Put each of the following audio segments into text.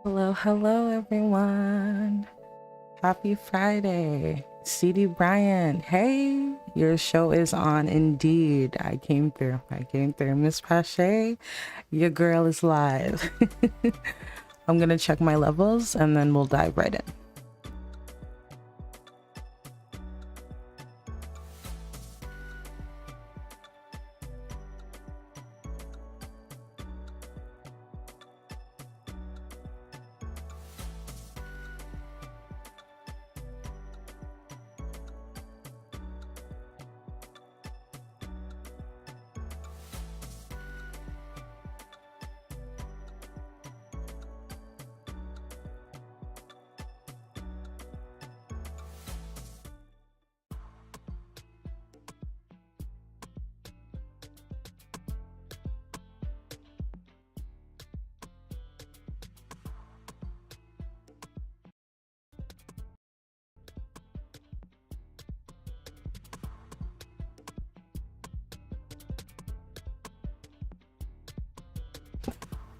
Hello, hello, everyone. Happy Friday. CD Bryant. Hey, your show is on indeed. I came through. Miss Pache, your girl is live. I'm going to check my levels and then we'll dive right in.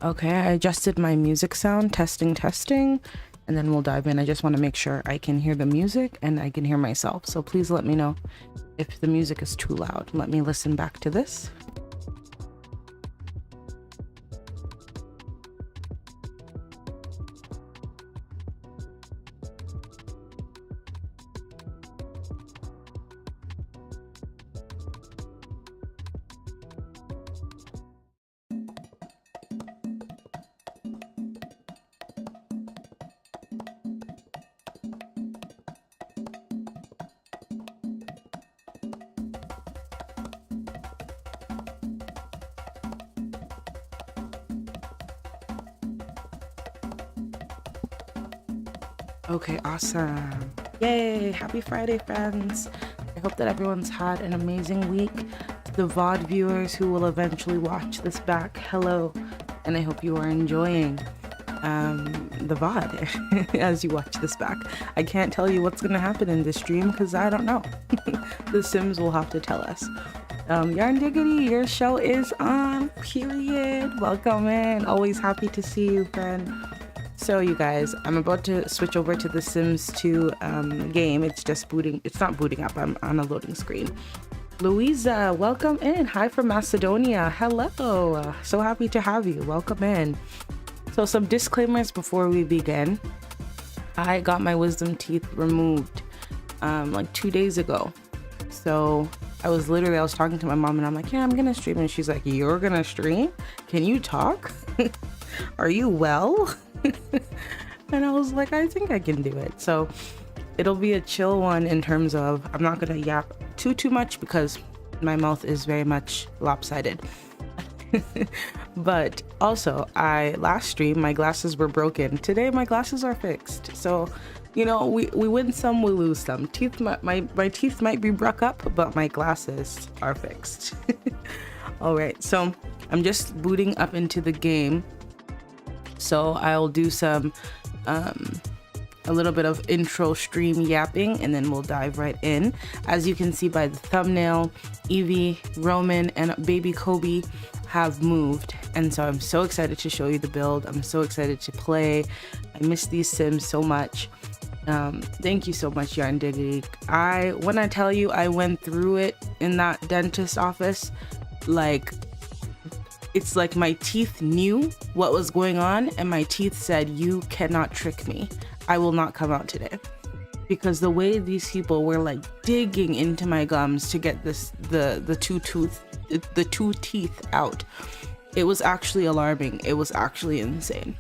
Okay, I adjusted my music sound, testing, and then we'll dive in. I just want to make sure I can hear the music and I can hear myself. So please let me know if the music is too loud. Let me listen back to this. Okay, awesome. Yay, happy Friday, friends. I hope that everyone's had an amazing week. To the VOD viewers who will eventually watch this back, hello. And I hope you are enjoying the VOD as you watch this back. I can't tell you what's gonna happen in this stream because I don't know. The Sims will have to tell us. Yarn Diggity, your show is on, period. Welcome in. Always happy to see you, friend. So you guys, I'm about to switch over to the Sims 2 game. It's just booting. It's not booting up. I'm on a loading screen. Louisa, welcome in. Hi from Macedonia. Hello. So happy to have you. Welcome in. So some disclaimers before we begin. I got my wisdom teeth removed like 2 days ago. So I was talking to my mom and I'm like, yeah, I'm gonna stream. And she's like, you're gonna stream? Can you talk? Are you well? And I was like, I think I can do it. So it'll be a chill one in terms of I'm not gonna yap too much because my mouth is very much lopsided. But also, last stream my glasses were broken. Today my glasses are fixed. So you know, we win some, we lose some. My teeth might be broke up, but my glasses are fixed. All right, so I'm just booting up into the game. So I'll do some a little bit of intro stream yapping and then we'll dive right in. As you can see by the thumbnail, Eevee, Roman, and baby Kobe have moved, and so I'm so excited to show you the build. I'm so excited to play. I miss these Sims so much. Thank you so much, Yarn Diggity. When I tell you I went through it in that dentist office, like it's like my teeth knew what was going on and my teeth said, you cannot trick me. I will not come out today. Because the way these people were like digging into my gums to get the two teeth out, it was actually alarming. It was actually insane.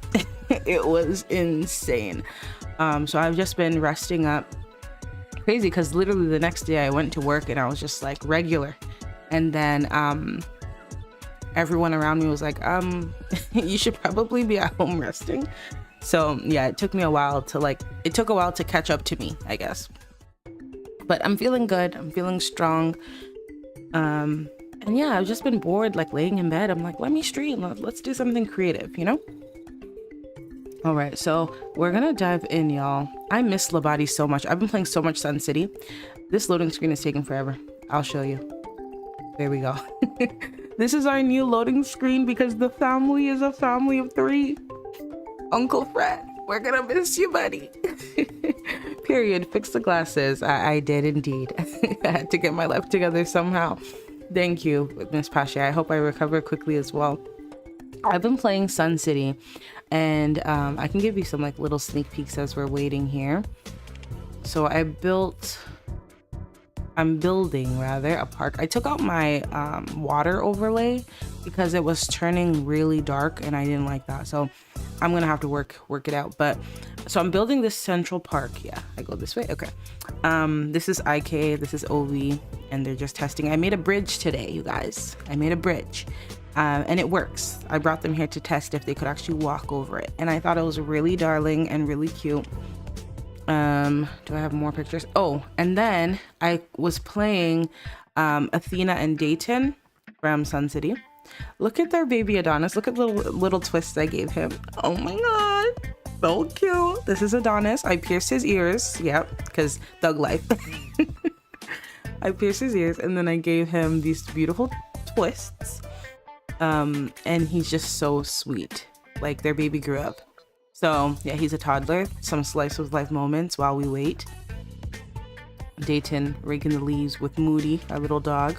It was insane. So I've just been resting up. Crazy, because literally the next day I went to work and I was just like regular. And then everyone around me was like, you should probably be at home resting. So yeah, it took a while to catch up to me, I guess. But I'm feeling good. I'm feeling strong. And yeah, I've just been bored, like laying in bed. I'm like, let me stream. Let's do something creative, you know? All right, so we're gonna dive in, y'all. I miss Labadi so much. I've been playing so much Sun City. This loading screen is taking forever. I'll show you. There we go. This is our new loading screen because the family is a family of 3. Uncle Fred, we're gonna miss you, buddy. Period. Fix the glasses. I did indeed. I had to get my life together somehow. Thank you, Miss Pasha. I hope I recover quickly as well. I've been playing Sun City, and I can give you some like little sneak peeks as we're waiting here. So I'm building rather a park. I took out my water overlay because it was turning really dark and I didn't like that. So I'm gonna have to work it out. But so I'm building this central park. Yeah, I go this way. Okay. This is IK, this is Eevee, and they're just testing. I made a bridge today, you guys. I made a bridge. And it works. I brought them here to test if they could actually walk over it. And I thought it was really darling and really cute. Do I have more pictures? Oh, and then I was playing Athena and Dayton from Sun City. Look at their baby Adonis. Look at the little twists I gave him. Oh my god, so cute. This is Adonis. I pierced his ears. Yep, because thug life. I pierced his ears and then I gave him these beautiful twists. And he's just so sweet. Like their baby grew up. So yeah, he's a toddler. Some slice of life moments while we wait. Dayton raking the leaves with Moody, our little dog.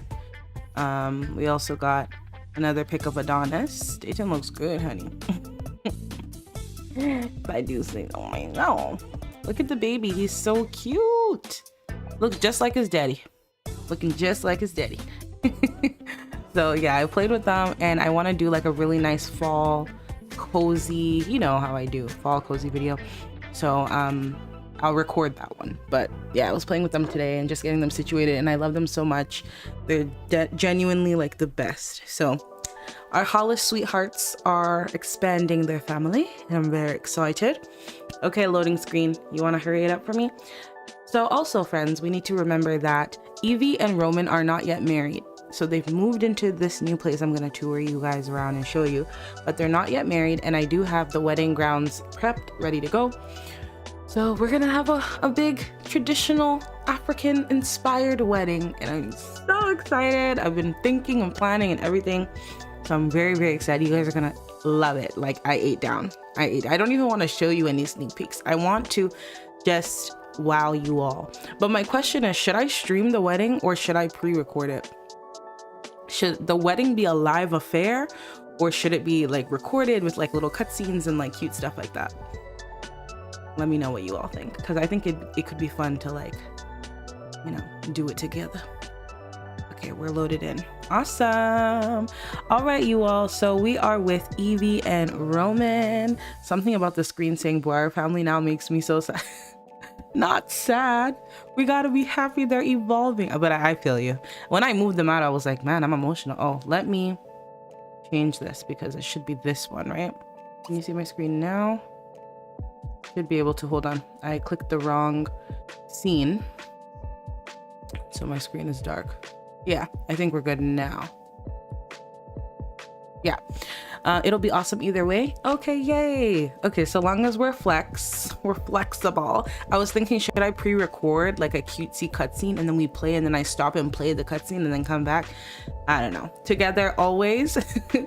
We also got another pic of Adonis. Dayton looks good, honey. I do say, oh my god. Look at the baby, he's so cute. Looks just like his daddy. Looking just like his daddy. So yeah, I played with them and I want to do like a really nice fall cozy, you know how I do, fall cozy video. So I'll record that one. But yeah, I was playing with them today and just getting them situated and I love them so much. They're genuinely like the best. So our Hollis sweethearts are expanding their family and I'm very excited. Okay, loading screen, you want to hurry it up for me? So also friends, we need to remember that Eevee and Roman are not yet married. So they've moved into this new place. I'm gonna tour you guys around and show you, but they're not yet married and I do have the wedding grounds prepped, ready to go. So we're gonna have a big traditional African inspired wedding and I'm so excited. I've been thinking and planning and everything. So I'm very, very excited. You guys are gonna love it. Like I ate down. I don't even want to show you any sneak peeks. I want to just wow you all. But my question is, should I stream the wedding or should I pre-record it? Should the wedding be a live affair or should it be like recorded with like little cutscenes and like cute stuff like that? Let me know what you all think, because I think it could be fun to like, you know, do it together. Okay, we're loaded in. Awesome. All right, you all. So we are with Eevee and Roman. Something about the screen saying boy, our family now makes me so sad. Not sad. We gotta be happy they're evolving. But I feel you. When I moved them out, I was like, man, I'm emotional. Oh, let me change this because it should be this one, right? Can you see my screen now? Should be able to, hold on. I clicked the wrong scene. So my screen is dark. Yeah, I think we're good now. Yeah. It'll be awesome either way. Okay, yay. Okay, so long as we're flexible. I was thinking, should I pre-record like a cutesy cutscene and then we play and then I stop and play the cutscene and then come back? I don't know. Together always,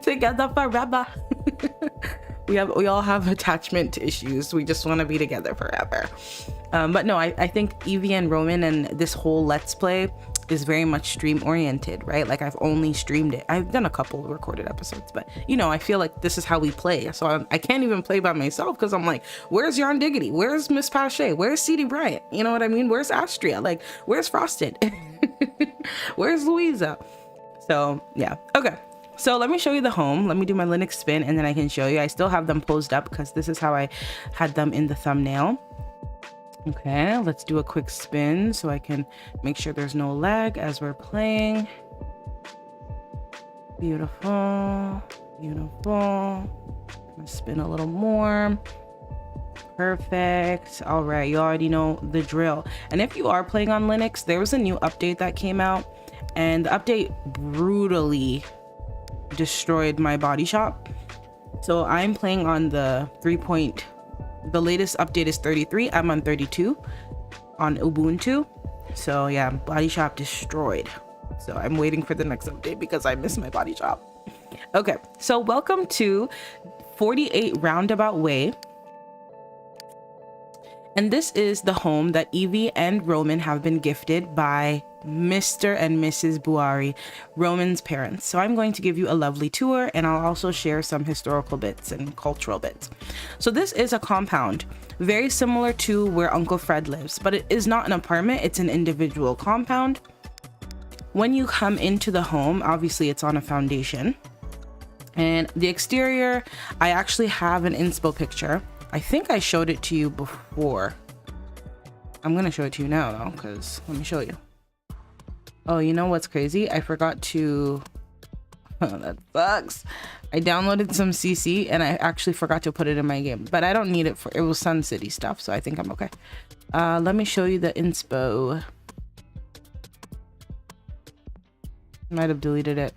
together forever. We all have attachment issues. We just want to be together forever. But no, I think Eevee and Roman and this whole Let's Play is very much stream oriented, right? Like I've only streamed it. I've done a couple of recorded episodes, but you know, I feel like this is how we play. So I can't even play by myself because I'm like, where's Yarn Diggity? Where's Miss Pache? Where's CD Bryant? You know what I mean? Where's Astria? Like, where's Frosted? Where's Louisa? So yeah, okay. So let me show you the home. Let me do my Linux spin and then I can show you. I still have them posed up because this is how I had them in the thumbnail. Okay, let's do a quick spin so I can make sure there's no lag as we're playing. Beautiful, beautiful. Let's spin a little more. Perfect. All right, you already know the drill. And if you are playing on Linux, there was a new update that came out and the update brutally destroyed my body shop. So I'm playing on the the latest update is 33. I'm on 32 on Ubuntu. So yeah, body shop destroyed. So I'm waiting for the next update because I miss my body shop. Okay, so welcome to 48 Roundabout Way. And this is the home that Eevee and Roman have been gifted by Mr. and Mrs. Buari, Roman's parents. So I'm going to give you a lovely tour, and I'll also share some historical bits and cultural bits. So this is a compound, very similar to where Uncle Fred lives, but it is not an apartment, it's an individual compound. When you come into the home, obviously it's on a foundation. And the exterior, I actually have an inspo picture. I think I showed it to you before. I'm gonna show it to you now though, because let me show you. Oh, you know what's crazy? I forgot to, oh, that sucks. I downloaded some CC and I actually forgot to put it in my game, but I don't need it for, it was Sun City stuff, so I think I'm okay. Let me show you the inspo. Might have deleted it.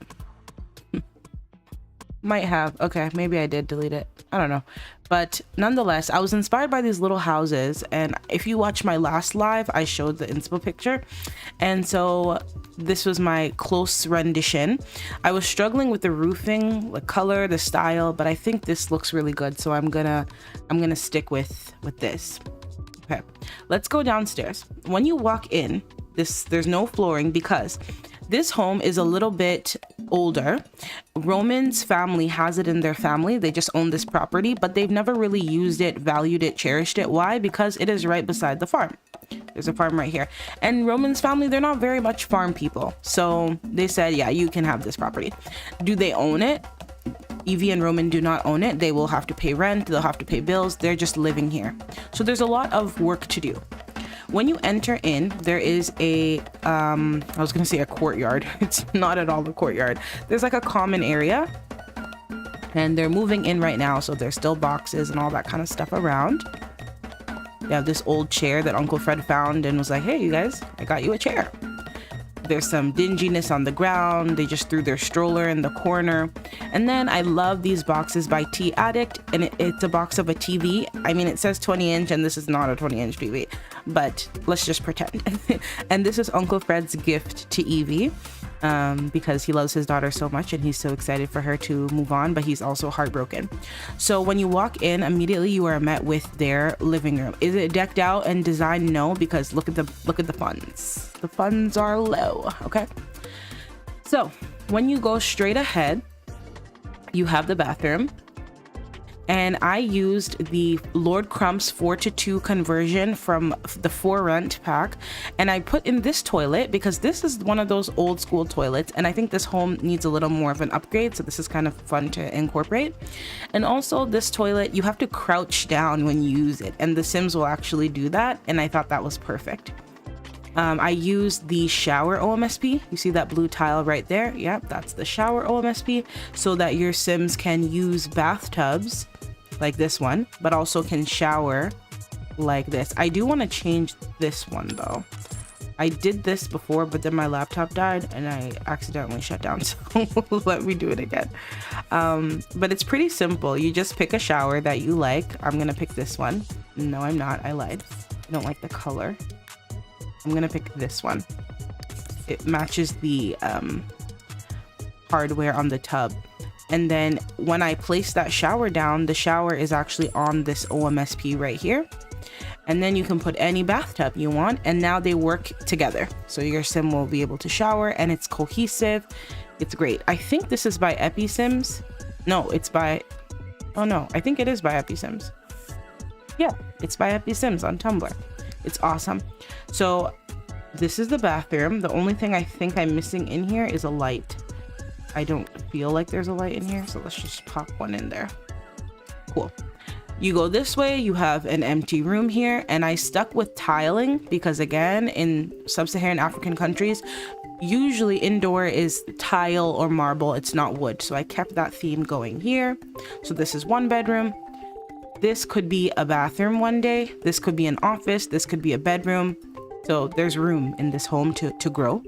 Might have. Okay, maybe I did delete it. I don't know. But nonetheless, I was inspired by these little houses. And if you watch my last live, I showed the inspo picture. And so this was my close rendition. I was struggling with the roofing, the color, the style, but I think this looks really good. So I'm gonna stick with this. Okay, let's go downstairs. When you walk in, there's no flooring because this home is a little bit older. Roman's family has it in their family. They just own this property, but they've never really used it, valued it, cherished it. Why? Because it is right beside the farm. There's a farm right here. And Roman's family, they're not very much farm people. So they said, yeah, you can have this property. Do they own it? Eevee and Roman do not own it. They will have to pay rent. They'll have to pay bills. They're just living here. So there's a lot of work to do. When you enter in, there is a, I was gonna say a courtyard. It's not at all a courtyard. There's like a common area and they're moving in right now. So there's still boxes and all that kind of stuff around. They have this old chair that Uncle Fred found and was like, hey, you guys, I got you a chair. There's some dinginess on the ground. They just threw their stroller in the corner. And then I love these boxes by Tea Addict, and it's a box of a TV. I mean, it says 20-inch and this is not a 20-inch TV, but let's just pretend. And this is Uncle Fred's gift to Eevee because he loves his daughter so much and he's so excited for her to move on, but he's also heartbroken. So when you walk in, immediately you are met with their living room. Is it decked out and designed? No, because look at the funds. The funds are low. Okay, so when you go straight ahead, you have the bathroom, and I used the Lord Crump's 4:2 conversion from the For Rent pack, and I put in this toilet because this is one of those old school toilets, and I think this home needs a little more of an upgrade, so this is kind of fun to incorporate. And also this toilet, you have to crouch down when you use it, and the Sims will actually do that, and I thought that was perfect. I used the shower OMSP. You see that blue tile right there? Yep, that's the shower OMSP, so that your Sims can use bathtubs like this one, but also can shower like this. I do want to change this one though. I did this before, but then my laptop died and I accidentally shut down, so let me do it again. But it's pretty simple. You just pick a shower that you like. I'm gonna pick this one. No, I'm not. I lied. I don't like the color. I'm gonna pick this one. It matches the hardware on the tub. And then when I place that shower down, the shower is actually on this OMSP right here. And then you can put any bathtub you want, and now they work together. So your Sim will be able to shower and it's cohesive. It's great. I think this is by EpiSims. No, it's by, oh no, I think it is by EpiSims. Yeah, it's by EpiSims on Tumblr. It's awesome. So this is the bathroom. The only thing I think I'm missing in here is a light. I don't feel like there's a light in here, so let's just pop one in there. Cool. You go this way, you have an empty room here, and I stuck with tiling because again, in sub-Saharan African countries, usually indoor is tile or marble, it's not wood. So I kept that theme going here. So this is one bedroom. This could be a bathroom one day. This could be an office. This could be a bedroom. So there's room in this home to grow.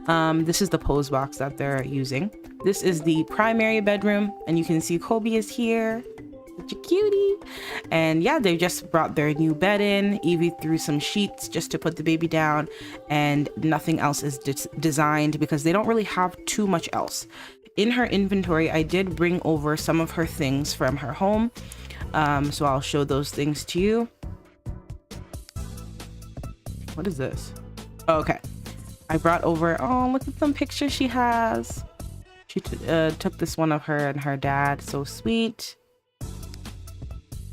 This is the pose box that they're using. This is the primary bedroom, and you can see Kobe is here. Such a cutie. And yeah, they just brought their new bed in. Eevee threw some sheets just to put the baby down, and nothing else is designed because they don't really have too much else. In her inventory, I did bring over some of her things from her home. So I'll show those things to you. What is this? Oh, okay. I brought over, oh, look at some pictures she has. She took this one of her and her dad. So sweet.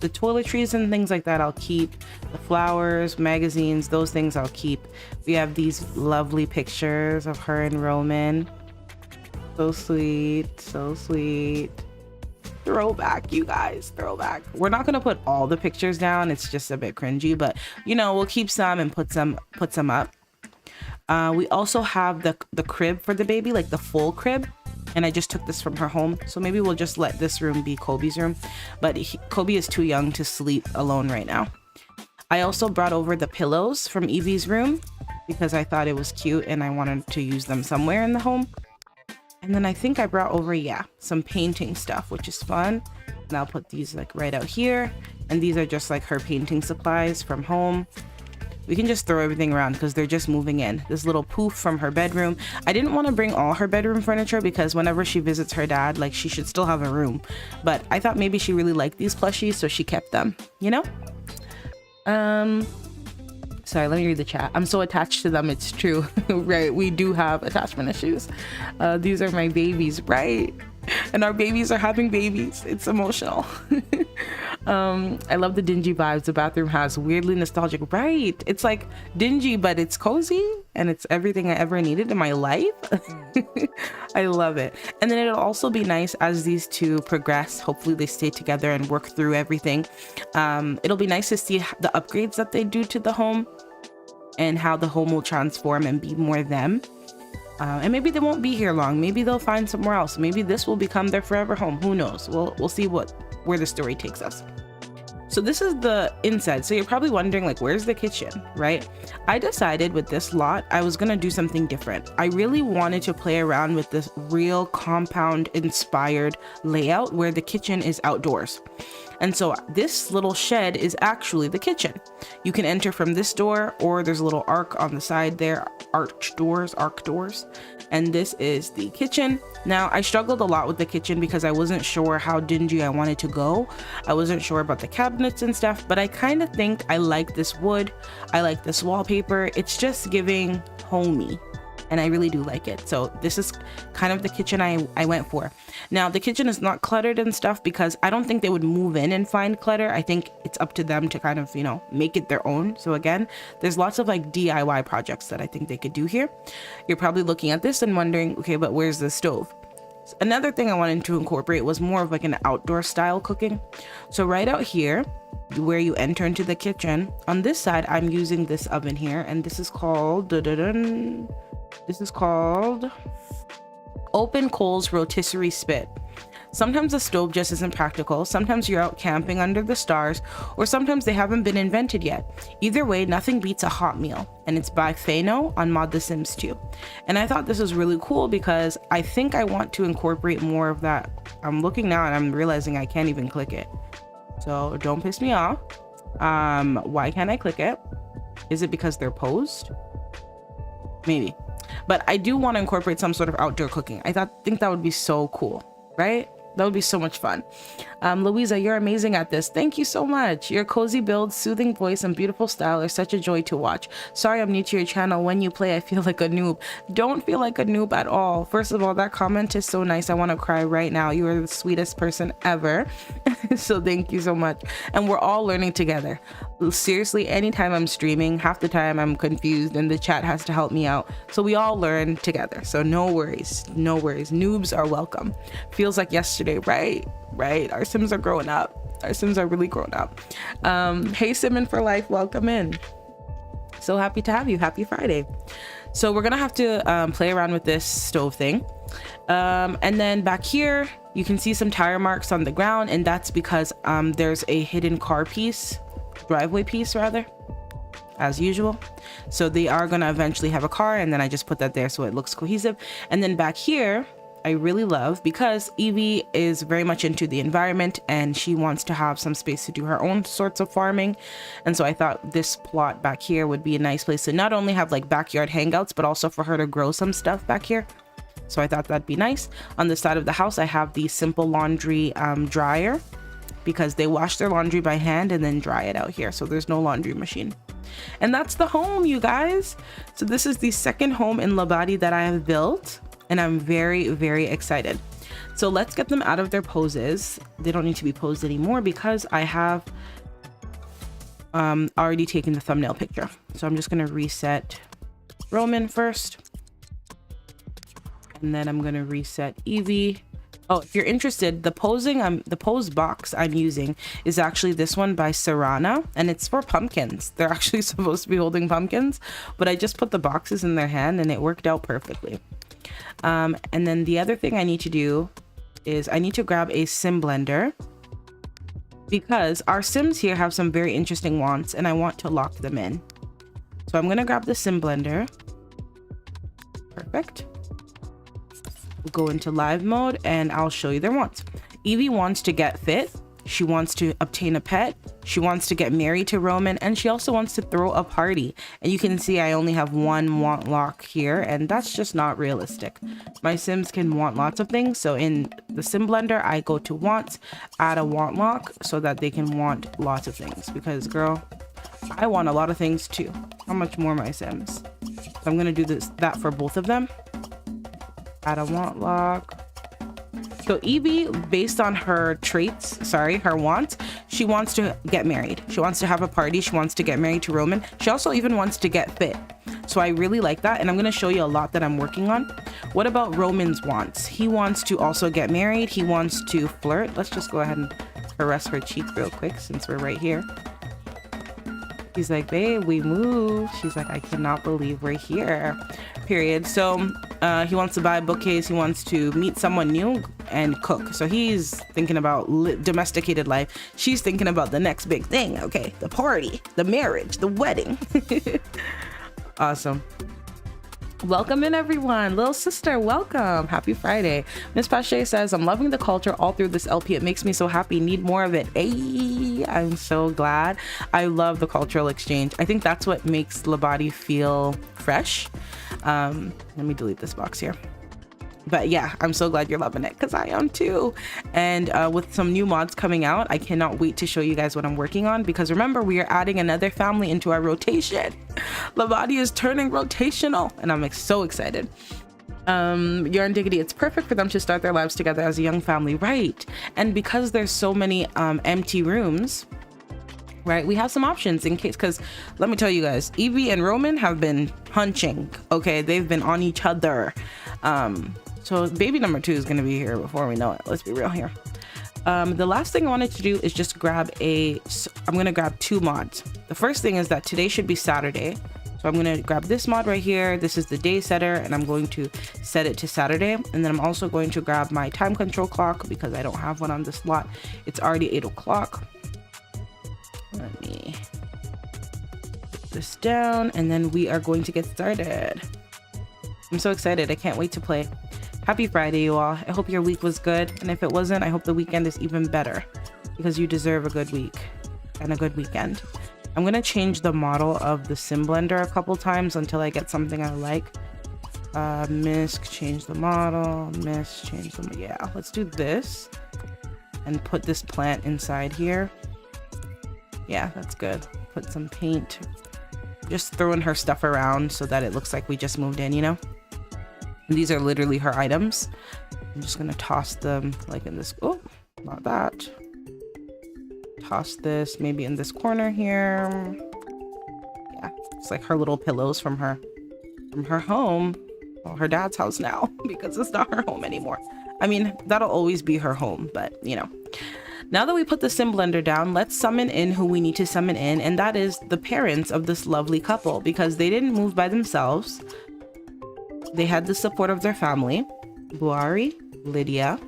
The toiletries and things like that I'll keep. The flowers, magazines, those things I'll keep. We have these lovely pictures of her and Roman. So sweet, so sweet. Throwback, you guys, throwback. We're not gonna put all the pictures down, it's just a bit cringy, but you know, we'll keep some and put some up. We also have the crib for the baby, like the full crib, and I just took this from her home, so maybe we'll just let this room be Kobe's room, but Kobe is too young to sleep alone right now. I also brought over the pillows from Eevee's room because I thought it was cute and I wanted to use them somewhere in the home. And then I think I brought over, yeah, some painting stuff, which is fun. And I'll put these like right out here. And these are just like her painting supplies from home. We can just throw everything around because they're just moving in. This little poof from her bedroom. I didn't want to bring all her bedroom furniture because whenever she visits her dad, like she should still have a room. But I thought maybe she really liked these plushies, so she kept them, you know? Sorry, let me read the chat. I'm so attached to them, it's true. Right, we do have attachment issues. These are my babies, right? And our babies are having babies. It's emotional. I love the dingy vibes the bathroom has. Weirdly nostalgic, right? It's like dingy, but it's cozy and it's everything I ever needed in my life. I love it. And then it'll also be nice as these two progress. Hopefully they stay together and work through everything. It'll be nice to see the upgrades that they do to the home and how the home will transform and be more them. And maybe they won't be here long. Maybe they'll find somewhere else. Maybe this will become their forever home. Who knows? We'll see where the story takes us. So this is the inside. So you're probably wondering, like, where's the kitchen, right? I decided with this lot, I was gonna do something different. I really wanted to play around with this real compound inspired layout where the kitchen is outdoors. And so this little shed is actually the kitchen. You can enter from this door, or there's a little arc on the side there, arc doors. And this is the kitchen. Now, I struggled a lot with the kitchen because I wasn't sure how dingy I wanted to go. I wasn't sure about the cabinets and stuff, but I kind of think I like this wood. I like this wallpaper. It's just giving homey. And I really do like it. So this is kind of the kitchen I went for. Now, the kitchen is not cluttered and stuff because I don't think they would move in and find clutter. I think it's up to them to kind of, you know, make it their own. So again, there's lots of like DIY projects that I think they could do here. You're probably looking at this and wondering, okay, but where's the stove? Another thing I wanted to incorporate was more of like an outdoor style cooking. So right out here, where you enter into the kitchen, on this side, I'm using this oven here, and this is called Open Coals Rotisserie Spit. Sometimes the stove just isn't practical. Sometimes you're out camping under the stars, or sometimes they haven't been invented yet. Either way, nothing beats a hot meal. And it's by Fano on Mod The Sims 2. And I thought this was really cool because I think I want to incorporate more of that. I'm looking now and I'm realizing I can't even click it. So don't piss me off. Why can't I click it? Is it because they're posed? Maybe. But I do want to incorporate some sort of outdoor cooking. Think that would be so cool, right? That would be so much fun. Louisa, you're amazing at this. Thank you so much. Your cozy build, soothing voice, and beautiful style are such a joy to watch. Sorry I'm new to your channel. When you play, I feel like a noob. Don't feel like a noob at all. First of all, that comment is so nice. I want to cry right now. You are the sweetest person ever. So thank you so much. And we're all learning together. Seriously, anytime I'm streaming, half the time I'm confused and the chat has to help me out. So we all learn together. So no worries. No worries. Noobs are welcome. Feels like yesterday, right? Right. Our Sims are growing up. Our Sims are really grown up. Hey, Simon for life. Welcome in. So happy to have you. Happy Friday. So we're going to have to play around with this stove thing. And then back here, you can see some tire marks on the ground. And that's because there's a hidden car piece, driveway piece rather, as usual. So they are going to eventually have a car. And then I just put that there so it looks cohesive. And then back here, I really love because Eevee is very much into the environment and she wants to have some space to do her own sorts of farming. And so I thought this plot back here would be a nice place to not only have like backyard hangouts, but also for her to grow some stuff back here. So I thought that'd be nice. On the side of the house, I have the simple laundry dryer. because they wash their laundry by hand and then dry it out here. So there's no laundry machine. And that's the home, you guys. So this is the second home in Labadi that I have built, and I'm very, very excited. So let's get them out of their poses. They don't need to be posed anymore because I have already taken the thumbnail picture. So I'm just gonna reset Roman first, and then I'm gonna reset Eevee. Oh, if you're interested, the pose box I'm using is actually this one by Sarana, and it's for pumpkins. They're actually supposed to be holding pumpkins, but I just put the boxes in their hand and it worked out perfectly. And then the other thing I need to do is I need to grab a sim blender, because our sims here have some very interesting wants and I want to lock them in. So I'm gonna grab the sim blender. Perfect. We'll go into live mode and I'll show you their wants. Eevee wants to get fit. She wants to obtain a pet. She wants to get married to Roman, and she also wants to throw a party. And you can see I only have one want lock here, and that's just not realistic. My sims can want lots of things. So in the sim blender, I go to wants, add a want lock so that they can want lots of things, because girl, I want a lot of things too. How much more my sims? So I'm gonna do that for both of them. Add a want lock. So Eevee, based on her traits, her wants, she wants to get married. She wants to have a party. She wants to get married to Roman. She also even wants to get fit. So I really like that. And I'm going to show you a lot that I'm working on. What about Roman's wants? He wants to also get married. He wants to flirt. Let's just go ahead and caress her cheek real quick since we're right here. He's like, babe, we moved. She's like, I cannot believe we're here. Period. So he wants to buy a bookcase. He wants to meet someone new and cook. So he's thinking about domesticated life. She's thinking about the next big thing. Okay, the party, the marriage, the wedding. Awesome. Welcome in, everyone. Little sister, welcome. Happy Friday. Miss Pache says, I'm loving the culture all through this LP. It makes me so happy. Need more of it. Hey, I'm so glad. I love the cultural exchange. I think that's what makes Labadi feel fresh. Let me delete this box here. But yeah, I'm so glad you're loving it, because I am too. And with some new mods coming out, I cannot wait to show you guys what I'm working on, because remember, we are adding another family into our rotation. Labadi is turning rotational, and I'm so excited. Yarn Diggity, it's perfect for them to start their lives together as a young family, right? And because there's so many empty rooms, right, we have some options in case, because let me tell you guys, Eevee and Roman have been hunching. Okay, they've been on each other. So baby number 2 is going to be here before we know it. Let's be real here. The last thing I wanted to do is just grab I'm going to grab 2 mods. The first thing is that today should be Saturday. So I'm going to grab this mod right here. This is the day setter, and I'm going to set it to Saturday. And then I'm also going to grab my time control clock, because I don't have one on this lot. It's already 8 o'clock. Let me put this down, and then we are going to get started. I'm so excited. I can't wait to play. Happy Friday, you all. I hope your week was good. And if it wasn't, I hope the weekend is even better, because you deserve a good week and a good weekend. I'm going to change the model of the sim blender a couple times until I get something I like. Misc, change the model. Misc, change the... Yeah, let's do this and put this plant inside here. Yeah, that's good. Put some paint. Just throwing her stuff around so that it looks like we just moved in, you know? And these are literally her items. I'm just gonna toss them like in this... Oh, not that. Toss this maybe in this corner here. Yeah, it's like her little pillows from her home. Well, her dad's house now, because it's not her home anymore. I mean, that'll always be her home, but you know. Now that we put the sim blender down, let's summon in who we need to summon in, and that is the parents of this lovely couple, because they didn't move by themselves. They had the support of their family. Buari, Lydia,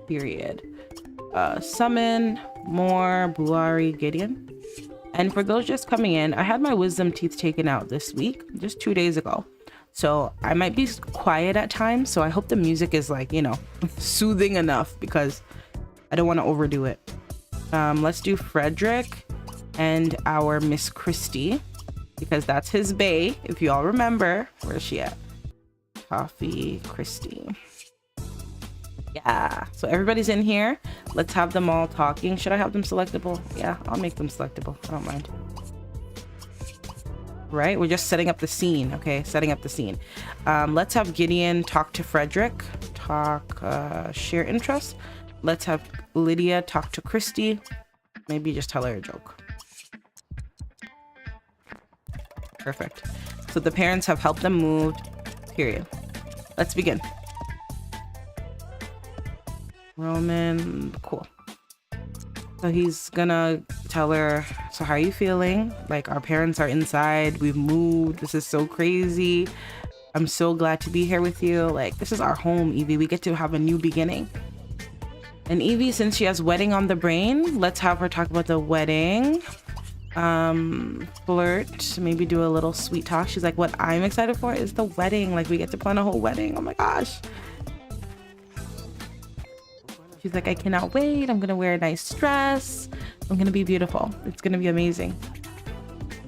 period. Summon more Buari, Gideon. And for those just coming in, I had my wisdom teeth taken out this week, just 2 days ago. So I might be quiet at times, so I hope the music is like, you know, soothing enough, because I don't want to overdo it. Let's do Frederick and our Miss Christie, because that's his bae, if you all remember. Where's she at? Coffee, Christie. Yeah, so everybody's in here. Let's have them all talking. Should I have them selectable? Yeah, I'll make them selectable. I don't mind. Right, we're just setting up the scene. Okay, setting up the scene. Let's have Gideon talk to Frederick. Share interest. Let's have Lydia talk to Christy. Maybe just tell her a joke. Perfect. So the parents have helped them move. Period. Let's begin. Roman, cool. So he's gonna tell her, so how are you feeling? Like, our parents are inside, we've moved, this is so crazy. I'm so glad to be here with you. Like, this is our home, Eevee. We get to have a new beginning. And Eevee, since she has wedding on the brain, let's have her talk about the wedding. Flirt, maybe do a little sweet talk. She's like, what I'm excited for is the wedding. Like, we get to plan a whole wedding. Oh my gosh. She's like, I cannot wait. I'm gonna wear a nice dress. I'm gonna be beautiful. It's gonna be amazing.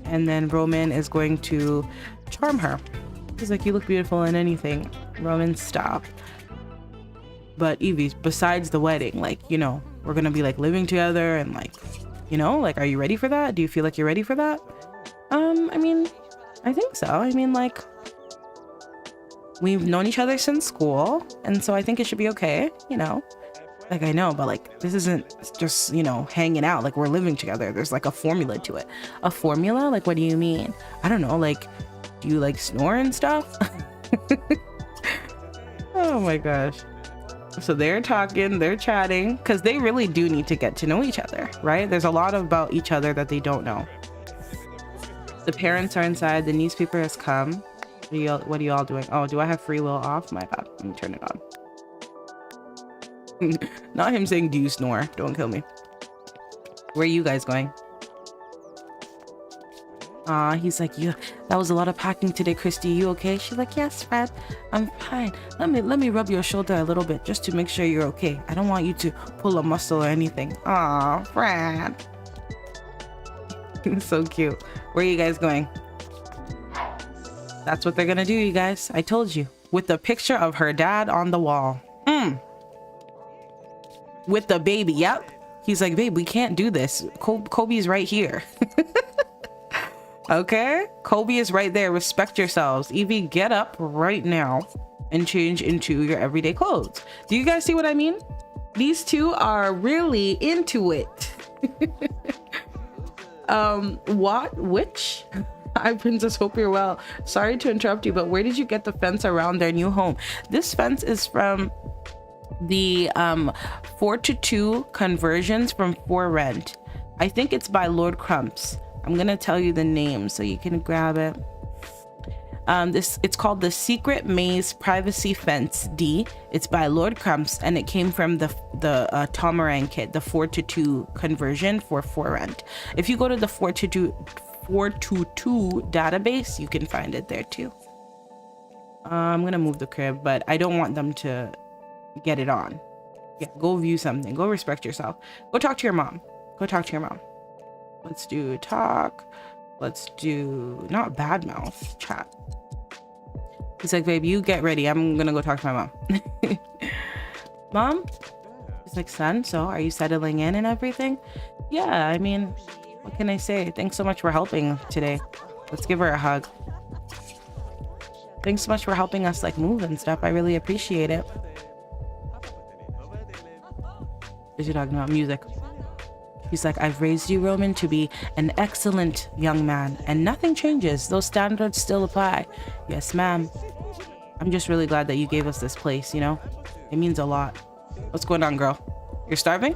And then Roman is going to charm her. He's like, you look beautiful in anything. Roman, stop. But Eevee, besides the wedding, like, you know, we're gonna be like living together and like, you know, like, are you ready for that? Do you feel like you're ready for that? I mean, I think so. I mean, like, we've known each other since school, and so I think it should be okay, you know. Like, I know, but like, this isn't just, you know, hanging out. Like, we're living together. There's like a formula to it. A formula? Like, what do you mean? I don't know. Like, do you like snore and stuff? Oh my gosh. So they're talking, they're chatting, because they really do need to get to know each other, right? There's a lot about each other that they don't know. The parents are inside. The newspaper has come. What are you all doing? Oh, do I have free will off? My bad. Let me turn it on. Not him saying, do you snore? Don't kill me. Where are you guys going? He's like, yeah, that was a lot of packing today, Christy. You okay? She's like, yes, Fred, I'm fine. Let me rub your shoulder a little bit just to make sure you're okay. I don't want you to pull a muscle or anything. Aw, Fred. So cute. Where are you guys going? That's what they're gonna do, you guys. I told you. With the picture of her dad on the wall. With the baby. Yep. He's like, babe, we can't do this. Kobe's right here. Okay, Kobe is right there. Respect yourselves. Eevee, get up right now and change into your everyday clothes. Do you guys see what I mean? These two are really into it. Which? Hi, Princess, hope you're well. Sorry to interrupt you, but where did you get the fence around their new home? This fence is from the 4:2 conversions from For Rent. I think it's by Lord Crumps. I'm gonna tell you the name so you can grab it. It's called the Secret Maze Privacy Fence D. It's by Lord Crumps, and it came from the Tomarang kit, the 4:2 conversion for Rent. If you go to the 422 database, you can find it there too. I'm gonna move the crib, but I don't want them to get it on. Yeah, go view something. Go respect yourself. Go talk to your mom. Go talk to your mom. Let's do talk. Let's do not badmouth, chat. He's like, babe, you get ready. I'm gonna go talk to my mom. Mom? He's like, son, so are you settling in and everything? Yeah, I mean, what can I say? Thanks so much for helping today. Let's give her a hug. Thanks so much for helping us like move and stuff. I really appreciate it. What is he talking about? Music. He's like, I've raised you, Roman, to be an excellent young man, and nothing changes. Those standards still apply. Yes, ma'am. I'm just really glad that you gave us this place, you know? It means a lot. What's going on, girl? You're starving?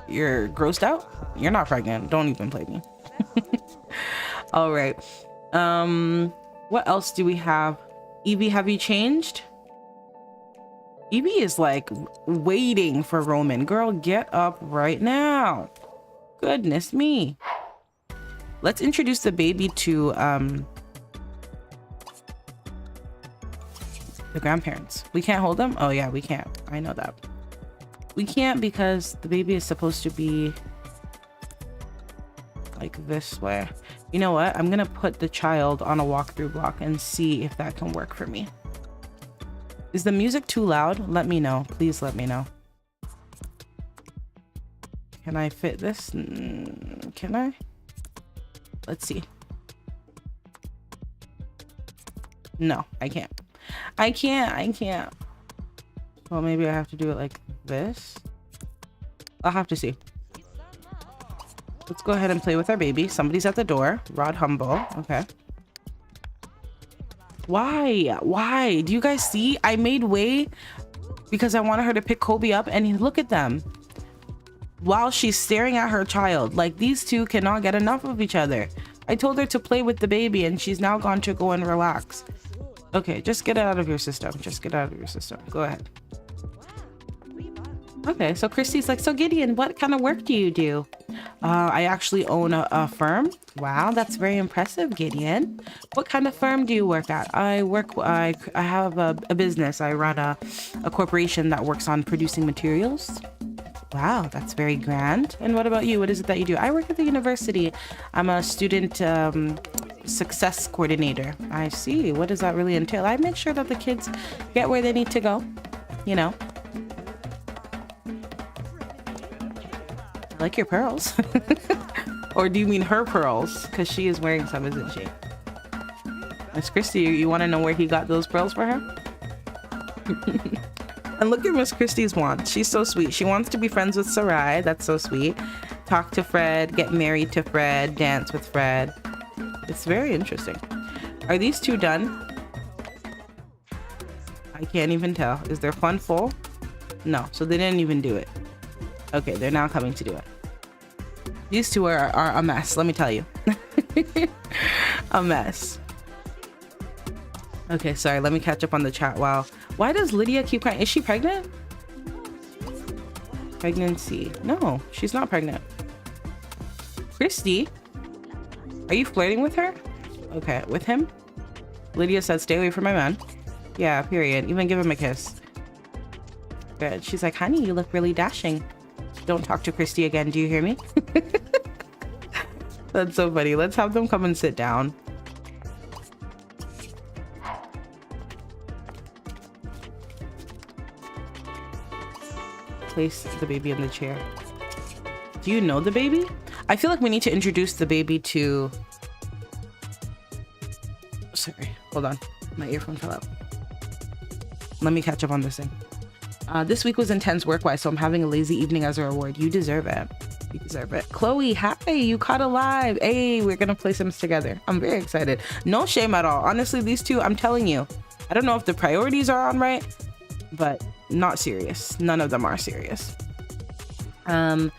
You're grossed out? You're not pregnant. Don't even play me. All right. What else do we have? Eevee, have you changed? Eevee is like waiting for Roman. Girl, get up right now. Goodness me. Let's introduce the baby to the grandparents. We can't hold them? Oh yeah, we can't. I know that. We can't because the baby is supposed to be like this way. You know what? I'm gonna put the child on a walkthrough block and see if that can work for me. Is the music too loud? Let me know. Please let me know. Can I fit this? Can I? Let's see. No, I can't. I can't. Well, maybe I have to do it like this. I'll have to see. Let's go ahead and play with our baby. Somebody's at the door. Rod Humble. Okay. Why? Do you guys see? I made way because I wanted her to pick Kobe up, and look at them. While she's staring at her child. Like, these two cannot get enough of each other. I told her to play with the baby, and she's now gone to go and relax. Okay, just get it out of your system. Just get it out of your system. Go ahead. Okay, so Christy's like, so Gideon, what kind of work do you do? I actually own a firm. Wow, that's very impressive, Gideon. What kind of firm do you work at? I have a business. I run a corporation that works on producing materials. Wow, that's very grand. And what about you? What is it that you do? I work at the university. I'm a student success coordinator. I see. What does that really entail? I make sure that the kids get where they need to go, you know. I like your pearls. Or do you mean her pearls? Because she is wearing some, isn't she? Miss Christy, you want to know where he got those pearls for her? And look at Miss Christie's wand. She's so sweet. She wants to be friends with Sarai. That's so sweet. Talk to Fred, get married to Fred, dance with Fred. It's very interesting. Are these two done? I can't even tell. Is their fun full? No, so they didn't even do it. Okay, they're now coming to do it. These two are a mess, let me tell you. A mess. Okay, sorry, let me catch up on the chat. Wow. Why does Lydia keep crying? Is she pregnant? Pregnancy. No, she's not pregnant. Christy? Are you flirting with her? Okay, with him? Lydia said, stay away from my man. Yeah, period. Even give him a kiss. Good. She's like, honey, you look really dashing. Don't talk to Christy again. Do you hear me? That's so funny. Let's have them come and sit down. Place the baby in the chair. Do you know the baby? I feel like we need to introduce the baby to... Sorry, hold on. My earphone fell out. Let me catch up on this thing. This week was intense work-wise, so I'm having a lazy evening as a reward. You deserve it. You deserve it. Chloe, hi, you caught alive. Hey, we're gonna play Sims together. I'm very excited. No shame at all. Honestly, these two, I'm telling you, I don't know if the priorities are on right, but not serious. None of them are serious. I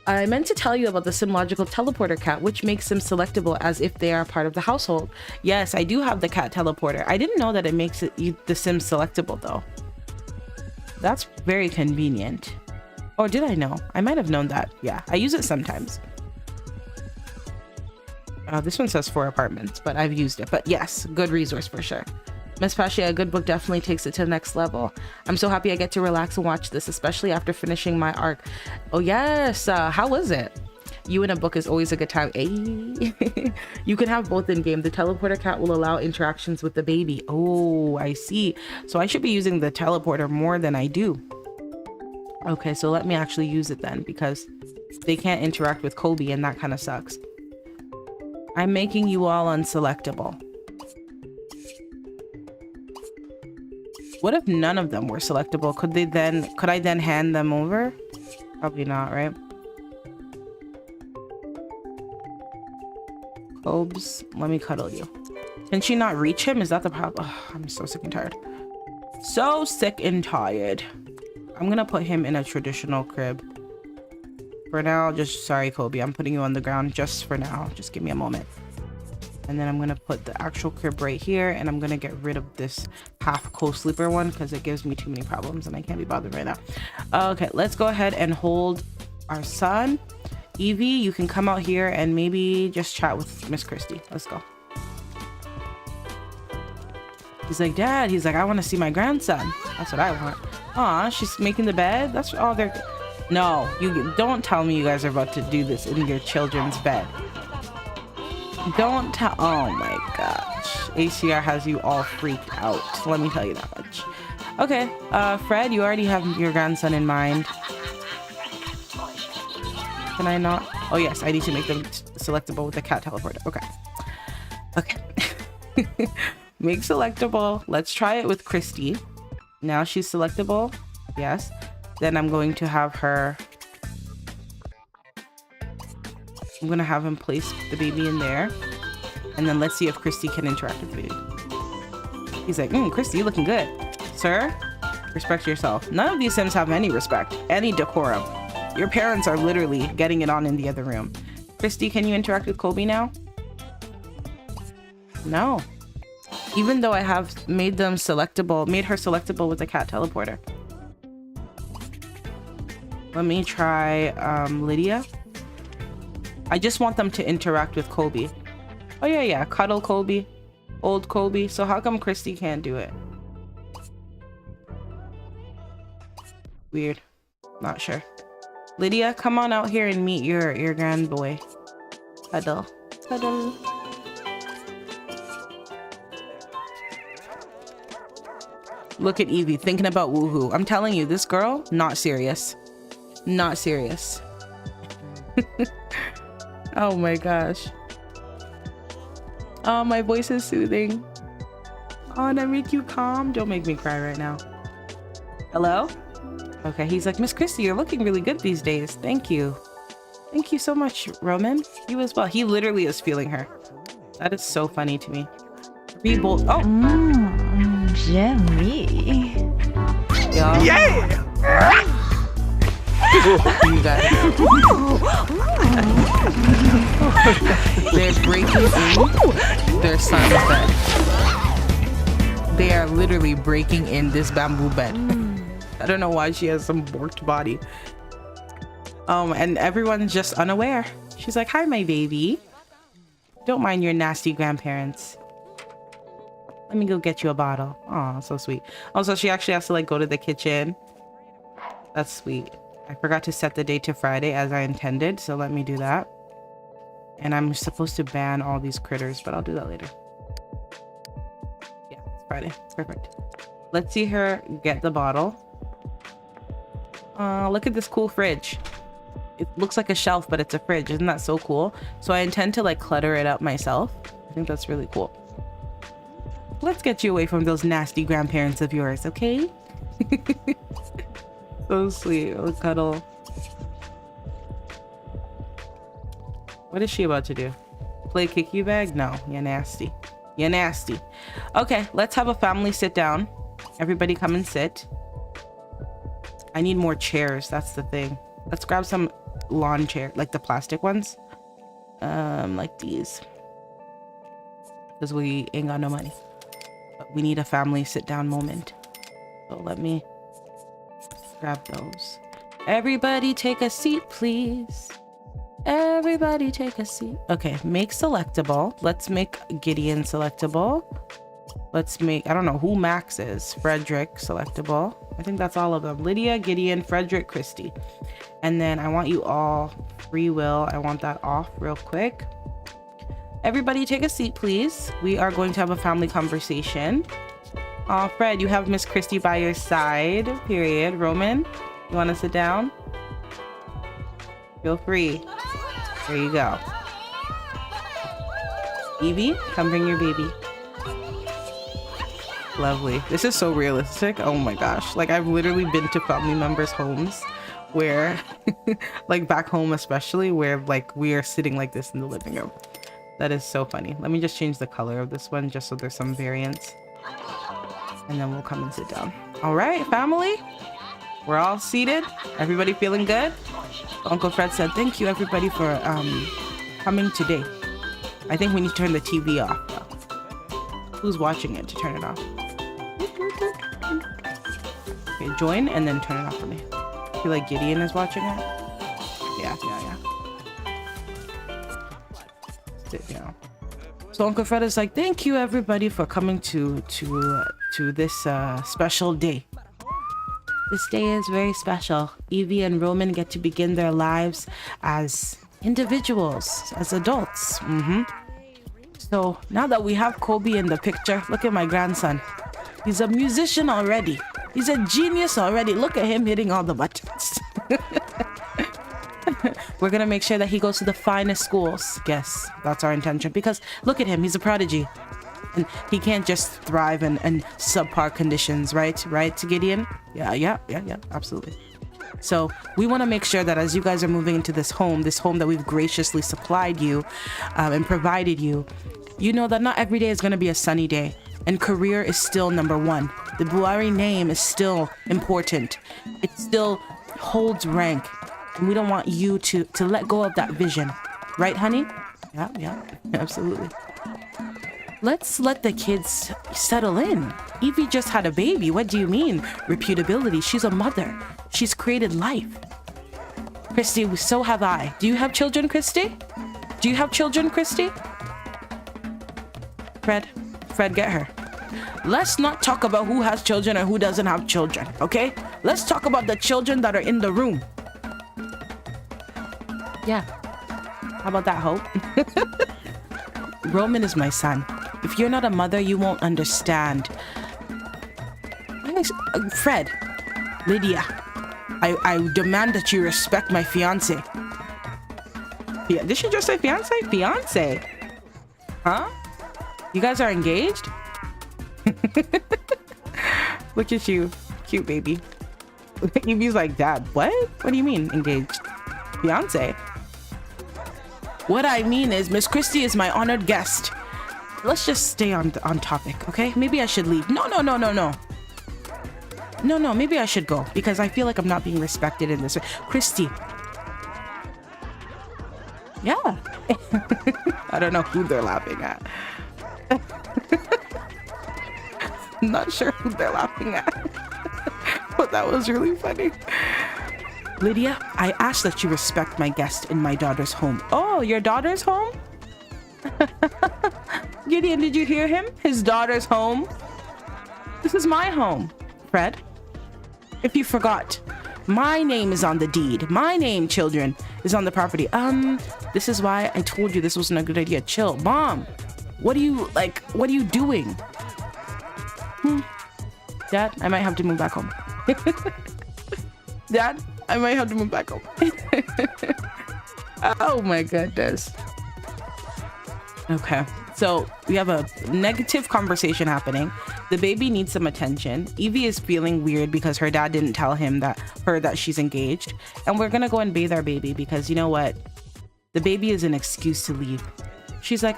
meant to tell you about the Simlogical teleporter cat, which makes them selectable as if they are part of the household. Yes, I do have the cat teleporter. I didn't know that it makes the Sims selectable though. That's very convenient. Or did I know? I might have known that. Yeah, I use it sometimes. This one says 4 apartments, but I've used it. But yes, good resource for sure. Miss Pasha, a good book definitely takes it to the next level. I'm so happy I get to relax and watch this, especially after finishing my arc. Oh yes, how was it? You in a book is always a good time. Hey. You can have both in game. The teleporter cat will allow interactions with the baby. Oh, I see. So I should be using the teleporter more than I do. Okay, so let me actually use it then, because they can't interact with Kobe and that kind of sucks. I'm making you all unselectable. What if none of them were selectable? Could I then hand them over? Probably not, right? Cobes, let me cuddle you. Can she not reach him? Is that the problem? Oh, I'm so sick and tired. So sick and tired. I'm gonna put him in a traditional crib. For now, sorry, Kobe, I'm putting you on the ground just for now. Just give me a moment. And then I'm gonna put the actual crib right here, and I'm gonna get rid of this half co-sleeper one because it gives me too many problems and I can't be bothered right now. Okay, let's go ahead and hold our son. Eevee, you can come out here and maybe just chat with Miss Christy. Let's go. He's like, Dad, he's like, I want to see my grandson. That's what I want. Aw, she's making the bed. That's all they're... No, you don't tell me you guys are about to do this in your children's bed. Don't tell... Oh my God. ACR has you all freaked out. Let me tell you that much. Okay, Fred, you already have your grandson in mind. Can I not? Oh yes, I need to make them selectable with the cat teleporter. Okay. Okay. Make selectable. Let's try it with Christy. Now she's selectable. Yes. Then I'm going to have her... I'm going to have him place the baby in there. And then let's see if Christy can interact with the baby. He's like, Christy, you looking good. Sir, respect yourself. None of these Sims have any respect, any decorum. Your parents are literally getting it on in the other room. Christy, can you interact with Colby now? No. Even though I have made her selectable with the cat teleporter. Let me try Lydia. I just want them to interact with Colby. Oh yeah, cuddle Colby. Old Colby. So how come Christy can't do it? Weird. Not sure. Lydia, come on out here and meet your grand boy. Cuddle. Cuddle. Look at Eevee thinking about woohoo. I'm telling you, this girl, not serious. Not serious. Oh my gosh. Oh, my voice is soothing. Oh, and I make you calm. Don't make me cry right now. Hello? Okay, he's like, Miss Christy, you're looking really good these days. Thank you. Thank you so much, Roman. You as well. He literally is feeling her. That is so funny to me. Rebolt. Oh. Jemmy. Yeah. You guys. They're breaking in their son's bed. They are literally breaking in this bamboo bed. I don't know why she has some borked body. And everyone's just unaware. She's like, hi, my baby. Don't mind your nasty grandparents. Let me go get you a bottle. Oh, so sweet. Also, she actually has to like go to the kitchen. That's sweet. I forgot to set the date to Friday as I intended, so let me do that. And I'm supposed to ban all these critters, but I'll do that later. Yeah, it's Friday. Perfect. Let's see her get the bottle. Look at this cool fridge. It looks like a shelf, but it's a fridge. Isn't that so cool? So I intend to like clutter it up myself. I think that's really cool. Let's get you away from those nasty grandparents of yours, okay? So sweet. Oh, cuddle. What is she about to do? Play kick you bag? No, you're nasty. You're nasty. Okay, let's have a family sit down. Everybody come and sit. I need more chairs. That's the thing. Let's grab some lawn chair, like the plastic ones. Like these. Because we ain't got no money. But we need a family sit down moment. So let me grab those. Everybody take a seat, please. Everybody take a seat. Okay, make selectable. Let's make Gideon selectable. Let's make, I don't know who Max is. Frederick selectable. I think that's all of them. Lydia, Gideon, Frederick, Christy. And then I want you all free will. I want that off real quick. Everybody take a seat, please. We are going to have a family conversation. Fred, you have Miss Christy by your side, period. Roman, you want to sit down? Feel free. There you go. Eevee, come bring your baby. Lovely. This is so realistic. Oh my gosh. Like, I've literally been to family members' homes where, like back home especially, where like we are sitting like this in the living room. That is so funny. Let me just change the color of this one just so there's some variance. And then we'll come and sit down. All right, family. We're all seated. Everybody feeling good? Uncle Fred said, thank you everybody for coming today. I think we need to turn the TV off though. Who's watching it to turn it off? Okay, join and then turn it off for me. I feel like Gideon is watching it. Yeah. Sit down. So Uncle Fred is like, thank you everybody for coming to this special day. This day is very special. Eevee and Roman get to begin their lives as individuals, as adults. So now that we have Kobe in the picture, look at my grandson. He's a musician already. He's a genius already. Look at him hitting all the buttons. We're gonna make sure that he goes to the finest schools. Yes, that's our intention. Because look at him, he's a prodigy. And he can't just thrive in subpar conditions, right? Right, Gideon? Yeah, absolutely. So we want to make sure that as you guys are moving into this home that we've graciously supplied you and provided you, you know that not every day is going to be a sunny day. And career is still number one. The Buhari name is still important. It still holds rank. And we don't want you to let go of that vision. Right, honey? Yeah, absolutely. Let's let the kids settle in. Eevee just had a baby. What do you mean? Reputability. She's a mother. She's created life. Christy, so have I. Do you have children, Christy? Do you have children, Christy? Fred, get her. Let's not talk about who has children and who doesn't have children, okay? Let's talk about the children that are in the room. Yeah. How about that, Hope? Roman is my son. If you're not a mother, you won't understand. Fred, Lydia, I demand that you respect my fiance. Yeah, did she just say fiance? Fiance. Huh? You guys are engaged? Look at you. Cute baby. Eevee's like, Dad, what? What do you mean engaged? Fiance? What I mean is Miss Christie is my honored guest. Let's just stay on topic, okay? Maybe I should leave. No. No, maybe I should go because I feel like I'm not being respected in this way. Christy. Yeah. I don't know who they're laughing at. I'm not sure who they're laughing at. But that was really funny. Lydia, I ask that you respect my guest in my daughter's home. Oh, your daughter's home? Gideon, did you hear him? His daughter's home? This is my home, Fred. If you forgot, my name is on the deed. My name, children, is on the property. This is why I told you this wasn't a good idea. Chill. Mom, what are you doing? Dad, I might have to move back home. Dad, I might have to move back home. Oh my goodness. Okay, so we have a negative conversation happening. The baby needs some attention. Eevee is feeling weird because her dad didn't tell her that she's engaged. And we're gonna go and bathe our baby because you know what? The baby is an excuse to leave. She's like,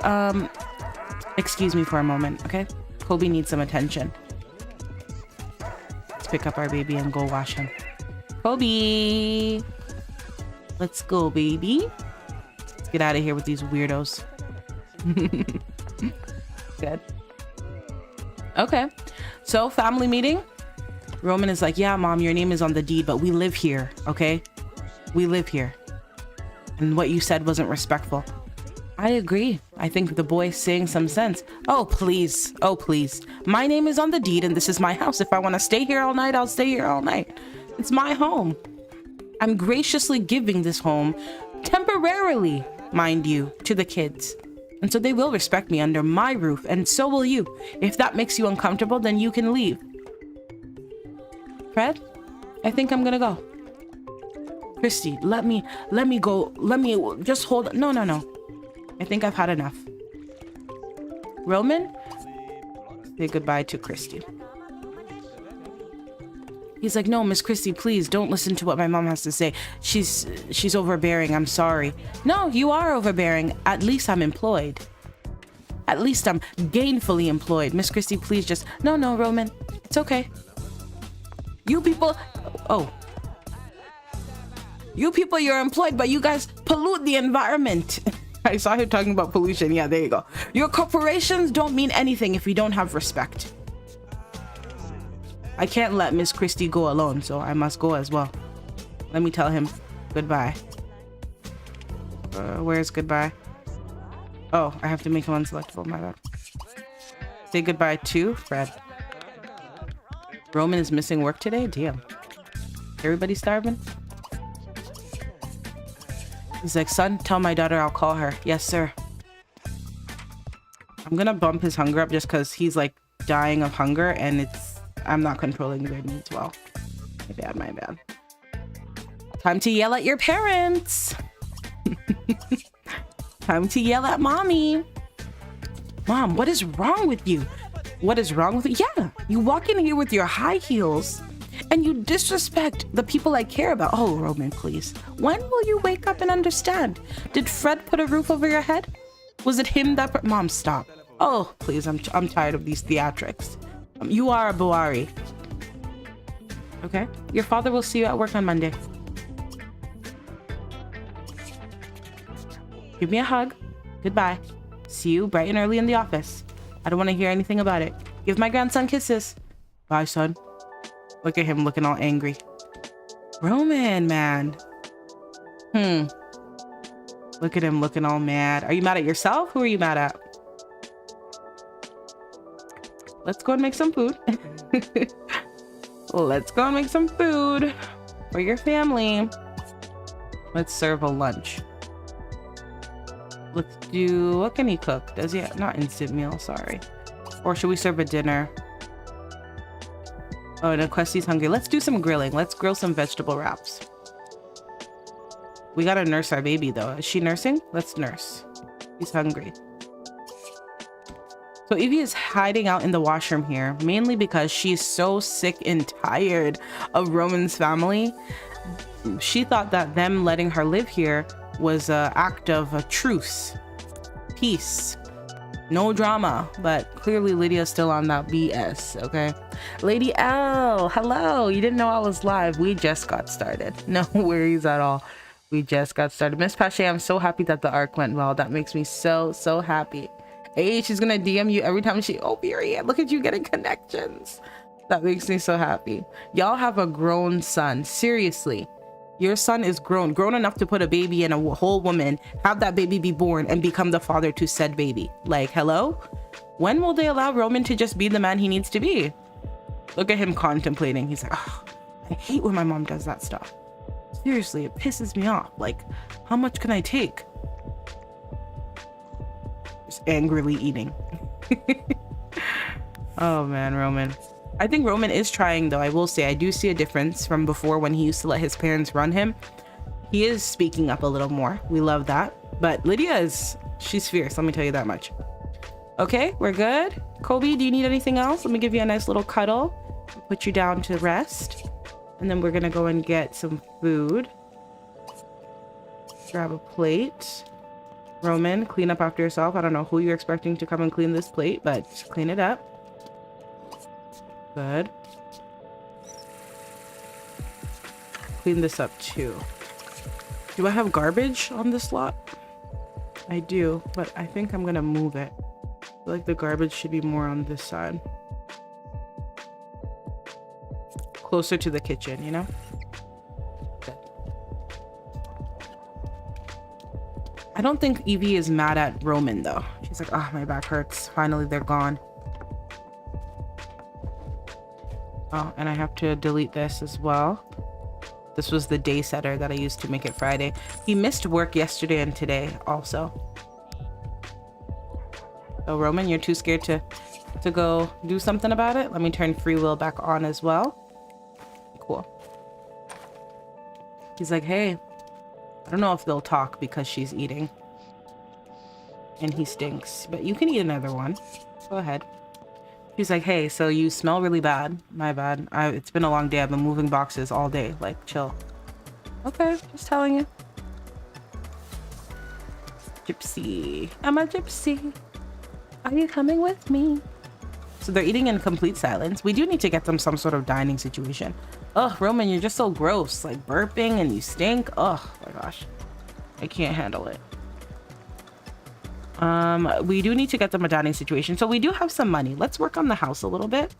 excuse me for a moment, okay? Kobe needs some attention. Let's pick up our baby and go wash him. Kobe! Let's go, baby. Let's get out of here with these weirdos. Good. Okay. So, family meeting. Roman is like, yeah, Mom, your name is on the deed, but we live here, okay? We live here. And what you said wasn't respectful. I agree. I think the boy's saying some sense. Oh, please. Oh, please. My name is on the deed and this is my house. If I want to stay here all night, I'll stay here all night. It's my home. I'm graciously giving this home temporarily, mind you, to the kids. And so they will respect me under my roof, and so will you. If that makes you uncomfortable, then you can leave. Fred, I think I'm gonna go. Christy, let me go. Let me just hold. No. I think I've had enough. Roman, say goodbye to Christy. He's like, no, Miss Christy, please don't listen to what my mom has to say. She's overbearing. I'm sorry. No, you are overbearing. At least I'm employed. At least I'm gainfully employed. Miss Christy, please just... No, Roman. It's okay. You people... Oh. You people, you're employed, but you guys pollute the environment. I saw her talking about pollution. Yeah, there you go. Your corporations don't mean anything if you don't have respect. I can't let Miss Christie go alone, so I must go as well. Let me tell him goodbye. Where's goodbye? Oh, I have to make him unselectable, my bad. Say goodbye to Fred. Roman is missing work today? Damn. Everybody starving? He's like, son, tell my daughter I'll call her. Yes, sir. I'm gonna bump his hunger up just because he's like dying of hunger, and I'm not controlling their needs well. My bad. Time to yell at your parents. Time to yell at mommy. Mom, what is wrong with you? What is wrong with you? Yeah, you walk in here with your high heels and you disrespect the people I care about. Oh, Roman, please. When will you wake up and understand? Did Fred put a roof over your head? Was it him that... Mom, stop. Oh, please, I'm tired of these theatrics. You are a Buhari. Okay? Your father will see you at work on Monday. Give me a hug. Goodbye. See you bright and early in the office. I don't want to hear anything about it. Give my grandson kisses. Bye, son. Look at him looking all angry. Roman, man. Look at him looking all mad. Are you mad at yourself? Who are you mad at? Let's go and make some food. Let's go and make some food for your family. Let's serve a lunch. Let's do... What can he cook? Does he... Not instant meal, sorry. Or should we serve a dinner? Oh, and Questy's hungry. Let's do some grilling. Let's grill some vegetable wraps. We gotta nurse our baby, though. Is she nursing? Let's nurse. He's hungry. So Eevee is hiding out in the washroom here, mainly because she's so sick and tired of Roman's family. She thought that them letting her live here was an act of a truce. Peace. No drama. But clearly Lydia's still on that BS, okay? Lady L, hello. You didn't know I was live. We just got started. No worries at all. We just got started. Miss Pache, I'm so happy that the arc went well. That makes me so happy. Hey, she's gonna DM you every time she... Oh, period. Look at you getting connections. That makes me so happy. Y'all have a grown son. Seriously. Your son is grown enough to put a baby in a whole woman, have that baby be born, and become the father to said baby. Like, hello? When will they allow Roman to just be the man he needs to be? Look at him contemplating. He's like, oh, I hate when my mom does that stuff. Seriously, it pisses me off. Like, how much can I take? Just angrily eating. Oh man, Roman. I think Roman is trying, though. I will say I do see a difference from before when he used to let his parents run him. He is speaking up a little more. We love that. But Lydia she's fierce, let me tell you that much. Okay, we're good. Kobe, do you need anything else? Let me give you a nice little cuddle. Put you down to rest. And then we're gonna go and get some food. Grab a plate. Roman, clean up after yourself. I don't know who you're expecting to come and clean this plate, but clean it up. Good. Clean this up too. Do I have garbage on this lot? I do, but I think I'm gonna move it. I feel like the garbage should be more on this side. Closer to the kitchen, you know? Good. I don't think Eevee is mad at Roman though. She's like, oh, my back hurts. Finally, they're gone. Oh, and I have to delete this as well. This was the day setter that I used to make it Friday. He missed work yesterday and today also. So Roman, you're too scared to go do something about it? Let me turn free will back on as well. Cool. He's like, hey, I don't know if they'll talk because she's eating. And he stinks, but you can eat another one. Go ahead. He's like, hey, so you smell really bad. My bad. It's been a long day. I've been moving boxes all day. Like, chill. Okay, just telling you. Gypsy. I'm a gypsy. Are you coming with me? So they're eating in complete silence. We do need to get them some sort of dining situation. Ugh, Roman, you're just so gross. Like burping and you stink. Ugh, my gosh. I can't handle it. We do need to get them a dining situation. So we do have some money. Let's work on the house a little bit.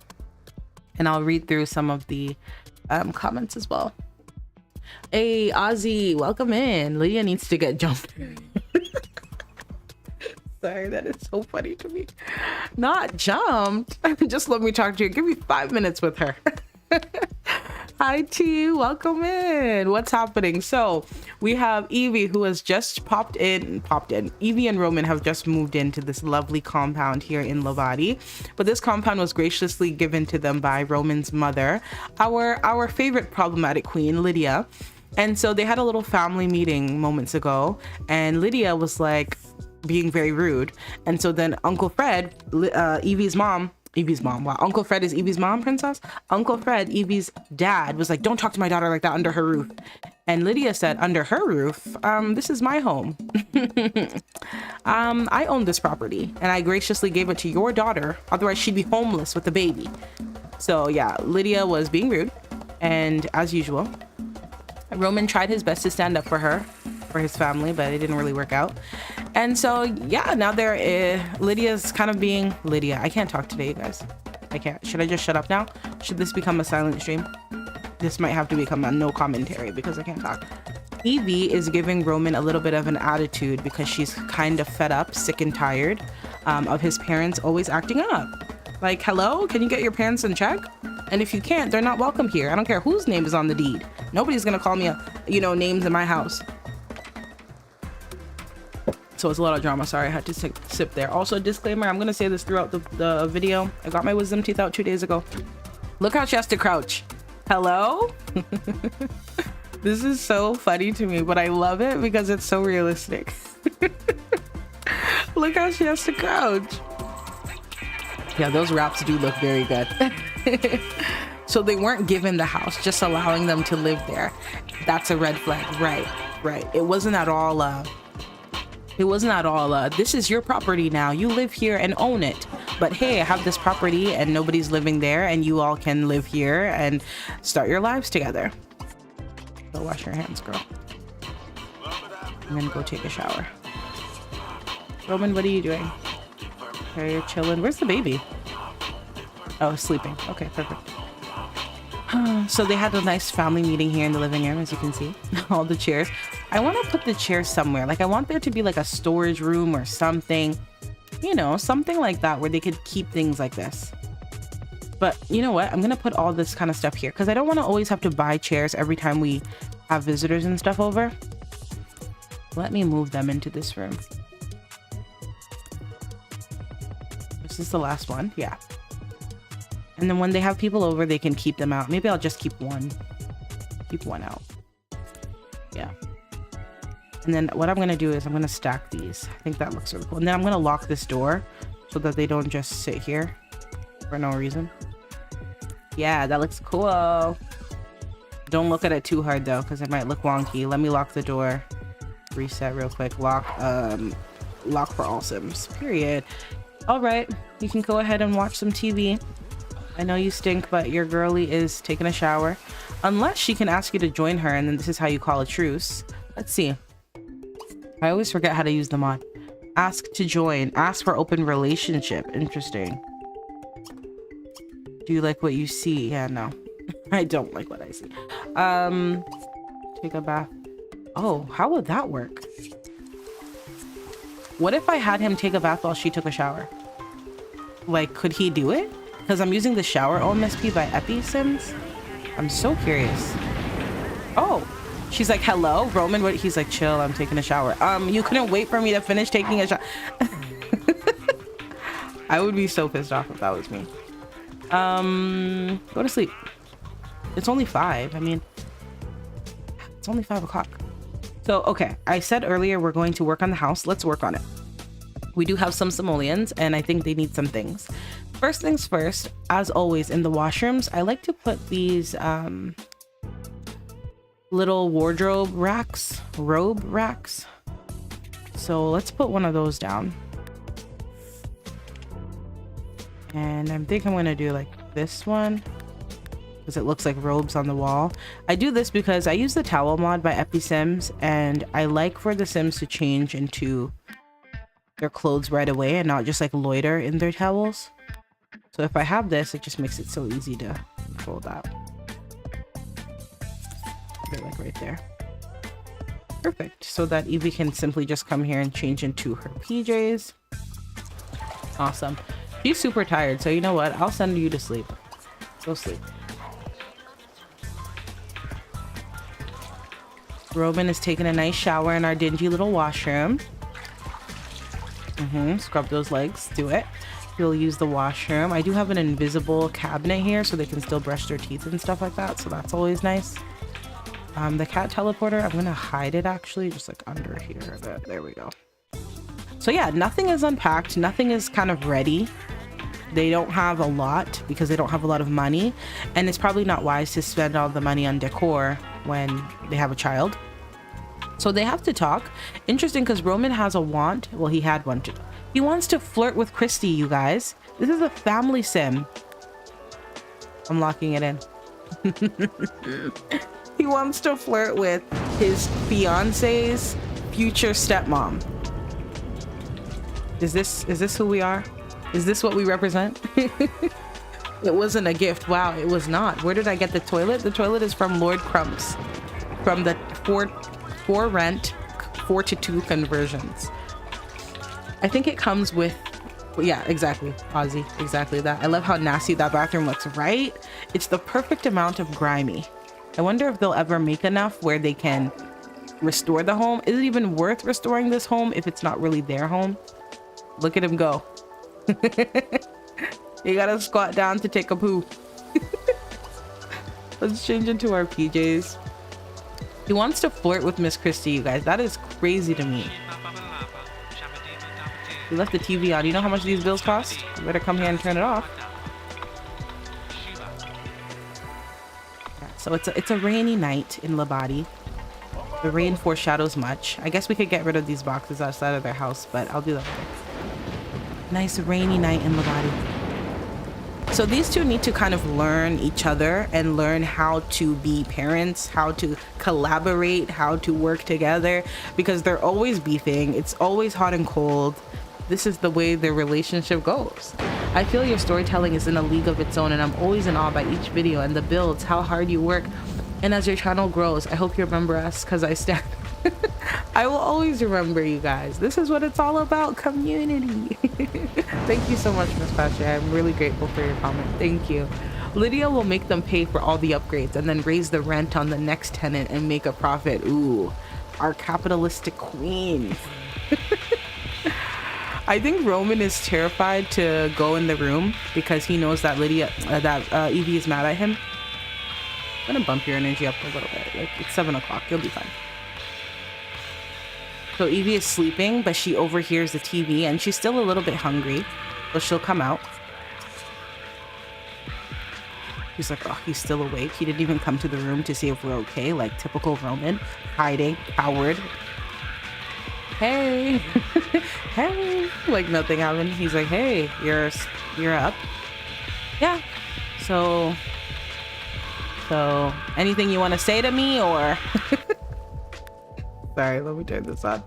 And I'll read through some of the comments as well. Hey, Ozzy, welcome in. Lydia needs to get jumped. Sorry, that is so funny to me. Not jumped. Just let me talk to you. Give me 5 minutes with her. Hi T, welcome in. What's happening? So we have Eevee who has just popped in. Eevee and Roman have just moved into this lovely compound here in Labadi, but this compound was graciously given to them by Roman's mother, our favorite problematic queen, Lydia. And so they had a little family meeting moments ago, and Lydia was like being very rude. And so then Uncle Fred, Eevee's mom, wow, Uncle Fred is Eevee's mom, princess? Uncle Fred, Eevee's dad, was like, don't talk to my daughter like that under her roof. And Lydia said, under her roof? This is my home. I own this property, and I graciously gave it to your daughter, otherwise she'd be homeless with a baby. So yeah, Lydia was being rude, and as usual, Roman tried his best to stand up for her, for his family, but it didn't really work out. And so yeah, now Lydia's kind of being Lydia. I can't talk today, you guys. I can't. Should I just shut up now? Should this become a silent stream? This might have to become a no commentary because I can't talk. Eevee is giving Roman a little bit of an attitude because she's kind of fed up, sick and tired of his parents always acting up. Like, hello, can you get your parents in check? And if you can't, they're not welcome here. I don't care whose name is on the deed. Nobody's gonna call me, names in my house. So it's a lot of drama. Sorry, I had to take a sip there. Also, disclaimer, I'm gonna say this throughout the video. I got my wisdom teeth out 2 days ago. Look how she has to crouch. Hello? This is so funny to me, but I love it because it's so realistic. Look how she has to crouch. Yeah, those wraps do look very good. So they weren't given the house, just allowing them to live there. That's a red flag. Right. It wasn't at all this is your property now, you live here and own it. But hey, I have this property and nobody's living there, and you all can live here and start your lives together. Go wash your hands, girl, and then go take a shower. Roman, what are you doing? Okay, you're chilling. Where's the baby? Oh, sleeping. Okay, perfect. So they had a nice family meeting here in the living room, as you can see. All the chairs. I want to put the chairs somewhere. Like, I want there to be like a storage room or something, something like that, where they could keep things like this. But you know what? I'm gonna put all this kind of stuff here because I don't want to always have to buy chairs every time we have visitors and stuff over. Let me move them into this room. This is the last one. Yeah. And then when they have people over, they can keep them out. Maybe I'll just keep one out. Yeah. And then what I'm going to do is I'm going to stack these. I think that looks really cool. And then I'm going to lock this door so that they don't just sit here for no reason. Yeah, that looks cool. Don't look at it too hard though, because it might look wonky. Let me lock the door. Reset real quick. Lock for all sims. Period. All right. You can go ahead and watch some TV. I know you stink, but your girly is taking a shower. Unless she can ask you to join her, and then this is how you call a truce. Let's see. I always forget how to use the mod. Ask to join. Ask for open relationship. Interesting. Do you like what you see? Yeah, no. I don't like what I see. Take a bath. Oh, how would that work? What if I had him take a bath while she took a shower? Like, could he do it? Because I'm using the shower OMSP by Sims. I'm so curious. Oh, she's like, hello, Roman. What? He's like, chill, I'm taking a shower. You couldn't wait for me to finish taking a shower. I would be so pissed off if that was me. Go to sleep. It's only 5. I mean, it's only 5 o'clock. So, okay, I said earlier we're going to work on the house. Let's work on it. We do have some simoleons, and I think they need some things. First things first, as always, in the washrooms, I like to put these little wardrobe racks, robe racks. So let's put one of those down. And I think I'm gonna do like this one because it looks like robes on the wall. I do this because I use the towel mod by Sims, and I like for the Sims to change into their clothes right away and not just like loiter in their towels. So if I have this, it just makes it so easy to control that. Put it like right there. Perfect. So that Eevee can simply just come here and change into her PJs. Awesome. She's super tired, so you know what? I'll send you to sleep. Go sleep. Roman is taking a nice shower in our dingy little washroom. Scrub those legs. Do it. He'll use the washroom. I do have an invisible cabinet here so they can still brush their teeth and stuff like that. So that's always nice. The cat teleporter, I'm going to hide it actually just like under here. There we go. So yeah, nothing is unpacked. Nothing is kind of ready. They don't have a lot because they don't have a lot of money. And it's probably not wise to spend all the money on decor when they have a child. So they have to talk. Interesting because Roman has a want. Well, he had one too. He wants to flirt with Christy, you guys. This is a family sim. I'm locking it in. He wants to flirt with his fiance's future stepmom. Is this who we are? Is this what we represent? It wasn't a gift. Wow, it was not. Where did I get the toilet? The toilet is from Lord Crumps. From the for rent 4-to-2 conversions. I think it comes with, yeah, exactly, Ozzy, exactly that. I love how nasty that bathroom looks, right? It's the perfect amount of grimy. I wonder if they'll ever make enough where they can restore the home. Is it even worth restoring this home if it's not really their home? Look at him go. You gotta squat down to take a poo. Let's change into our PJs. He wants to flirt with Miss Christie, you guys. That is crazy to me. We left the TV on. You know how much these bills cost? You better come here and turn it off. Yeah, so it's a rainy night in Labadi. The rain foreshadows much. I guess we could get rid of these boxes outside of their house, but I'll do that later. Nice rainy night in Labadi. So these two need to kind of learn each other and learn how to be parents, how to collaborate, how to work together, because they're always beefing. It's always hot and cold. This is the way their relationship goes. I feel your storytelling is in a league of its own, and I'm always in awe by each video and the builds, how hard you work. And as your channel grows, I hope you remember us because I stand. I will always remember you guys. This is what it's all about, community. Thank you so much, Miss Patrick. I'm really grateful for your comment. Thank you. Lydia will make them pay for all the upgrades and then raise the rent on the next tenant and make a profit. Ooh, our capitalistic queen. I think Roman is terrified to go in the room because he knows that Eevee is mad at him. I'm gonna bump your energy up a little bit. Like, it's 7 o'clock. You'll be fine. So Eevee is sleeping, but she overhears the TV and she's still a little bit hungry, but she'll come out. He's like, oh, he's still awake. He didn't even come to the room to see if we're okay. Like typical Roman, hiding, coward. Hey, hey, like nothing happened. He's like, hey, you're up. Yeah. So anything you want to say to me or? Sorry, let me turn this on.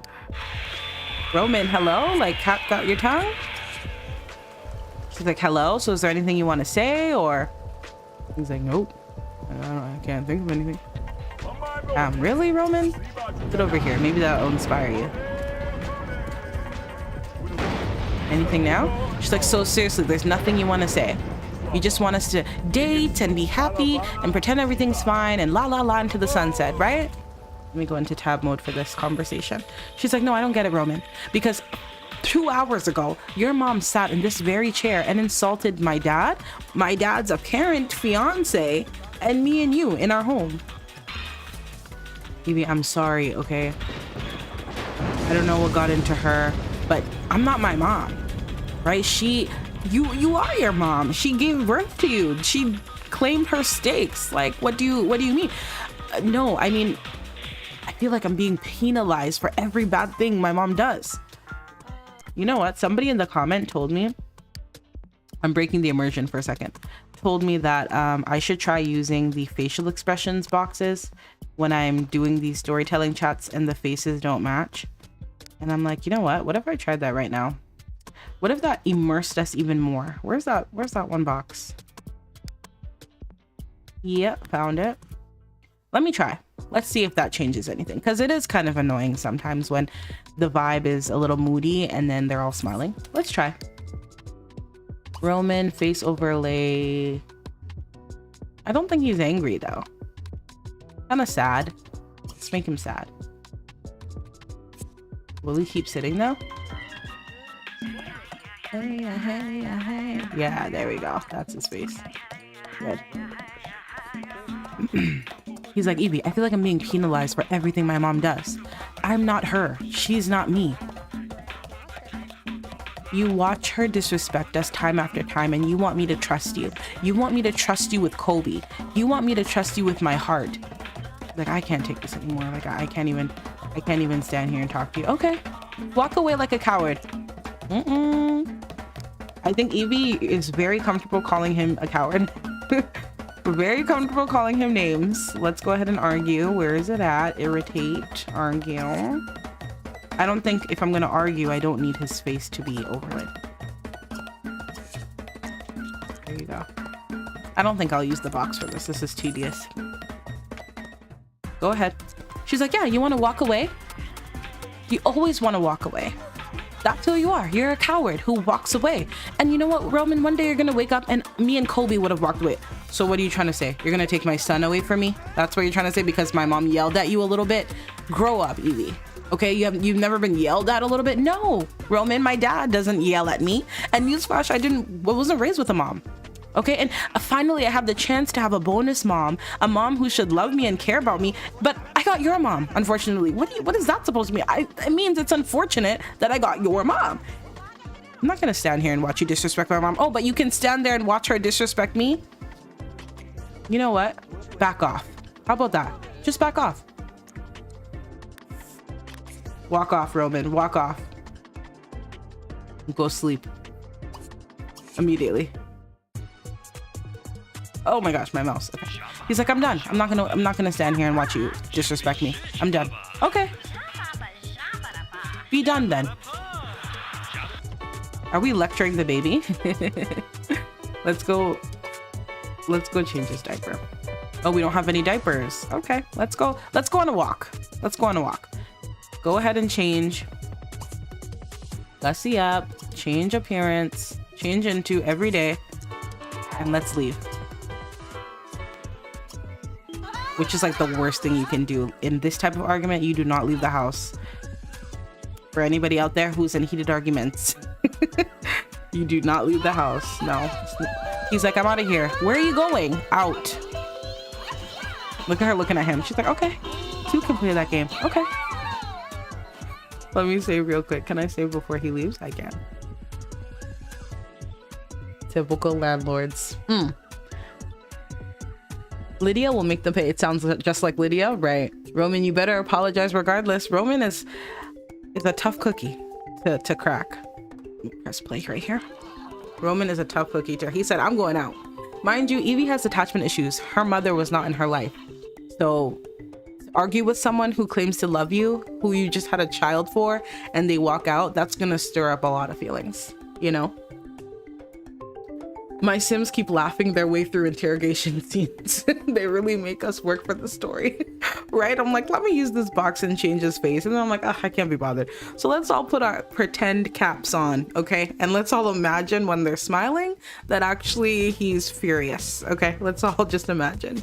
Roman, hello? Like, cat got your tongue? She's like, hello? So is there anything you want to say, or? He's like, nope. I can't think of anything. Really, Roman? Get over here. Maybe that'll inspire you. Anything now? She's like, so seriously, there's nothing you want to say. You just want us to date and be happy and pretend everything's fine and la la la into the sunset, right? Let me go into tab mode for this conversation. She's like, no, I don't get it, Roman. Because 2 hours ago, your mom sat in this very chair and insulted my dad, my dad's apparent fiance, and me and you in our home. Eevee, I'm sorry, okay? I don't know what got into her, but I'm not my mom, right? You are your mom. She gave birth to you. She claimed her stakes. Like, what do you mean? No, I mean, I feel like I'm being penalized for every bad thing my mom does. You know what? Somebody in the comment told me, I'm breaking the immersion for a second, told me that I should try using the facial expressions boxes when I'm doing these storytelling chats and the faces don't match. And I'm like, you know what if I tried that right now? What if that immersed us even more? Where's that one box? Yep, found it. Let me try. Let's see if that changes anything, because it is kind of annoying sometimes when the vibe is a little moody and then they're all smiling. Let's try. Roman face overlay. I don't think he's angry though. Kind of sad. Let's make him sad. Will he keep sitting though? Hey, hey, hey. Yeah, there we go. That's his face. Good. He's like, Eevee, I feel like I'm being penalized for everything my mom does. I'm not her. She's not me. You watch her disrespect us time after time, and you want me to trust you. You want me to trust you with Kobe. You want me to trust you with my heart. Like, I can't take this anymore. Like, I can't even stand here and talk to you. Okay. Walk away like a coward. I think Eevee is very comfortable calling him a coward. Very comfortable calling him names. Let's go ahead and argue. Where is it at? Irritate. Argue. I don't think if I'm going to argue, I don't need his face to be overlaid. There you go. I don't think I'll use the box for this. This is tedious. Go ahead. She's like, yeah, you want to walk away? You always want to walk away. That's who you are. You're a coward who walks away. And you know what, Roman? One day you're going to wake up and me and Kobe would have walked away. So what are you trying to say? You're going to take my son away from me? That's what you're trying to say because my mom yelled at you a little bit? Grow up, Eevee. Okay, you've never been yelled at a little bit? No, Roman, my dad doesn't yell at me. And newsflash, I wasn't raised with a mom. Okay, and finally I have the chance to have a bonus mom, a mom who should love me and care about me. But I got your mom, unfortunately. What is that supposed to mean? It means it's unfortunate that I got your mom. I'm not gonna stand here and watch you disrespect my mom. Oh, but you can stand there and watch her disrespect me? You know what? Back off. How about that? Just back off. Walk off, Roman. Walk off. Go sleep. Immediately. Oh my gosh, my mouse. Okay. He's like, I'm done. I'm not gonna stand here and watch you disrespect me. I'm done. Okay. Be done then. Are we lecturing the baby? Let's go change his diaper. Oh, we don't have any diapers. Okay, let's go on a walk. Let's go on a walk. Go ahead and change. Gussy up, change appearance, change into every day, and let's leave. Which is like the worst thing you can do. In this type of argument, you do not leave the house. For anybody out there who's in heated arguments, you do not leave the house. No. He's like, I'm out of here. Where are you going? Out. Look at her looking at him. She's like, okay, two can play that game. Okay. Let me save real quick. Can I save before he leaves? I can. Typical landlords. Lydia will make them pay. It sounds just like Lydia, right? Roman, you better apologize regardless. Roman is a tough cookie to crack. Press play right here. Roman is a tough cookie to. He said, I'm going out. Mind you, Eevee has attachment issues. Her mother was not in her life. So argue with someone who claims to love you, who you just had a child for, and they walk out, that's gonna stir up a lot of feelings, you know? My Sims keep laughing their way through interrogation scenes. They really make us work for the story, right? I'm like, let me use this box and change his face. And then I'm like, I can't be bothered. So let's all put our pretend caps on, okay? And let's all imagine when they're smiling that actually he's furious, okay? Let's all just imagine.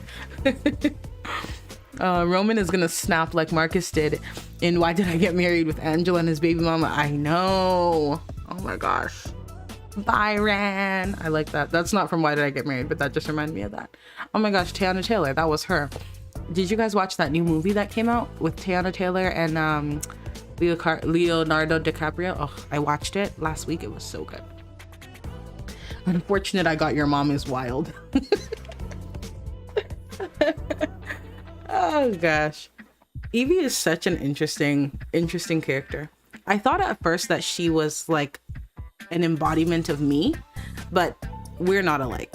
Roman is gonna snap like Marcus did in Why Did I Get Married with Angela and his baby mama. I know. Oh my gosh. Byron. I like that. That's not from Why Did I Get Married, but that just reminded me of that. Oh my gosh, Teyana Taylor. That was her. Did you guys watch that new movie that came out with Teyana Taylor and Leonardo DiCaprio? Oh, I watched it last week. It was so good. Unfortunate I Got Your Mom is wild. Oh gosh. Eevee is such an interesting character. I thought at first that she was like an embodiment of me, but we're not alike.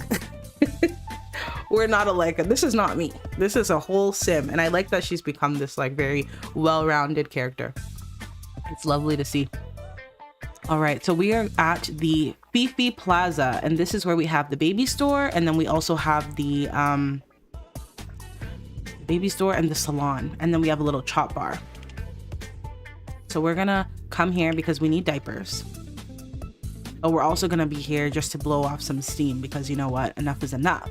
We're not alike. This is not me. This is a whole sim, and I like that she's become this like very well-rounded character. It's lovely to see. All right, so we are at the Fifi Plaza, and this is where we have the baby store, and then we also have the baby store and the salon, and then we have a little chop bar. So we're gonna come here because we need diapers. But we're also gonna be here just to blow off some steam because you know what? Enough is enough.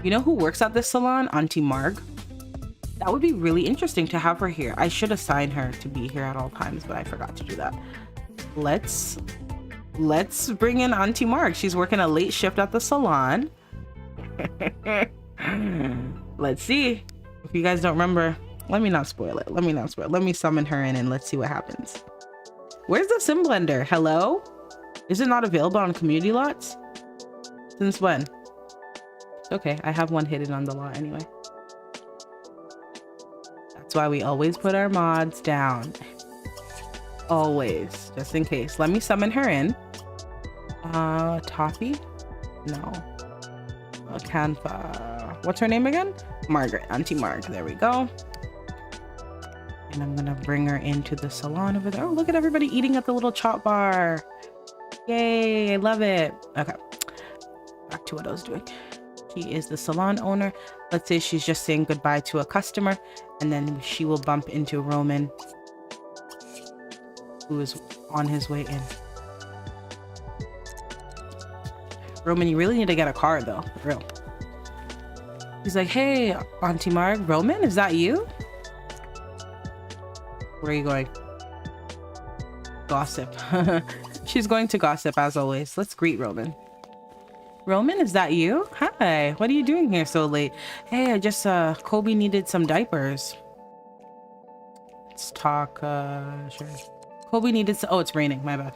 You know who works at this salon? Auntie Marg. That would be really interesting to have her here. I should assign her to be here at all times, but I forgot to do that. Let's bring in Auntie Marg. She's working a late shift at the salon. Let's see. If you guys don't remember, let me not spoil it. Let me summon her in and let's see what happens. Where's the sim blender? Hello? Is it not available on community lots? Since when? Okay, I have one hidden on the lot anyway. That's why we always put our mods down. Always, just in case. Let me summon her in. Toffee? No. Canfa. What's her name again? Margaret. Auntie Marg. There we go. And I'm gonna bring her into the salon over there. Oh, look at everybody eating at the little chop bar. Yay, I love it. Okay, back to what I was doing. She is the salon owner. Let's say she's just saying goodbye to a customer, and then she will bump into Roman, who is on his way in. Roman, you really need to get a car though, for real. He's like, hey, Auntie Marg. Roman, is that you? Where are you going? Gossip. She's going to gossip as always. Let's greet Roman. Roman, is that you? Hi, what are you doing here so late? Hey, I just, Kobe needed some diapers. Let's talk, sure. Kobe needed some, oh, it's raining, my bad.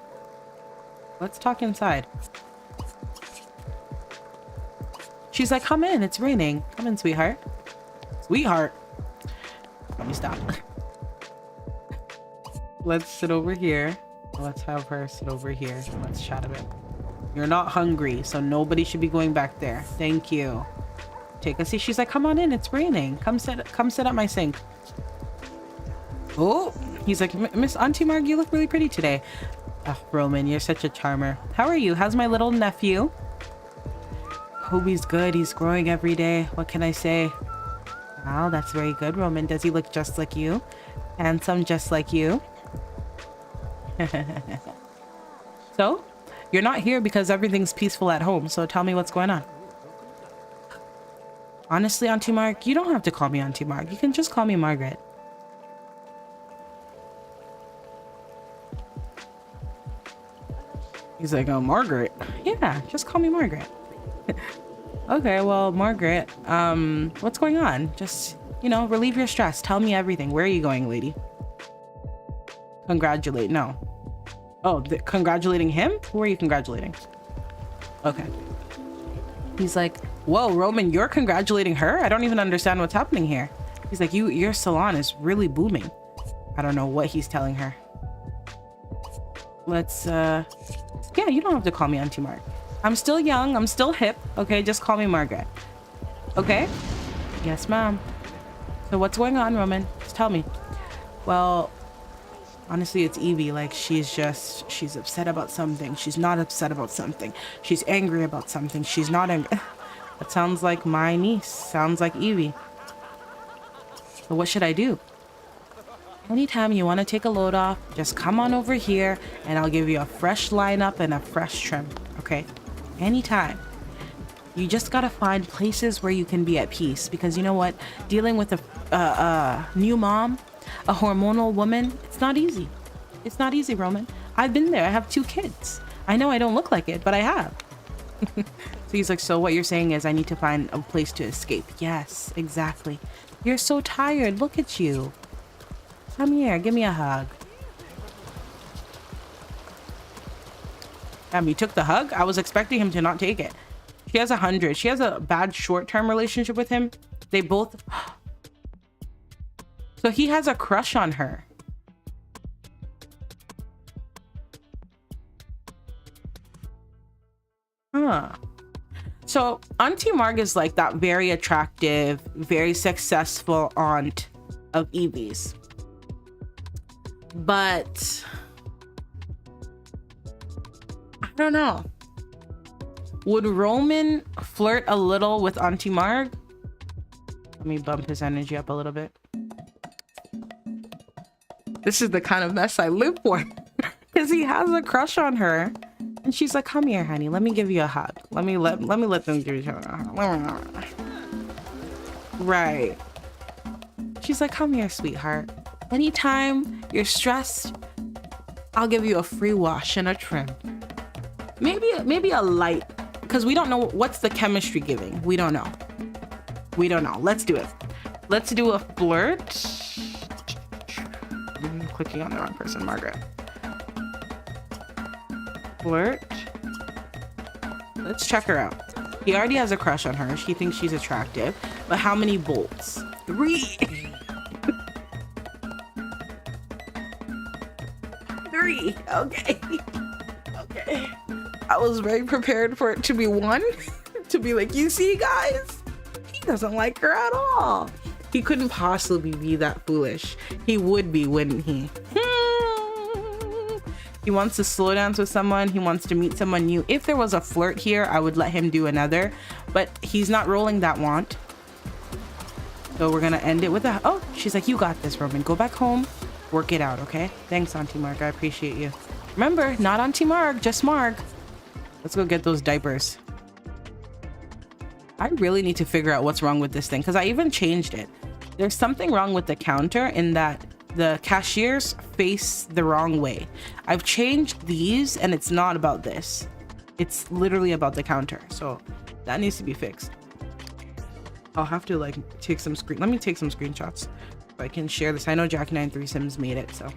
Let's talk inside. She's like, come in, it's raining. Come in, sweetheart. Sweetheart. Let me stop. Let's sit over here. Let's have her sit over here. Let's chat a bit. You're not hungry, so nobody should be going back there. Thank you. Take a seat. She's like, come on in, it's raining. Come sit at my sink. Oh, he's like, Miss Auntie Marg, you look really pretty today. Oh, Roman, you're such a charmer. How are you? How's my little nephew? Kobe's good. He's growing every day. What can I say? Wow, that's very good, Roman. Does he look just like you? Handsome just like you? So, you're not here because everything's peaceful at home, so tell me what's going on. Honestly, Auntie Marg, you don't have to call me Auntie Marg. You can just call me Margaret. He's like, oh, Margaret? Yeah, just call me Margaret. Okay, well, Margaret, what's going on? Just, you know, relieve your stress. Tell me everything. Where are you going, lady? Congratulate. No. Oh, congratulating him? Who are you congratulating? Okay. He's like, whoa, Roman, you're congratulating her? I don't even understand what's happening here. He's like, your salon is really booming. I don't know what he's telling her. Let's, yeah, you don't have to call me Auntie Marg. I'm still young. I'm still hip. Okay, just call me Margaret. Okay? Yes, ma'am. So what's going on, Roman? Just tell me. Well, honestly, it's Eevee. Like, she's upset about something. She's not upset about something. She's angry about something. She's not angry. That sounds like my niece. Sounds like Eevee. So what should I do? Anytime you want to take a load off, just come on over here and I'll give you a fresh lineup and a fresh trim. Okay? Anytime. You just gotta find places where you can be at peace, because you know what? Dealing with a new mom, a hormonal woman, it's not easy. It's not easy, Roman. I've been there. I have 2 kids. I know I don't look like it, but I have. So he's like, so what you're saying is I need to find a place to escape. Yes, exactly. You're so tired. Look at you. Come here. Give me a hug. Damn, he took the hug? I was expecting him to not take it. She has 100. She has a bad short-term relationship with him. They both... So he has a crush on her. Huh. So Auntie Marg is like that very attractive, very successful aunt of Eevee's. But... I don't know. Would Roman flirt a little with Auntie Marg? Let me bump his energy up a little bit. This is the kind of mess I live for. Because he has a crush on her. And she's like, come here, honey. Let me give you a hug. Let me let them give each other a hug. Right. She's like, come here, sweetheart. Anytime you're stressed, I'll give you a free wash and a trim. Maybe a light, because we don't know what's the chemistry giving. We don't know. Let's do it. Let's do a flirt. I'm clicking on the wrong person, Margaret. Flirt. Let's check her out. He already has a crush on her. She thinks she's attractive. But how many bolts? 3. 3. Okay. Okay. I was very prepared for it to be 1. To be like, you see, guys? He doesn't like her at all. He couldn't possibly be that foolish. He would be, wouldn't he? He wants to slow dance with someone. He wants to meet someone new. If there was a flirt here, I would let him do another. But he's not rolling that want. So we're going to end it with a... Oh, she's like, you got this, Roman. Go back home. Work it out, okay? Thanks, Auntie Marg. I appreciate you. Remember, not Auntie Marg, just Marg. Let's go get those diapers. I really need to figure out what's wrong with this thing because I even changed it. There's something wrong with the counter in that the cashiers face the wrong way. I've changed these and it's not about this. It's literally about the counter. So that needs to be fixed. I'll have to like take some let me take some screenshots so I can share this. I know Jackie93 Sims made it, so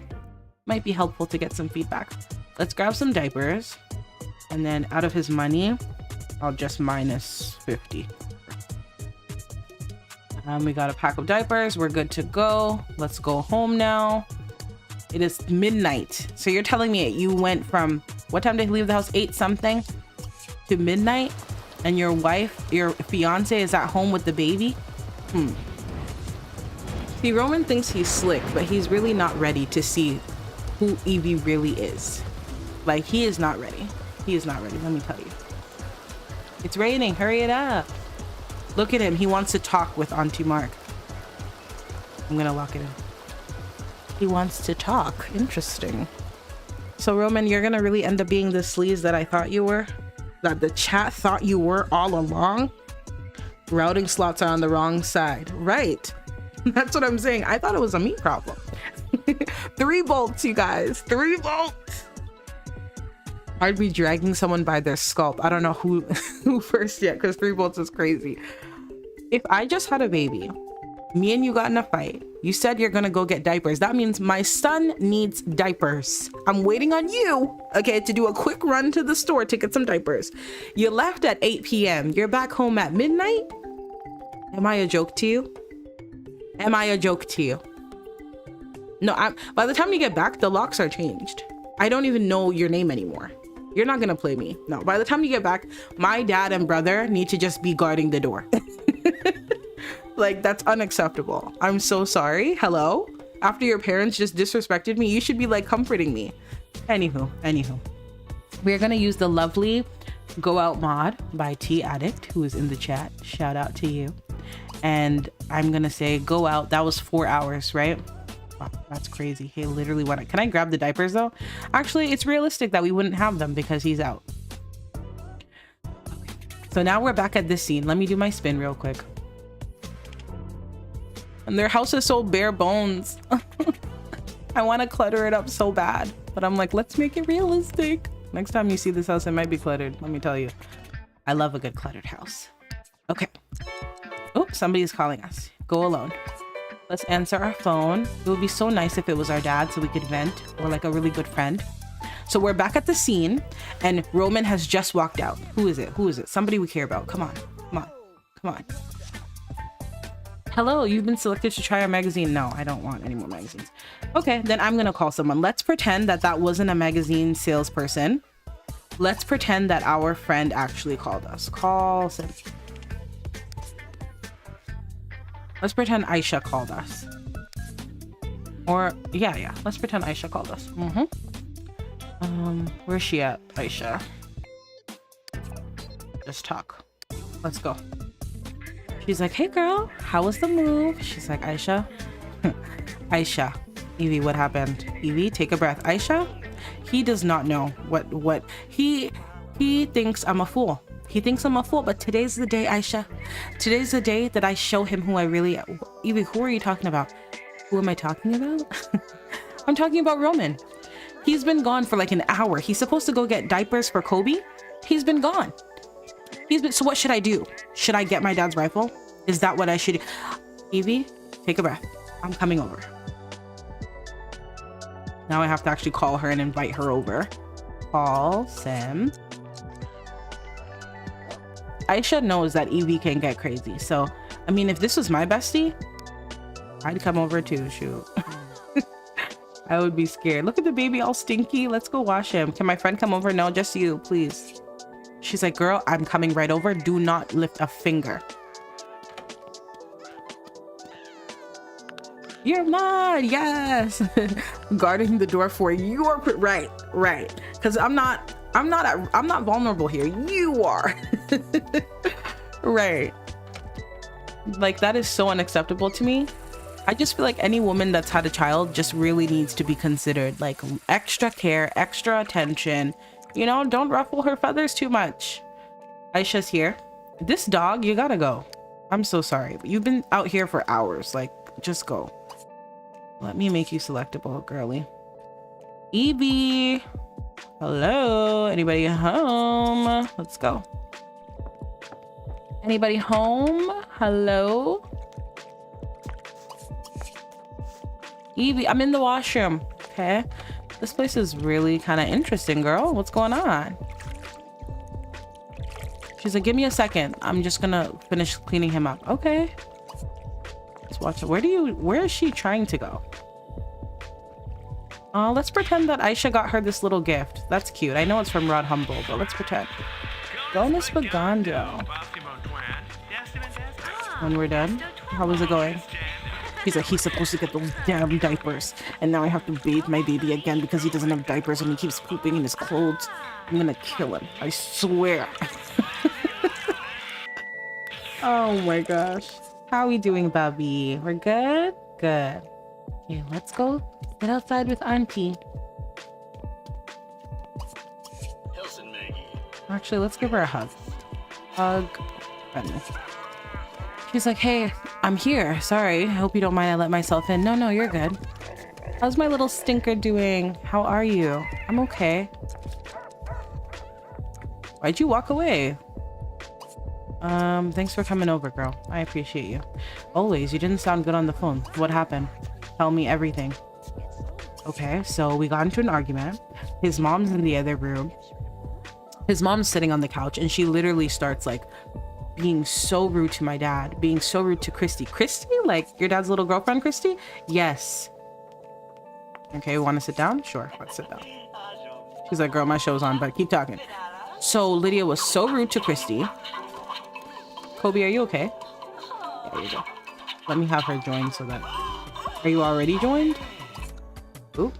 might be helpful to get some feedback. Let's grab some diapers and then out of his money, I'll just minus 50. We got a pack of diapers. We're good to go. Let's go home now. It is midnight. So you're telling me you went from, what time did he leave the house? 8 something to midnight? And your wife, your fiance is at home with the baby? See, Roman thinks he's slick, but he's really not ready to see who Eevee really is. Like, he is not ready. He is not ready, let me tell you. It's raining, hurry it up. Look at him, he wants to talk with Auntie Marg. I'm gonna lock it in. He wants to talk, interesting. So Roman, you're gonna really end up being the sleaze that I thought you were? That the chat thought you were all along? Routing slots are on the wrong side. Right, that's what I'm saying. I thought it was a me problem. 3 bolts, you guys, 3 bolts. I'd be dragging someone by their scalp. I don't know who first yet, because 3 bolts is crazy. If I just had a baby, me and you got in a fight, you said you're gonna go get diapers. That means my son needs diapers. I'm waiting on you, okay, to do a quick run to the store to get some diapers. You left at 8 p.m. You're back home at midnight? Am I a joke to you? Am I a joke to you? No, by the time you get back, the locks are changed. I don't even know your name anymore. You're not gonna play me. No, by the time you get back, my dad and brother need to just be guarding the door. Like, that's unacceptable. I'm so sorry. Hello? After your parents just disrespected me, you should be like comforting me. Anywho. We're gonna use the lovely Go Out mod by T Addict, who is in the chat. Shout out to you. And I'm gonna say go out. That was 4 hours, right? Wow, that's crazy. He literally went. Can I grab the diapers though? Actually, it's realistic that we wouldn't have them because he's out. Okay. So now we're back at this scene. Let me do my spin real quick. And their house is so bare bones. I want to clutter it up so bad, but I'm like, let's make it realistic. Next time you see this house, it might be cluttered. Let me tell you, I love a good cluttered house. Okay. Oh, somebody's calling us. Go alone. Let's answer our phone. It would be so nice if it was our dad so we could vent, or like a really good friend. So we're back at the scene and Roman has just walked out. Who is it? Who is it? Somebody we care about. Come on. Come on. Come on. Hello, you've been selected to try our magazine. No, I don't want any more magazines. Okay, then I'm gonna call someone. Let's pretend that that wasn't a magazine salesperson. Let's pretend that our friend actually called us. Call some. Let's pretend Aisha called us. Or, yeah. Let's pretend Aisha called us. Where's she at, Aisha? Just talk. Let's go. She's like, hey girl, how was the move? She's like, Aisha. Aisha. Eevee, what happened? Eevee, take a breath. Aisha? He does not know what he thinks I'm a fool. He thinks I'm a fool, but today's the day, Aisha. Today's the day that I show him who I really am. Eevee, who are you talking about? Who am I talking about? I'm talking about Roman. He's been gone for like an hour. He's supposed to go get diapers for Kobe. He's been gone. So what should I do? Should I get my dad's rifle? Is that what I should do? Eevee, take a breath. I'm coming over. Now I have to actually call her and invite her over. Call Sim. Aisha knows that Eevee can get crazy. So, I mean, if this was my bestie, I'd come over too, shoot. I would be scared. Look at the baby all stinky. Let's go wash him. Can my friend come over? No, just you, please. She's like, girl, I'm coming right over. Do not lift a finger. You're mine, yes. Guarding the door for your right. Because I'm not vulnerable here. You are. Right. Like, that is so unacceptable to me. I just feel like any woman that's had a child just really needs to be considered. Like, extra care, extra attention. You know, don't ruffle her feathers too much. Aisha's here. This dog, you gotta go. I'm so sorry, but you've been out here for hours. Like, just go. Let me make you selectable, girly. Eevee. Hello, anybody home? Let's go. Anybody home? Hello? Eevee, I'm in the washroom. Okay. This place is really kind of interesting, girl. What's going on? She's like, give me a second. I'm just gonna finish cleaning him up. Okay. Let's watch it. Where is she trying to go? Let's pretend that Aisha got her this little gift. That's cute. I know it's from Rod Humble, but let's pretend. Bonus Bagando. When we're done, how was it going? He's like, he's supposed to get those damn diapers. And now I have to bathe my baby again because he doesn't have diapers and he keeps pooping in his clothes. I'm gonna kill him. I swear. Oh my gosh. How are we doing, Bobby? We're good? Good. Okay, let's go sit outside with Auntie. Actually, let's give her a hug. Hug. She's like, hey, I'm here. Sorry. I hope you don't mind I let myself in. No, you're good. How's my little stinker doing? How are you? I'm okay. Why'd you walk away? Thanks for coming over, girl. I appreciate you. Always. You didn't sound good on the phone. What happened? Tell me everything. Okay, so we got into an argument. His mom's in the other room. His mom's sitting on the couch and she literally starts like being so rude to my dad, being so rude to Christy. Christy? Like your dad's little girlfriend, Christy? Yes. Okay, want to sit down? Sure, let's sit down. She's like, girl, my show's on, but keep talking. So Lydia was so rude to Christy. Kobe, are you okay? There you go. Let me have her join so that... Are you already joined? Ooh.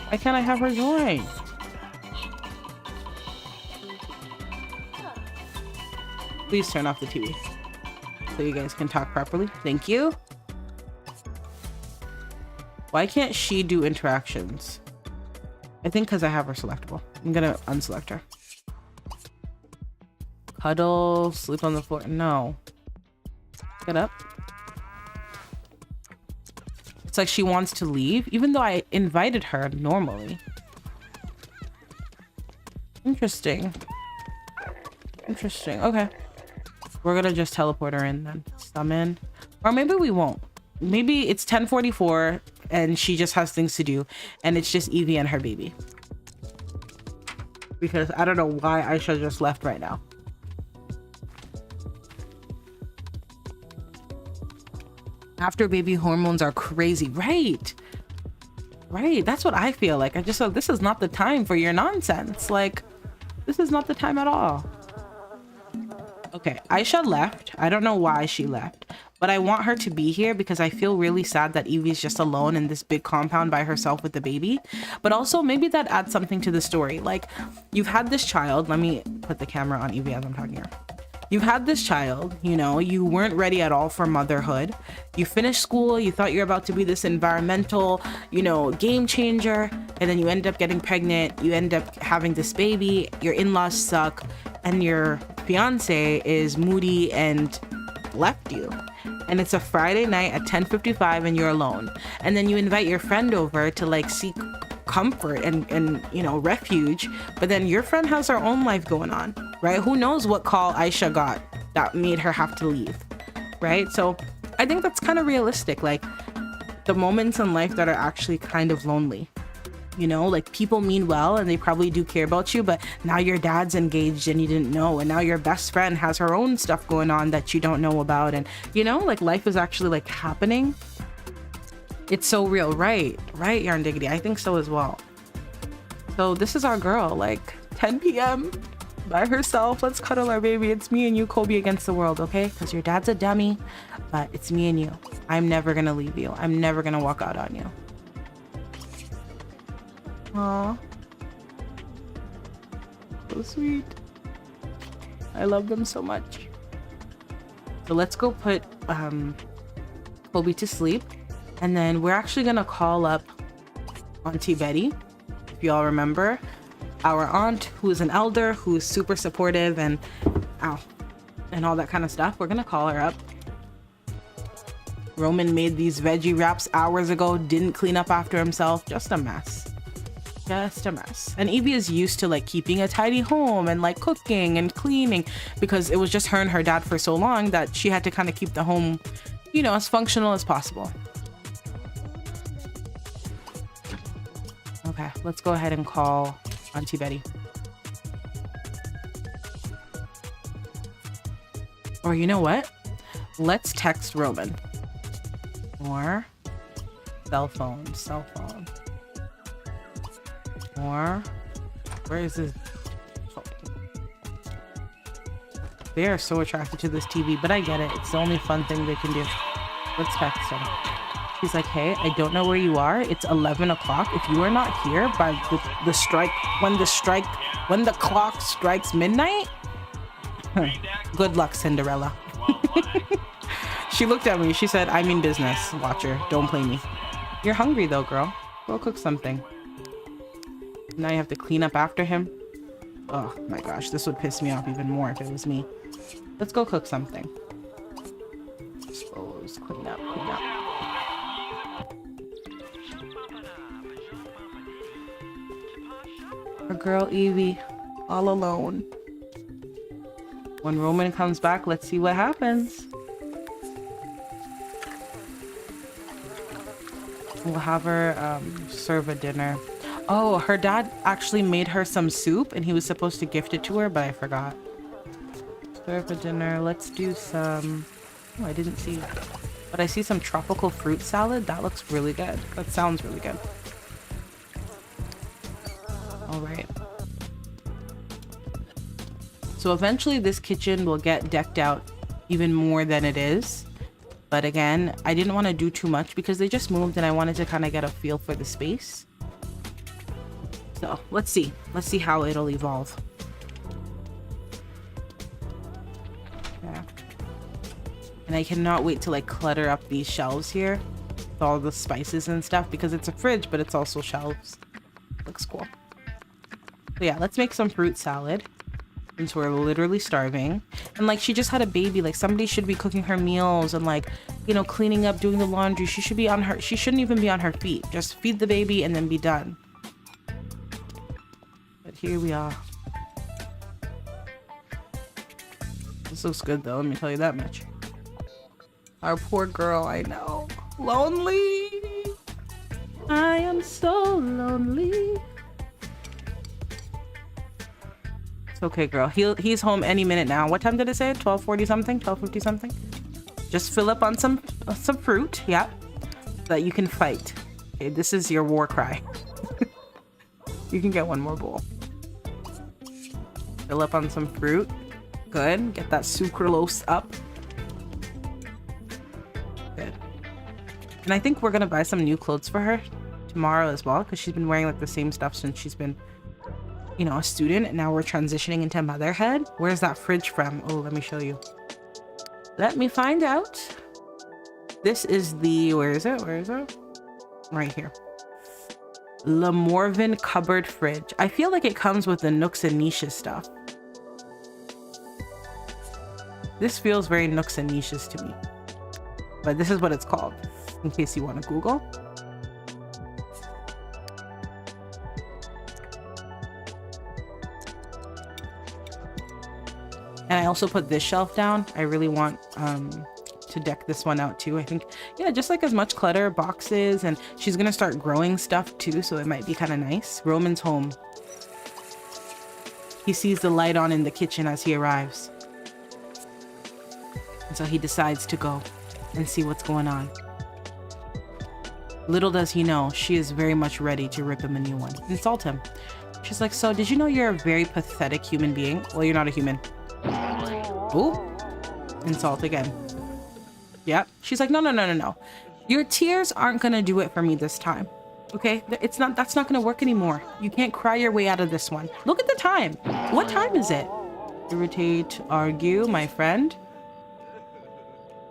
Why can't I have her join? Please turn off the TV so you guys can talk properly. Thank you. Why can't she do interactions? I think because I have her selectable. I'm gonna unselect her. Cuddle, sleep on the floor. No. Get up. It's like she wants to leave, even though I invited her normally. Interesting. Interesting. Okay. We're gonna just teleport her in then. Summon. Or maybe we won't. Maybe it's 10:44 and she just has things to do and it's just Eevee and her baby. Because I don't know why Aisha just left right now. After baby hormones are crazy. Right. That's what I feel like. I just thought this is not the time for your nonsense. Like, this is not the time at all. Okay, Aisha left. I don't know why she left, but I want her to be here because I feel really sad that Eevee's just alone in this big compound by herself with the baby. But also maybe that adds something to the story. Like, you've had this child. Let me put the camera on Eevee as I'm talking here. You've had this child, you know, you weren't ready at all for motherhood. You finished school, you thought you're about to be this environmental, you know, game changer, and then you end up getting pregnant, you end up having this baby, your in-laws suck, and your fiance is moody and left you. And it's a Friday night at 10:55 and you're alone. And then you invite your friend over to like seek comfort and you know, refuge, but then your friend has her own life going on, right? Who knows what call Aisha got that made her have to leave, right? So I think that's kind of realistic, like the moments in life that are actually kind of lonely, you know, like people mean well and they probably do care about you, but now your dad's engaged and you didn't know, and now your best friend has her own stuff going on that you don't know about, and you know, like life is actually like happening. It's so real, right, Yarn Diggity? I think so as well. So this is our girl, like 10 p.m. by herself. Let's cuddle our baby. It's me and you, Kobe, against the world, okay? Because your dad's a dummy, but it's me and you. I'm never gonna leave you. I'm never gonna walk out on you. Aww, so sweet. I love them so much. So let's go put Kobe to sleep. And then we're actually gonna call up Auntie Betty, if you all remember, our aunt who is an elder, who is super supportive and all that kind of stuff. We're gonna call her up. Roman made these veggie wraps hours ago, didn't clean up after himself, just a mess. Just a mess. And Eevee is used to like keeping a tidy home and like cooking and cleaning, because it was just her and her dad for so long that she had to kind of keep the home, you know, as functional as possible. Okay, let's go ahead and call Auntie Betty. Or you know what? Let's text Roman. Or cell phone. Or where is this? They are so attracted to this TV, but I get it. It's the only fun thing they can do. Let's text him. He's like, hey, I don't know where you are. It's 11 o'clock. If you are not here by the strike, when the clock strikes midnight, good luck, Cinderella. She looked at me. She said, I mean business. Watch her. Don't play me. You're hungry though, girl. Go cook something. Now you have to clean up after him. Oh my gosh, this would piss me off even more if it was me. Let's go cook something. Dispose, clean up. Our girl Eevee, all alone. When Roman comes back, let's see what happens. We'll have her serve a dinner. Oh, her dad actually made her some soup and he was supposed to gift it to her, but I forgot. Serve a dinner. Let's do some... Oh, I didn't see... But I see some tropical fruit salad. That looks really good. That sounds really good. All right. So eventually this kitchen will get decked out even more than it is. But again, I didn't want to do too much because they just moved and I wanted to kind of get a feel for the space. So let's see how it'll evolve. Yeah. And I cannot wait to like clutter up these shelves here with all the spices and stuff, because it's a fridge, but it's also shelves. Looks cool. So yeah, let's make some fruit salad since we're literally starving. And like, she just had a baby. Like, somebody should be cooking her meals and like, you know, cleaning up, doing the laundry. She shouldn't even be on her feet. Just feed the baby and then be done. But here we are. This looks good though, let me tell you that much. Our poor girl, I know. Lonely. I am so lonely. It's okay, girl. He's home any minute now. What time did it say? 12:40 something? 12:50 something? Just fill up on some fruit, yeah, so that you can fight. Okay, this is your war cry. You can get one more bowl. Fill up on some fruit. Good. Get that sucralose up. Good. And I think we're gonna buy some new clothes for her tomorrow as well, because she's been wearing like the same stuff since she's been you know, a student, and now we're transitioning into motherhood. Where's that fridge from? Oh, let me show you. Let me find out. This is the, where is it? Where is it? Right here. Le Morvan cupboard fridge. I feel like it comes with the nooks and niches stuff. This feels very nooks and niches to me. But this is what it's called, in case you want to Google. And I also put this shelf down. I really want to deck this one out too. I think, yeah, just like as much clutter, boxes, and she's gonna start growing stuff too, so it might be kind of nice. Roman's home. He sees the light on in the kitchen as he arrives. And so he decides to go and see what's going on. Little does he know, she is very much ready to rip him a new one. Insult him. She's like, so did you know you're a very pathetic human being? Well, you're not a human. Ooh. Insult again. Yep. She's like, no. Your tears aren't gonna do it for me this time. Okay? It's not, that's not gonna work anymore. You can't cry your way out of this one. Look at the time. What time is it? Irritate, argue, my friend.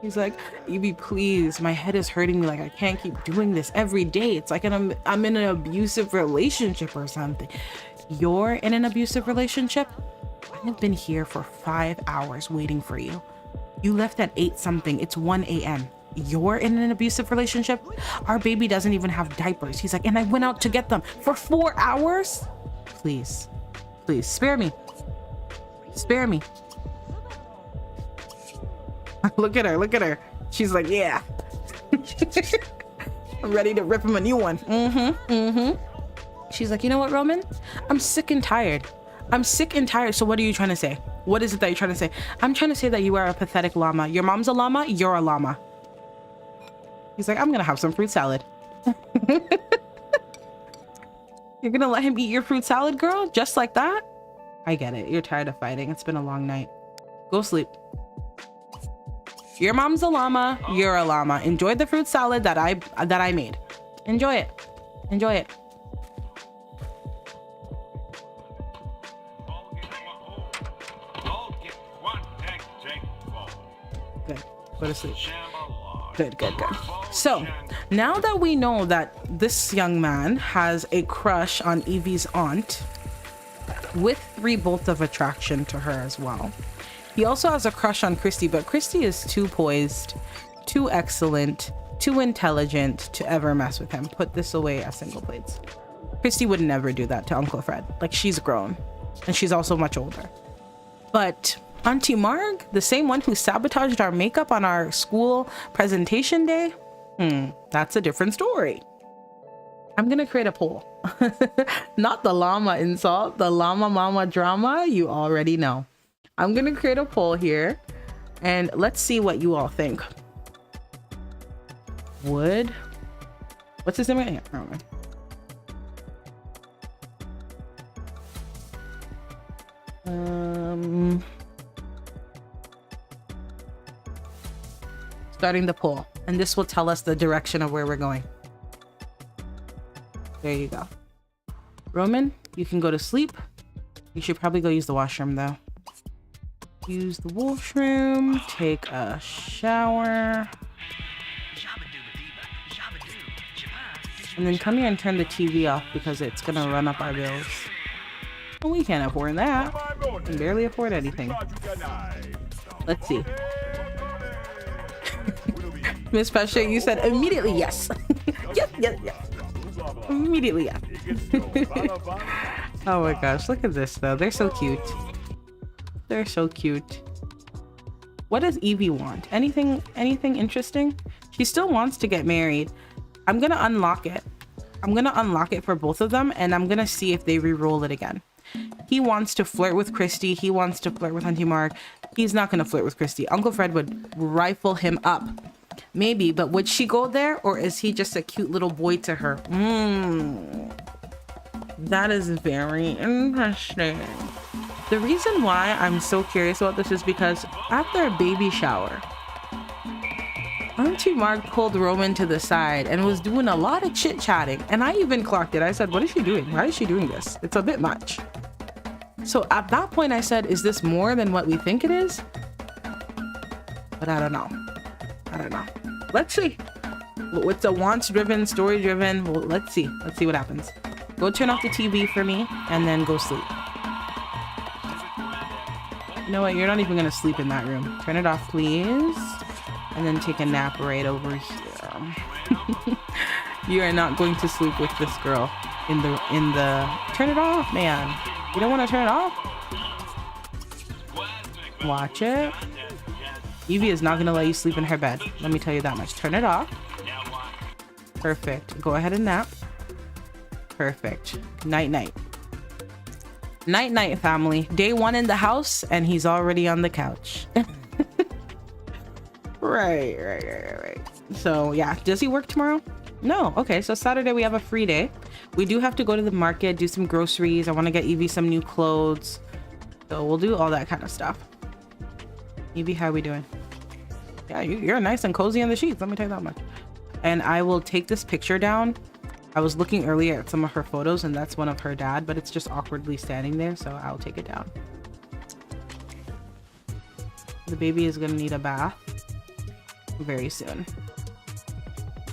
He's like, Eevee, please, my head is hurting me. Like, I can't keep doing this every day. It's like I'm in an abusive relationship or something. You're in an abusive relationship? I have been here for 5 hours waiting for you. You left at 8 something. It's 1 a.m. You're in an abusive relationship? Our baby doesn't even have diapers. He's like, and I went out to get them for 4 hours? Please, please, spare me. Spare me. Look at her, look at her. She's like, yeah. I'm ready to rip him a new one. She's like, you know what, Roman? I'm sick and tired. I'm sick and tired. So what are you trying to say? What is it that you're trying to say? I'm trying to say that you are a pathetic llama. Your mom's a llama, you're a llama. He's like, I'm gonna have some fruit salad. You're gonna let him eat your fruit salad, girl? Just like that? I get it. You're tired of fighting. It's been a long night. Go sleep. Your mom's a llama, you're a llama. Enjoy the fruit salad that I made. Enjoy it. Enjoy it. Good. Go to sleep. Good. So now that we know that this young man has a crush on Eevee's aunt, with 3 bolts of attraction to her as well. He also has a crush on Christy, but Christy is too poised, too excellent, too intelligent to ever mess with him. Put this away as single plates. Christy would never do that to Uncle Fred. Like, she's grown and she's also much older. But Auntie Marg, the same one who sabotaged our makeup on our school presentation day, that's a different story. I'm gonna create a poll. Not the llama insult, the llama mama drama, you already know. I'm gonna create a poll here and let's see what you all think. What's his name again? Starting the poll, and this will tell us the direction of where we're going. There you go. Roman, you can go to sleep. You should probably go use the washroom though. Use the washroom, take a shower, and then come here and turn the TV off because it's gonna run up our bills. Well, we can't afford that. We can barely afford anything. Let's see. Miss Pesha, you said immediately yes. yes. Immediately yes. Oh my gosh, look at this though. They're so cute. They're so cute. What does Eevee want? Anything interesting? She still wants to get married. I'm gonna unlock it. I'm gonna unlock it for both of them, and I'm gonna see if they re-roll it again. He wants to flirt with Christy. He wants to flirt with Auntie Marg. He's not gonna flirt with Christy. Uncle Fred would rifle him up. Maybe, but would she go there, or is he just a cute little boy to her? That is very interesting. The reason why I'm so curious about this is because at their baby shower, Auntie Marg pulled Roman to the side and was doing a lot of chit-chatting, and I even clocked it. I said, what is she doing? Why is she doing this? It's a bit much. So at that point I said, is this more than what we think it is? But I don't know. I don't know. Let's see. With the wants driven, story driven, well, let's see what happens. Go turn off the TV for me and then go sleep. You know what? You're not even gonna sleep in that room. Turn it off, please. And then take a nap right over here. You are not going to sleep with this girl in the turn it off, man. You don't want to turn it off? Watch it. Eevee is not gonna let you sleep in her bed. Let me tell you that much. Turn it off. Perfect. Go ahead and nap. Perfect. Night night. Night night, family. Day 1 in the house and he's already on the couch. Right. So yeah, does he work tomorrow? No. Okay, so Saturday we have a free day. We do have to go to the market, do some groceries. I want to get Eevee some new clothes. So we'll do all that kind of stuff. Eevee, how are we doing? Yeah, you're nice and cozy on the sheets. Let me tell you that much. And I will take this picture down. I was looking earlier at some of her photos and that's one of her dad, but it's just awkwardly standing there. So I'll take it down. The baby is gonna need a bath very soon.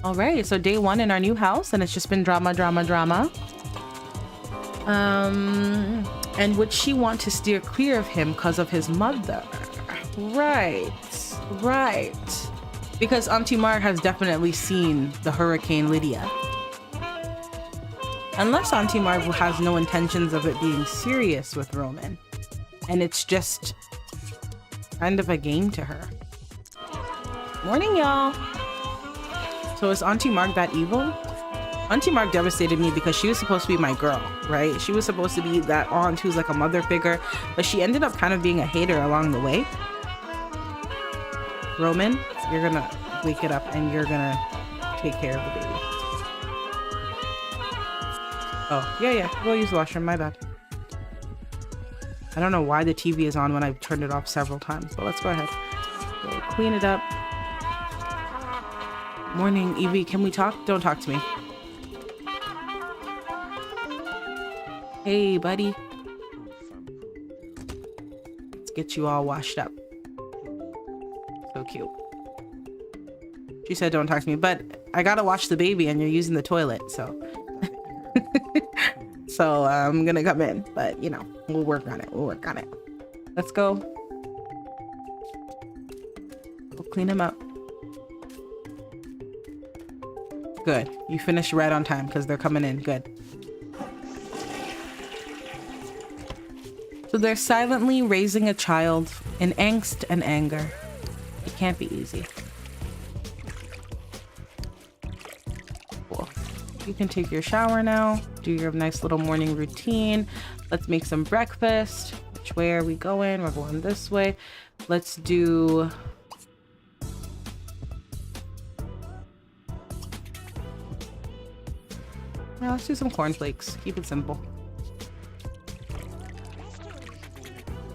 All right, so day 1 in our new house and it's just been drama. And would she want to steer clear of him because of his mother? Right. Because Auntie Mar has definitely seen the Hurricane Lydia. Unless Auntie Mar has no intentions of it being serious with Roman. And it's just kind of a game to her. Morning, y'all. So is Auntie Mark that evil? Auntie Mark devastated me because she was supposed to be my girl, right? She was supposed to be that aunt who's like a mother figure, but she ended up kind of being a hater along the way. Roman, you're gonna wake it up and you're gonna take care of the baby. Oh, yeah. Go use the washroom, my bad. I don't know why the TV is on when I've turned it off several times, but let's go ahead. We'll clean it up. Morning, Eevee. Can we talk? Don't talk to me. Hey, buddy. Let's get you all washed up. So cute. She said don't talk to me, but I gotta watch the baby and you're using the toilet, so. So I'm gonna come in, but you know, we'll work on it. Let's go. We'll clean him up. Good. You finished right on time because they're coming in. Good. So they're silently raising a child in angst and anger. It can't be easy. Cool. You can take your shower now. Do your nice little morning routine. Let's make some breakfast. Which way are we going? We're going this way. Let's do... Well, let's do some cornflakes. Keep it simple.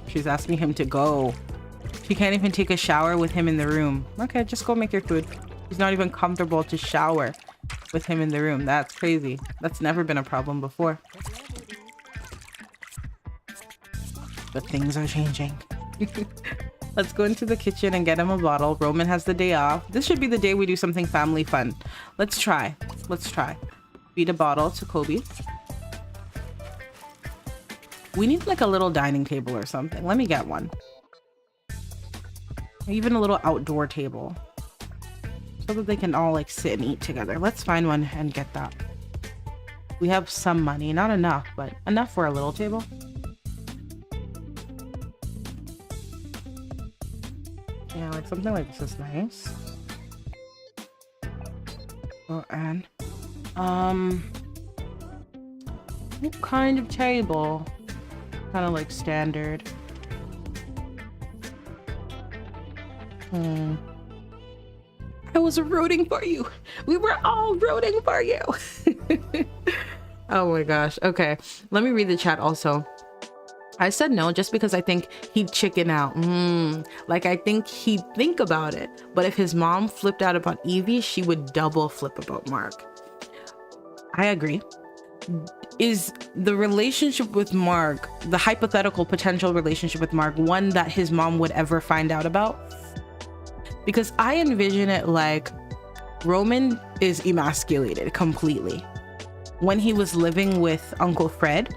She's asking him to go. She can't even take a shower with him in the room. Okay, just go make your food. He's not even comfortable to shower with him in the room. That's crazy. That's never been a problem before. But things are changing. Let's go into the kitchen and get him a bottle. Roman has the day off. This should be the day we do something family fun. Let's try. Feed a bottle to Kobe. We need like a little dining table or something. Let me get one. Even a little outdoor table. So that they can all like sit and eat together. Let's find one and get that. We have some money. Not enough, but enough for a little table. Yeah, like something like this is nice. Oh, and what kind of table? Kind of like standard. I was rooting for you. We were all rooting for you. Oh my gosh. Okay, let me read the chat also. I said no just because I think he'd chicken out. Like I think he'd think about it. But if his mom flipped out about Eevee, she would double flip about Mark. I agree. is the relationship with Mark, the hypothetical potential relationship with Mark, one that his mom would ever find out about? Because I envision it like Roman is emasculated completely. When he was living with Uncle Fred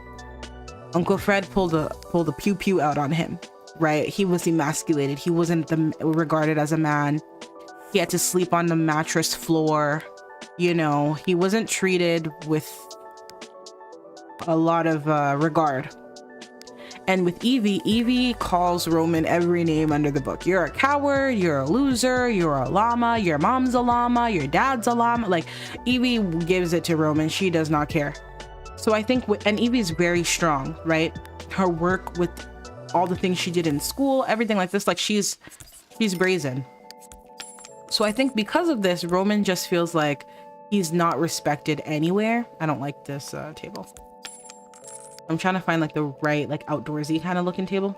pulled a pew pew out on him, right? He was emasculated. He wasn't regarded as a man. He had to sleep on the mattress floor. You know, he wasn't treated with a lot of regard. And with Eevee, Eevee calls Roman every name under the book. You're a coward, you're a loser, you're a llama, your mom's a llama, your dad's a llama. Like, Eevee gives it to Roman. She does not care. So I think, and Eevee's very strong, right? Her work with all the things she did in school, everything like this, like she's brazen. So I think because of this, Roman just feels like he's not respected anywhere. I don't like this table. I'm trying to find like the right, like outdoorsy kind of looking table.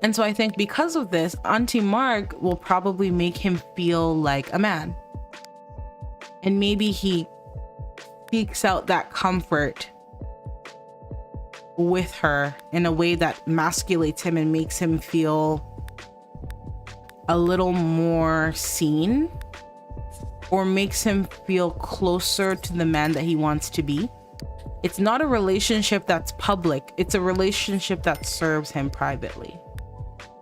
And so I think because of this, Auntie Mark will probably make him feel like a man. And maybe he seeks out that comfort with her in a way that emasculates him and makes him feel a little more seen, or makes him feel closer to the man that he wants to be. It's not a relationship that's public. It's a relationship that serves him privately.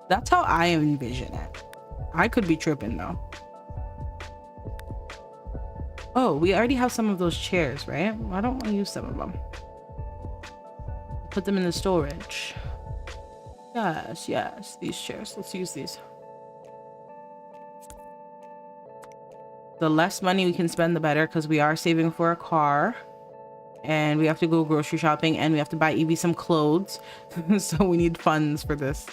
That's how I envision it. I could be tripping though. Oh, we already have some of those chairs, right? Why don't we use some of them? Put them in the storage. Yes, these chairs. Let's use these. The less money we can spend, the better, because we are saving for a car. And we have to go grocery shopping, and we have to buy Eevee some clothes. So we need funds for this.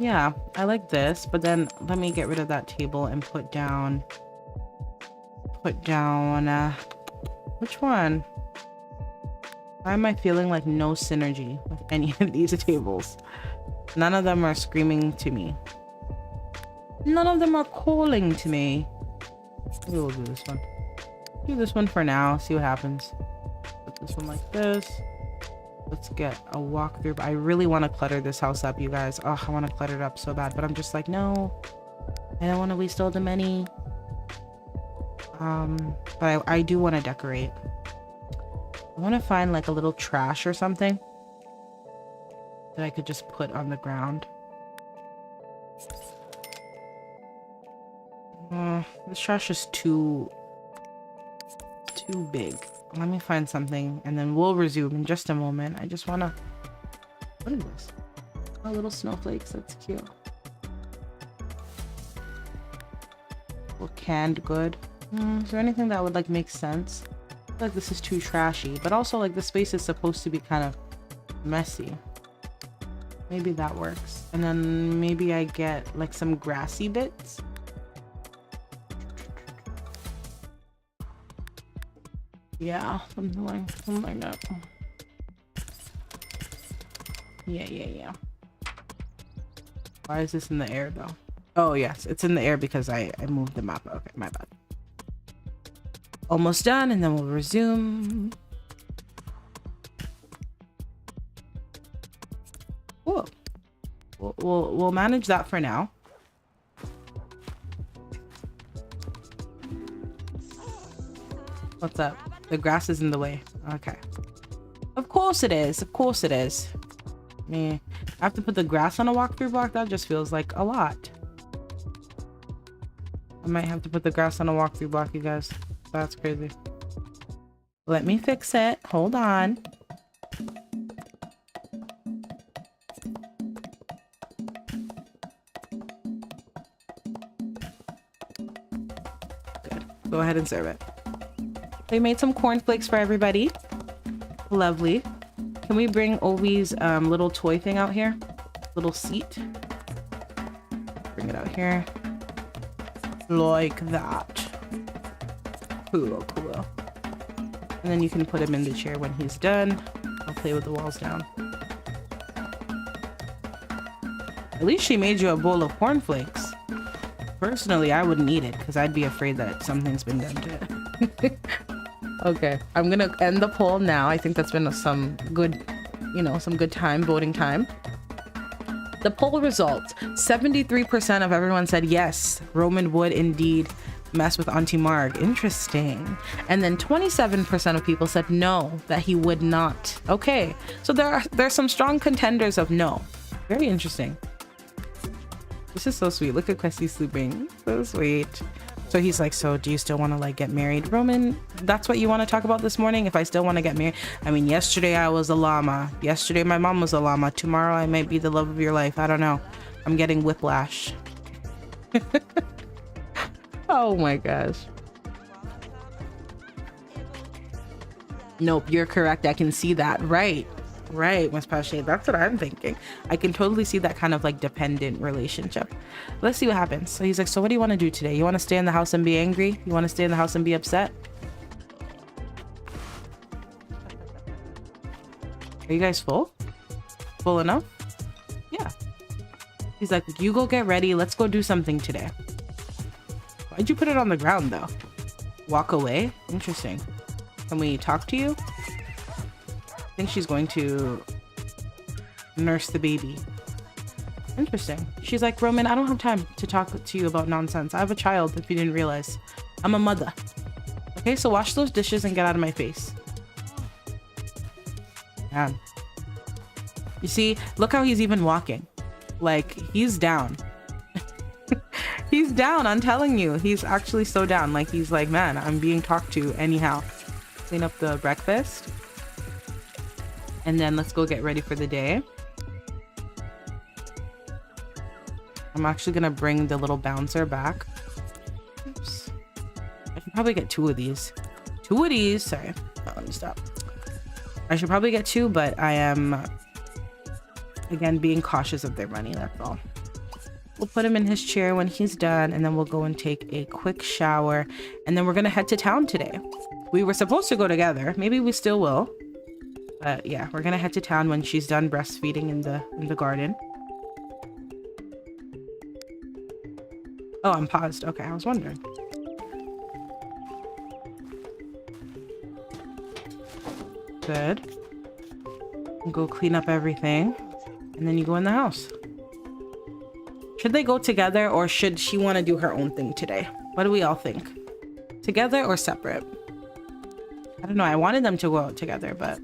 Yeah, I like this, but then let me get rid of that table and put down which one? Why am I feeling like no synergy with any of these tables? None of them are screaming to me. None of them are calling to me. Maybe we'll do this one. Do this one for now, see what happens. Put this one like this. Let's get a walkthrough. I really want to clutter this house up, you guys. Oh, I want to clutter it up so bad, but I'm just like, no, I don't want to waste all the money. But I do want to decorate. I want to find like a little trash or something that I could just put on the ground. This trash is too big. Let me find something and then we'll resume in just a moment. I just want to... What is this? Oh, little snowflakes. That's cute. Well, canned good. Is there anything that would like make sense? I feel like this is too trashy, but also like the space is supposed to be kind of messy. Maybe that works. And then maybe I get like some grassy bits. Yeah, something like that. Yeah. Why is this in the air though? Oh yes, it's in the air because I moved the map. Okay, my bad. Almost done, and then we'll resume. Cool. We'll manage that for now. What's up? The grass is in the way. Okay. Of course it is. Of course it is. I have to put the grass on a walkthrough block. That just feels like a lot. I might have to put the grass on a walkthrough block, you guys. That's crazy. Let me fix it. Hold on. Good. Go ahead and serve it. They made some cornflakes for everybody. Lovely. Can we bring Eevee's little toy thing out here? Little seat. Bring it out here. Like that. Cool. And then you can put him in the chair when he's done. I'll play with the walls down. At least she made you a bowl of cornflakes. Personally, I wouldn't eat it because I'd be afraid that something's been done to it. Okay, I'm gonna end the poll now. I think that's been some good, some good time, voting time. The poll results, 73% of everyone said yes, Roman would indeed mess with Auntie Marg. Interesting. And then 27% of people said no, that he would not. Okay, so there's some strong contenders of no. Very interesting. This is so sweet. Look at Questy sleeping. So sweet. So he's like, so do you still want to like get married? Roman, that's what you want to talk about this morning? If I still want to get married? I mean, yesterday I was a llama. Yesterday my mom was a llama. Tomorrow I might be the love of your life. I don't know. I'm getting whiplash. Oh my gosh. Nope, you're correct. I can see that. Right, Miss Pache. That's what I'm thinking. I can totally see that kind of like dependent relationship. Let's see what happens. So he's like, so what do you want to do today? You want to stay in the house and be angry? You want to stay in the house and be upset? Are you guys full? Full enough? Yeah. He's like, you go get ready. Let's go do something today. Why'd you put it on the ground though? Walk away? Interesting. Can we talk to you? I think she's going to nurse the baby. Interesting. She's like, Roman, I don't have time to talk to you about nonsense. I have a child, if you didn't realize. I'm a mother. Okay, so wash those dishes and get out of my face. Man. You see, look how he's even walking. Like, he's down. He's down, I'm telling you. He's actually so down. Like, he's like, man, I'm being talked to anyhow. Clean up the breakfast. And then let's go get ready for the day. I'm actually gonna bring the little bouncer back. Oops. I should probably get 2 of these. 2 of these, sorry. Oh, let me stop. I should probably get 2, but I am, again, being cautious of their money, that's all. We'll put him in his chair when he's done, and then we'll go and take a quick shower, and then we're gonna head to town today. We were supposed to go together. Maybe we still will. But yeah, we're gonna head to town when she's done breastfeeding in the garden. Oh, I'm paused. Okay, I was wondering. Good. Go clean up everything, and then you go in the house. Should they go together, or should she want to do her own thing today? What do we all think? Together or separate? I don't know. I wanted them to go out together, but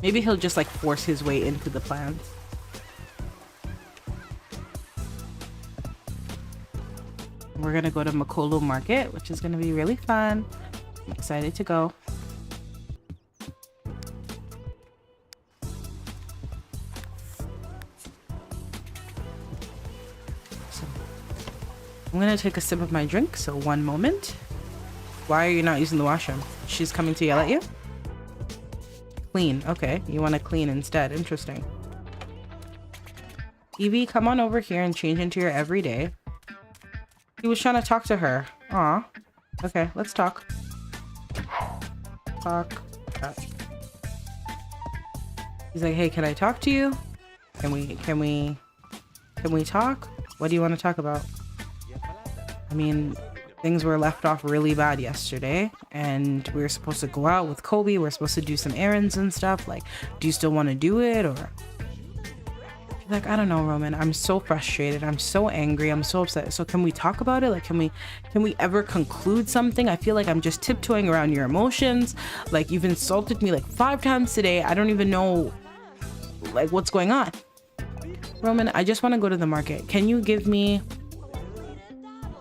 maybe he'll just like force his way into the plans. We're gonna go to Makolo Market, which is gonna be really fun. I'm excited to go. I'm gonna take a sip of my drink, so one moment. Why are you not using the washroom? She's coming to yell at you? Clean. Okay, you want to clean instead. Interesting. Eevee, come on over here and change into your everyday. He was trying to talk to her. Aw. Okay, let's talk. Talk. He's like, hey, can I talk to you? Can we talk? What do you want to talk about? I mean, things were left off really bad yesterday, and we were supposed to go out with Kobe. We're supposed to do some errands and stuff. Like, do you still want to do it? Or like, I don't know, Roman. I'm so frustrated. I'm so angry. I'm so upset. So can we talk about it? Like, can we ever conclude something? I feel like I'm just tiptoeing around your emotions. Like, you've insulted me like 5 times today. I don't even know like what's going on. Roman, I just want to go to the market. Can you give me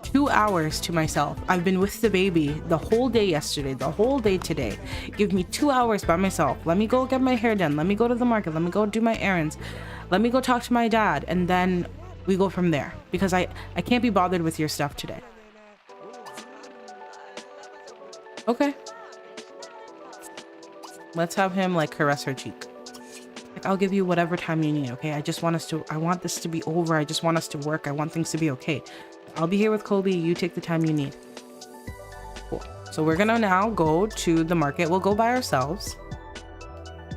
2 hours to myself? I've been with the baby the whole day yesterday, the whole day today. Give me 2 hours by myself. Let me go get my hair done. Let me go to the market. Let me go do my errands. Let me go talk to my dad, and then we go from there, because I can't be bothered with your stuff today. Okay. Let's have him like caress her cheek. Like, I'll give you whatever time you need, okay? I want this to be over. I just want us to work. I want things to be okay. I'll be here with Kobe. You take the time you need. Cool. So we're gonna now go to the market. We'll go by ourselves.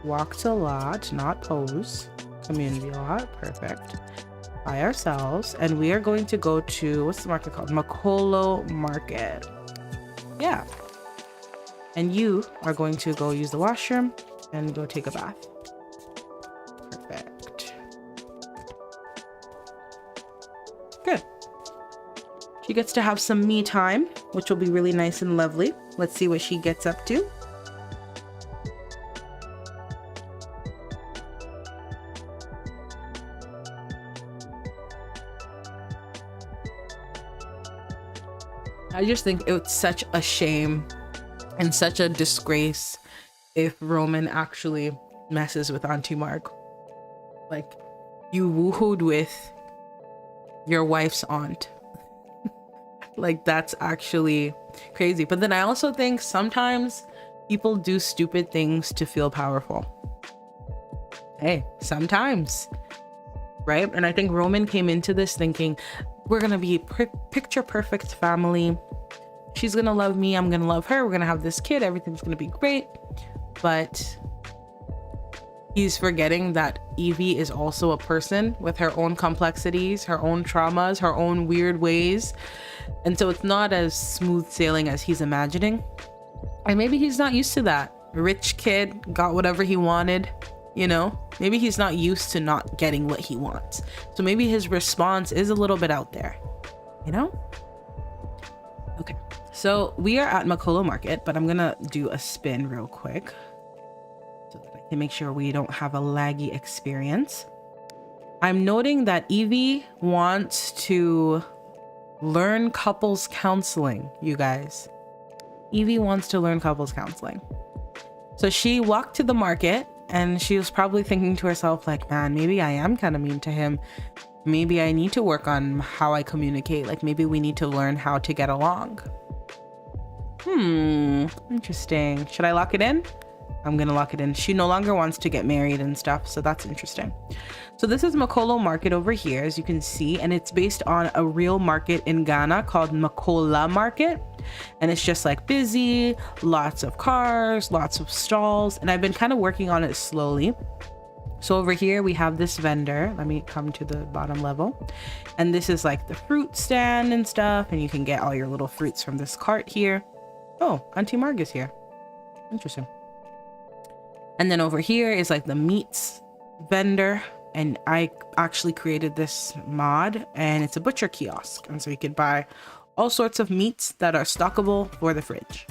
Walk to lot, not pose. Community lot. Perfect. by ourselves, and we are going to go to, what's the market called? Makolo Market. Yeah. And you are going to go use the washroom and go take a bath. Perfect. Good. She gets to have some me time, which will be really nice and lovely. Let's see what she gets up to. I just think it's such a shame and such a disgrace if Roman actually messes with Auntie Marg. Like, you woohooed with your wife's aunt. Like, that's actually crazy. But then I also think sometimes people do stupid things to feel powerful. Hey, sometimes, right? And I think Roman came into this thinking, we're gonna be picture perfect family. She's gonna love me, I'm gonna love her, we're gonna have this kid, everything's gonna be great. But he's forgetting that Eevee is also a person with her own complexities, her own traumas, her own weird ways. And so it's not as smooth sailing as he's imagining. And maybe he's not used to that. Rich kid, got whatever he wanted, you know? Maybe he's not used to not getting what he wants. So maybe his response is a little bit out there, you know? Okay, so we are at Makolo Market, but I'm gonna do a spin real quick so that I can make sure we don't have a laggy experience. I'm noting that Eevee wants to learn couples counseling, you guys. Eevee wants to learn couples counseling. So she walked to the market and she was probably thinking to herself, like, man, maybe I am kind of mean to him. Maybe I need to work on how I communicate. Like, maybe we need to learn how to get along. Interesting. Should I lock it in? I'm gonna lock it in. She no longer wants to get married and stuff, so that's interesting. So this is Makolo Market over here, as you can see, and it's based on a real market in Ghana called Makola Market. And it's just like busy, lots of cars, lots of stalls, and I've been kind of working on it slowly. So over here we have this vendor. Let me come to the bottom level. And this is like the fruit stand and stuff, and you can get all your little fruits from this cart here. Oh, Auntie Marg is here. Interesting. And then over here is like the meats vendor, and I actually created this mod, and it's a butcher kiosk, and so you could buy all sorts of meats that are stockable for the fridge.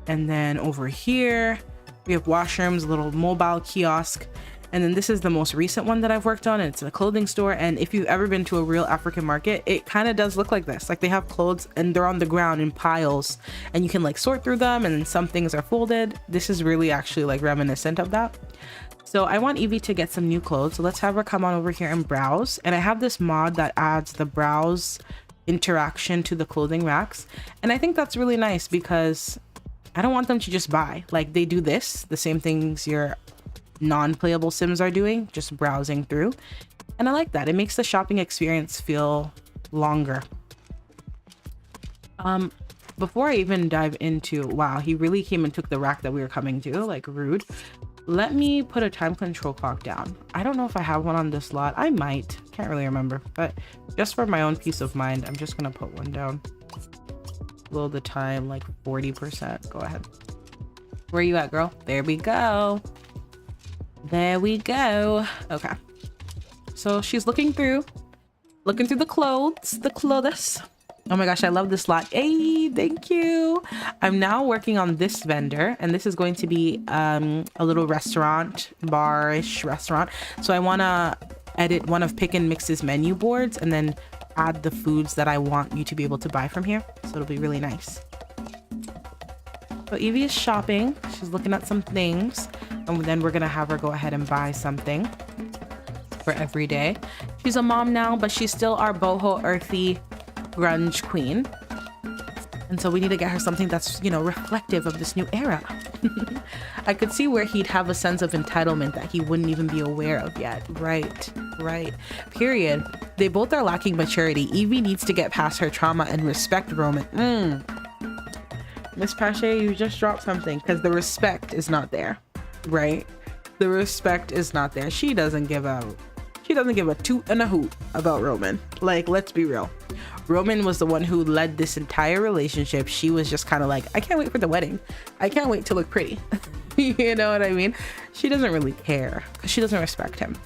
And then over here we have washrooms, a little mobile kiosk. And then this is the most recent one that I've worked on. It's a clothing store, and if you've ever been to a real African market, it kind of does look like this. Like, they have clothes and they're on the ground in piles, and you can like sort through them, and some things are folded. This is really actually like reminiscent of that. So I want Eevee to get some new clothes, so let's have her come on over here and browse. And I have this mod that adds the browse interaction to the clothing racks, and I think that's really nice because I don't want them to just buy. Like, they do this, the same things your non-playable Sims are doing, just browsing through, and I like that. It makes the shopping experience feel longer. Before I even dive into, wow, he really came and took the rack that we were coming to, like, rude. Let me put a time control clock down. I don't know if I have one on this lot. I might, can't really remember, but just for my own peace of mind, I'm just gonna put one down. Blow the time like 40%. Go ahead. Where are you at, girl? There we go. There we go. Okay, so she's looking through the clothes. Oh my gosh, I love this lot. Hey, thank you. I'm now working on this vendor, and this is going to be a little restaurant, bar-ish restaurant. So I want to edit one of Pick and Mix's menu boards and then add the foods that I want you to be able to buy from here. So it'll be really nice. So Eevee is shopping. She's looking at some things, and then we're gonna have her go ahead and buy something for every day. She's a mom now, but she's still our boho earthy grunge queen, and so we need to get her something that's, you know, reflective of this new era. I could see where he'd have a sense of entitlement that he wouldn't even be aware of yet. Right, period. They both are lacking maturity. Eevee needs to get past her trauma and respect Roman. Miss Pache, you just dropped something, because the respect is not there, right? The respect is not there. She doesn't give a She doesn't give a toot and a hoot about Roman. Like, let's be real. Roman was the one who led this entire relationship. She was just kind of like, I can't wait for the wedding. I can't wait to look pretty. You know what I mean? She doesn't really care because she doesn't respect him.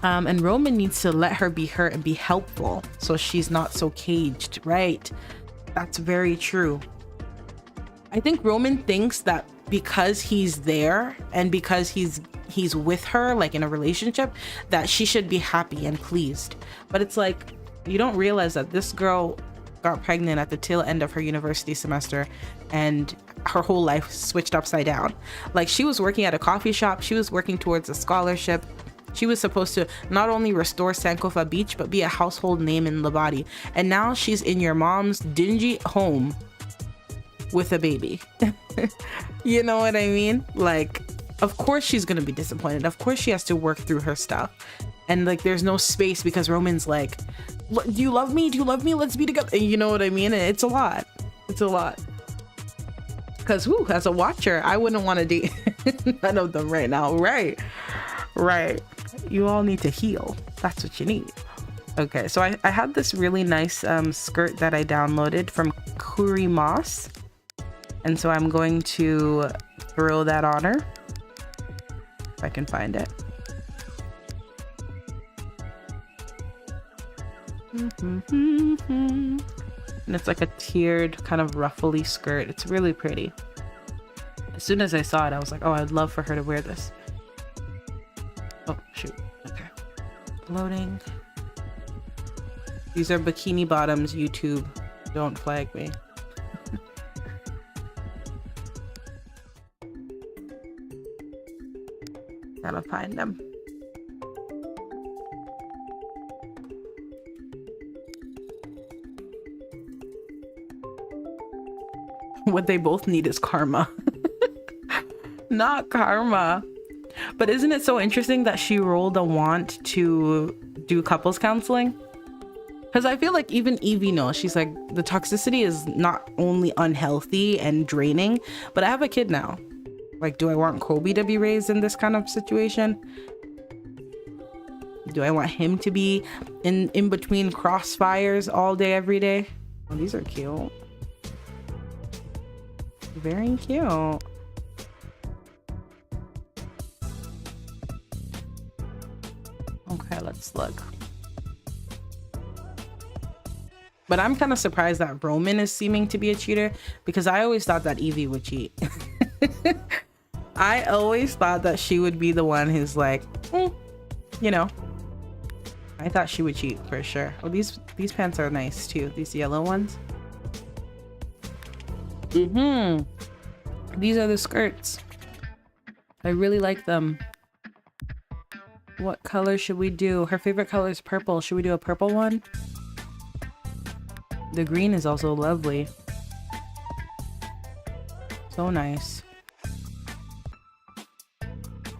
And Roman needs to let her be her and be helpful so she's not so caged, right? That's very true. I think Roman thinks that because he's there and because he's with her, like in a relationship, that she should be happy and pleased. But it's like, you don't realize that this girl got pregnant at the tail end of her university semester and her whole life switched upside down. Like, she was working at a coffee shop. She was working towards a scholarship. She was supposed to not only restore Sankofa Beach, but be a household name in Labadi. And now she's in your mom's dingy home with a baby. You know what I mean? Like, of course she's gonna be disappointed. Of course she has to work through her stuff. And like, there's no space because Roman's like, do you love me? Do you love me? Let's be together. You know what I mean? It's a lot. It's a lot. Because as a watcher, I wouldn't want to date none of them right now. Right. You all need to heal. That's what you need. Okay, so I had this really nice skirt that I downloaded from Kuri Moss. And so I'm going to throw that on her. If I can find it. And it's like a tiered kind of ruffly skirt. It's really pretty. As soon as I saw it, I was like, oh, I'd love for her to wear this. Oh, shoot. Okay. Loading. These are Bikini Bottoms YouTube. Don't flag me. Gotta find them. What they both need is karma. Not karma. But isn't it so interesting that she rolled a want to do couples counseling? Because I feel like even Eevee knows. She's like, the toxicity is not only unhealthy and draining, but I have a kid now. Like, do I want Kobe to be raised in this kind of situation? Do I want him to be in between crossfires all day, every day? Oh, these are cute. Very cute. Okay, let's look. But I'm kind of surprised that Roman is seeming to be a cheater, because I always thought that Eevee would cheat. I always thought that she would be the one who's like, you know. I thought she would cheat for sure. Oh, these pants are nice too. These yellow ones. These are the skirts. I really like them. What color should we do? Her favorite color is purple. Should we do a purple one? The green is also lovely. So nice.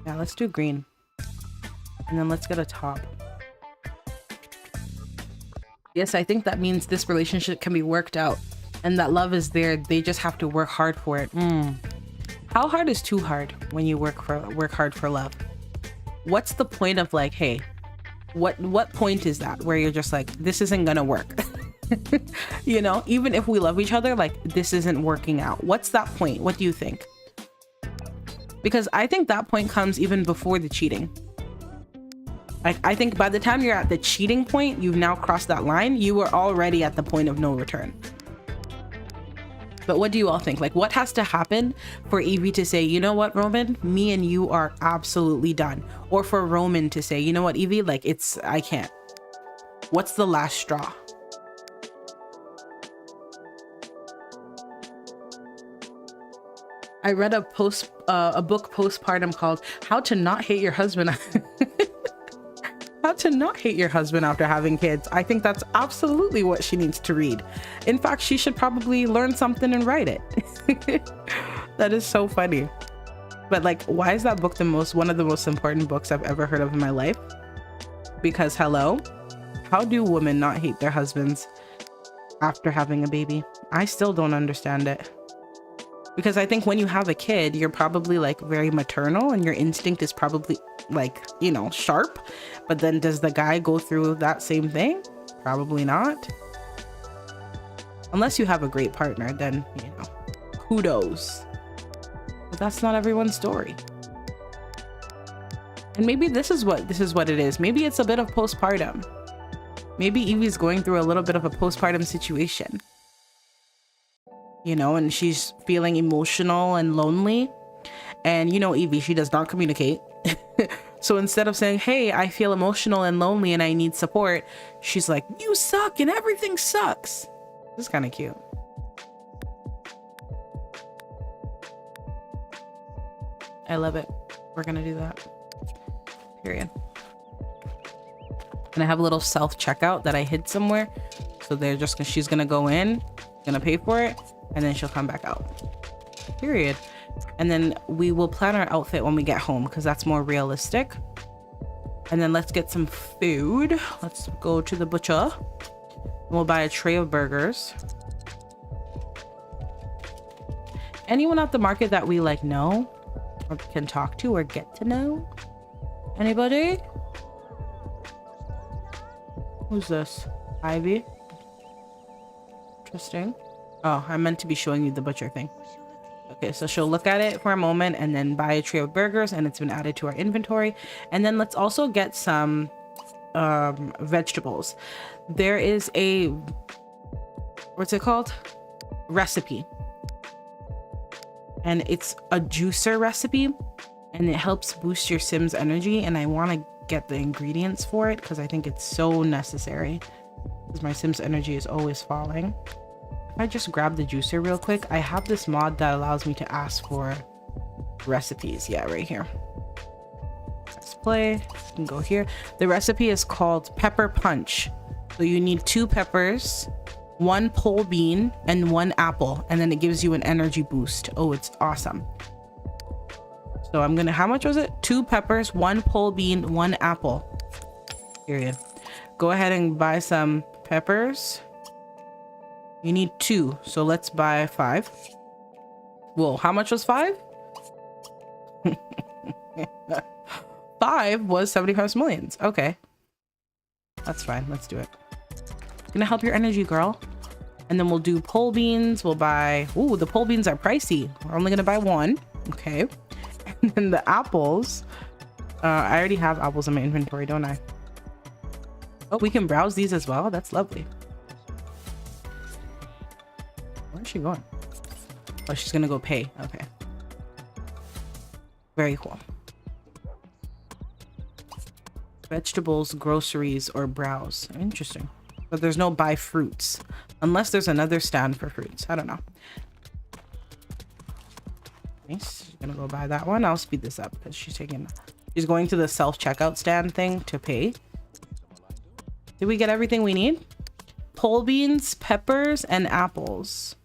Yeah, let's do green. And then let's get a top. Yes, I think that means this relationship can be worked out. And that love is there. They just have to work hard for it. How hard is too hard when you work hard for love? What's the point of like, hey, what point is that where you're just like, this isn't gonna work? You know, even if we love each other, like, this isn't working out. What's that point? What do you think? Because I think that point comes even before the cheating. Like, I think by the time you're at the cheating point, you've now crossed that line. You were already at the point of no return. But what do you all think? Like, what has to happen for Eevee to say, you know what, Roman, me and you are absolutely done? Or for Roman to say, you know what, Eevee, like, I can't. What's the last straw? I read a book postpartum called How to Not Hate Your Husband. How to Not Hate Your Husband After Having Kids. I think that's absolutely what she needs to read. In fact, she should probably learn something and write it. That is so funny. But like, why is that book one of the most important books I've ever heard of in my life? Because hello, how do women not hate their husbands after having a baby? I still don't understand it. Because I think when you have a kid, you're probably like very maternal and your instinct is probably like, you know, sharp. But then does the guy go through that same thing? Probably not. Unless you have a great partner, then, you know, kudos. But that's not everyone's story. And maybe this is what it is. Maybe it's a bit of postpartum. Maybe Eevee's going through a little bit of a postpartum situation. You know, and she's feeling emotional and lonely. And you know, Eevee, she does not communicate. So instead of saying, hey, I feel emotional and lonely and I need support, she's like, you suck and everything sucks. This is kind of cute. I love it. We're gonna do that. Period. And I have a little self checkout that I hid somewhere. So they're just, she's gonna go in, gonna pay for it, and then she'll come back out. Period. And then we will plan our outfit when we get home because that's more realistic. And then let's get some food. Let's go to the butcher. We'll buy a tray of burgers. Anyone at the market that we like know or can talk to or get to know? Anybody? Who's this? Ivy? Interesting. Oh, I meant to be showing you the butcher thing. Okay, so she'll look at it for a moment and then buy a tray of burgers, and it's been added to our inventory. And then let's also get some vegetables. There is a, what's it called? Recipe. And it's a juicer recipe, and it helps boost your Sim's energy. And I want to get the ingredients for it because I think it's so necessary because my Sim's energy is always falling. If I just grab the juicer real quick, I have this mod that allows me to ask for recipes. Yeah, right here. Let's play. You can go here. The recipe is called Pepper Punch. So you need 2 peppers, 1 pole bean, and 1 apple, and then it gives you an energy boost. Oh, it's awesome. So I'm gonna, how much was it? 2 peppers, 1 pole bean, 1 apple. Period. Go ahead and buy some peppers. You need 2, so let's buy 5. Whoa, how much was 5? 5 was 75 simoleons. Okay. That's fine, let's do it. Gonna help your energy, girl. And then we'll do pole beans. We'll buy, ooh, the pole beans are pricey. We're only gonna buy 1. Okay. And then the apples. I already have apples in my inventory, don't I? Oh, we can browse these as well. That's lovely. Where's she going? Oh, she's gonna go pay. Okay. Very cool. Vegetables, groceries, or browse. Interesting. But there's no buy fruits. Unless there's another stand for fruits. I don't know. Nice. She's gonna go buy that one. I'll speed this up because she's going to the self-checkout stand thing to pay. Did we get everything we need? Pole beans, peppers, and apples.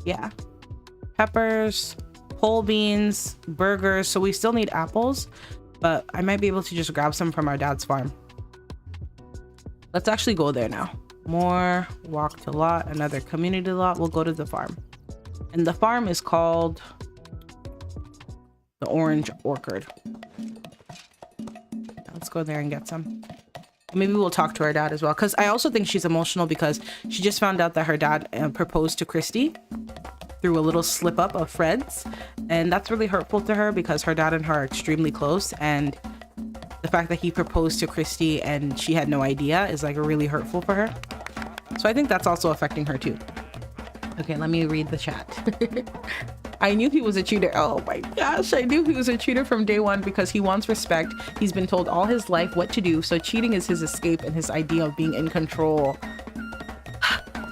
Yeah. Peppers, pole beans, burgers. So we still need apples, but I might be able to just grab some from our dad's farm. Let's actually go there now. More, walk to lot, another community lot. We'll go to the farm. And the farm is called the Orange Orchard. Let's go there and get some. Maybe we'll talk to her dad as well, because I also think she's emotional because she just found out that her dad proposed to Christy through a little slip up of Fred's, and that's really hurtful to her because her dad and her are extremely close, and the fact that he proposed to Christy and she had no idea is like really hurtful for her. So I think that's also affecting her too. Okay, let me read the chat. I knew he was a cheater. Oh my gosh, I knew he was a cheater from day one because he wants respect. He's been told all his life what to do, so cheating is his escape and his idea of being in control.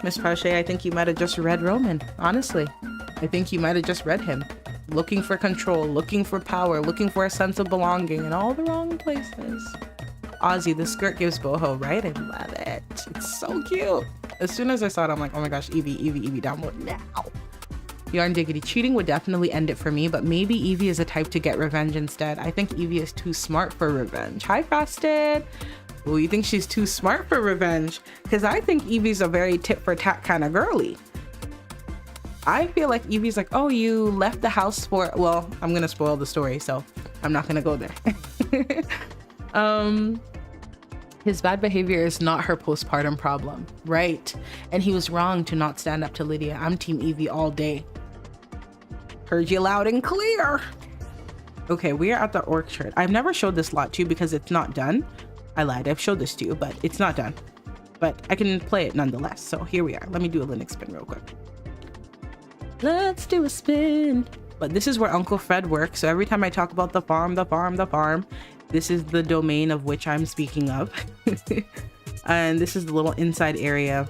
Miss Pache, I think you might have just read Roman. Honestly, I think you might have just read him. Looking for control, looking for power, looking for a sense of belonging in all the wrong places. Ozzy, the skirt gives boho, right? I love it. It's so cute. As soon as I saw it, I'm like, oh my gosh, Eevee, Eevee, Eevee, download now. Yarn Diggity, cheating would definitely end it for me, but maybe Eevee is a type to get revenge instead. I think Eevee is too smart for revenge. Hi, Frosted. Oh, you think she's too smart for revenge? Because I think Eevee's a very tit for tat kind of girly. I feel like Eevee's like, oh, you left the house for, well, I'm gonna spoil the story, so I'm not gonna go there. His bad behavior is not her postpartum problem, right? And he was wrong to not stand up to Lydia. I'm team Eevee all day. Heard you loud and clear. Okay, we are at the orchard. I've never showed this lot to you because it's not done. I lied, I've showed this to you, but it's not done. But I can play it nonetheless. So here we are. Let me do a Linux spin real quick. Let's do a spin. But this is where Uncle Fred works. So every time I talk about the farm, this is the domain of which I'm speaking of. And this is the little inside area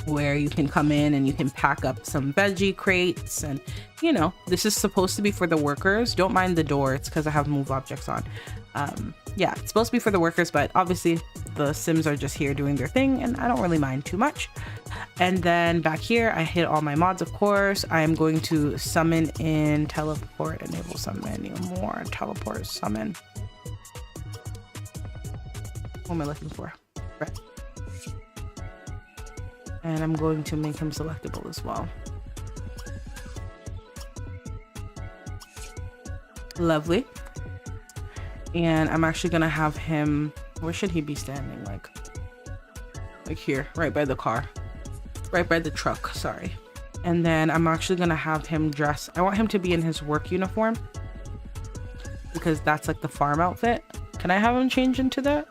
where you can come in and you can pack up some veggie crates. And you know, this is supposed to be for the workers. Don't mind the door, it's because I have move objects on. Yeah, it's supposed to be for the workers, but obviously the Sims are just here doing their thing and I don't really mind too much. And then back here I hit all my mods, of course. I am going to summon in teleport, enable summon more, teleport, summon. What am I looking for? Right. And I'm going to make him selectable as well. Lovely. And I'm actually gonna have him, where should he be standing? Like here, right by the car, right by the truck, sorry. And then I'm actually gonna have him dress, I want him to be in his work uniform because that's like the farm outfit. Can I have him change into that?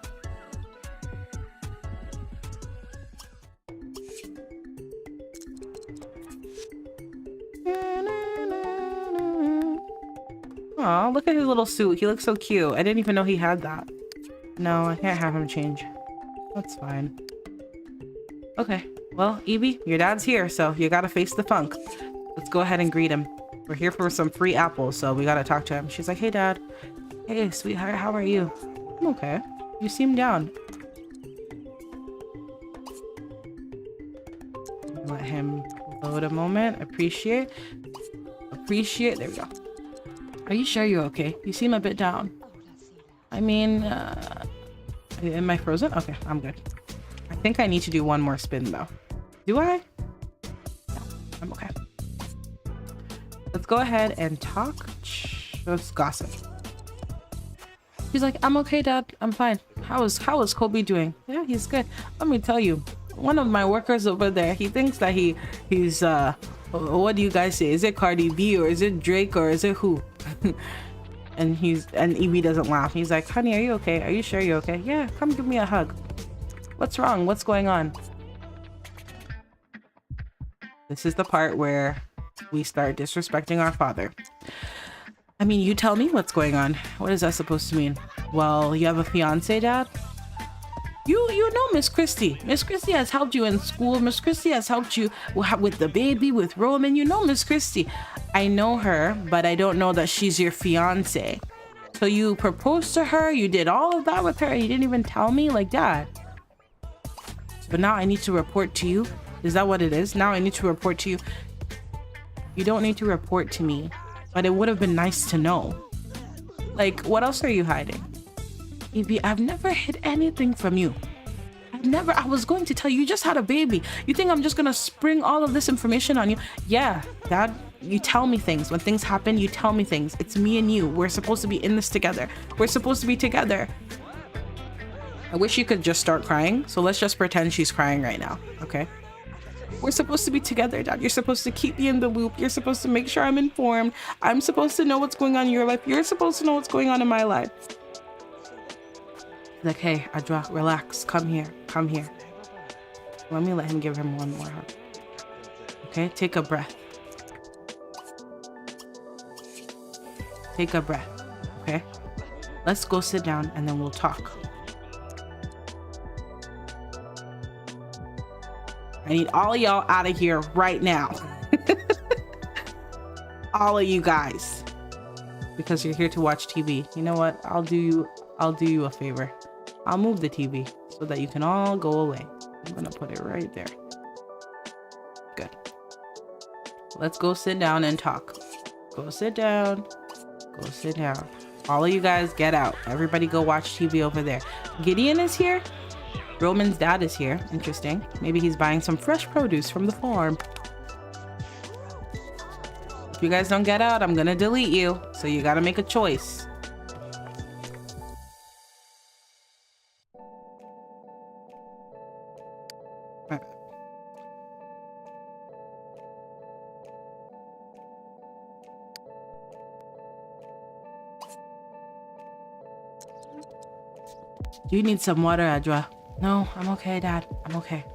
Aw, look at his little suit. He looks so cute. I didn't even know he had that. No, I can't have him change. That's fine. Okay, well, Eevee, your dad's here, so you gotta face the funk. Let's go ahead and greet him. We're here for some free apples, so we gotta talk to him. She's like, hey, Dad. Hey, sweetheart, how are you? I'm okay. You seem down. Let him load a moment. Appreciate. There we go. Are you sure you're okay? You seem a bit down. I mean, am I frozen? Okay, I'm good. I think I need to do one more spin though. Do I? No, I'm okay. Let's go ahead and talk. Let's gossip. He's like, I'm okay, Dad. I'm fine. How is Kobe doing? Yeah, he's good. Let me tell you, one of my workers over there, he thinks that he's what do you guys say? Is it Cardi B or is it Drake or is it who? and Eevee doesn't laugh. He's like, honey, are you okay? Are you sure you're okay? Yeah, come give me a hug. What's wrong? What's going on? This is the part where we start disrespecting our father. I mean, you tell me what's going on. What is that supposed to mean? Well, you have a fiance, Dad? You know Miss Christie. Miss Christie has helped you in school. Miss Christie has helped you with the baby, with Roman. You know Miss Christie. I know her, but I don't know that she's your fiance. So you proposed to her, you did all of that with her, and you didn't even tell me? Like, Dad. But now I need to report to you. Is that what it is? Now I need to report to you. You don't need to report to me, but it would have been nice to know. Like, what else are you hiding? Eevee, I've never hid anything from you. I was going to tell you, you just had a baby. You think I'm just gonna spring all of this information on you? Yeah, Dad, you tell me things. When things happen, you tell me things. It's me and you. We're supposed to be in this together. We're supposed to be together. I wish you could just start crying. So let's just pretend she's crying right now, okay? We're supposed to be together, Dad. You're supposed to keep me in the loop. You're supposed to make sure I'm informed. I'm supposed to know what's going on in your life. You're supposed to know what's going on in my life. Like, hey, Adra, relax. Come here. Come here. Let me let him give him one more hug. Okay, take a breath. Take a breath, okay? Let's go sit down and then we'll talk. I need all of y'all out of here right now. All of you guys. Because you're here to watch TV. You know what? I'll do you a favor. I'll move the TV so that you can all go away. I'm gonna put it right there. Good. Let's go sit down and talk. Go sit down. Go sit down. All of you guys get out. Everybody go watch TV over there. Gideon is here. Roman's dad is here. Interesting. Maybe he's buying some fresh produce from the farm. If you guys don't get out, I'm gonna delete you. So you gotta make a choice. Do you need some water, Adra? No, I'm okay, Dad. I'm okay.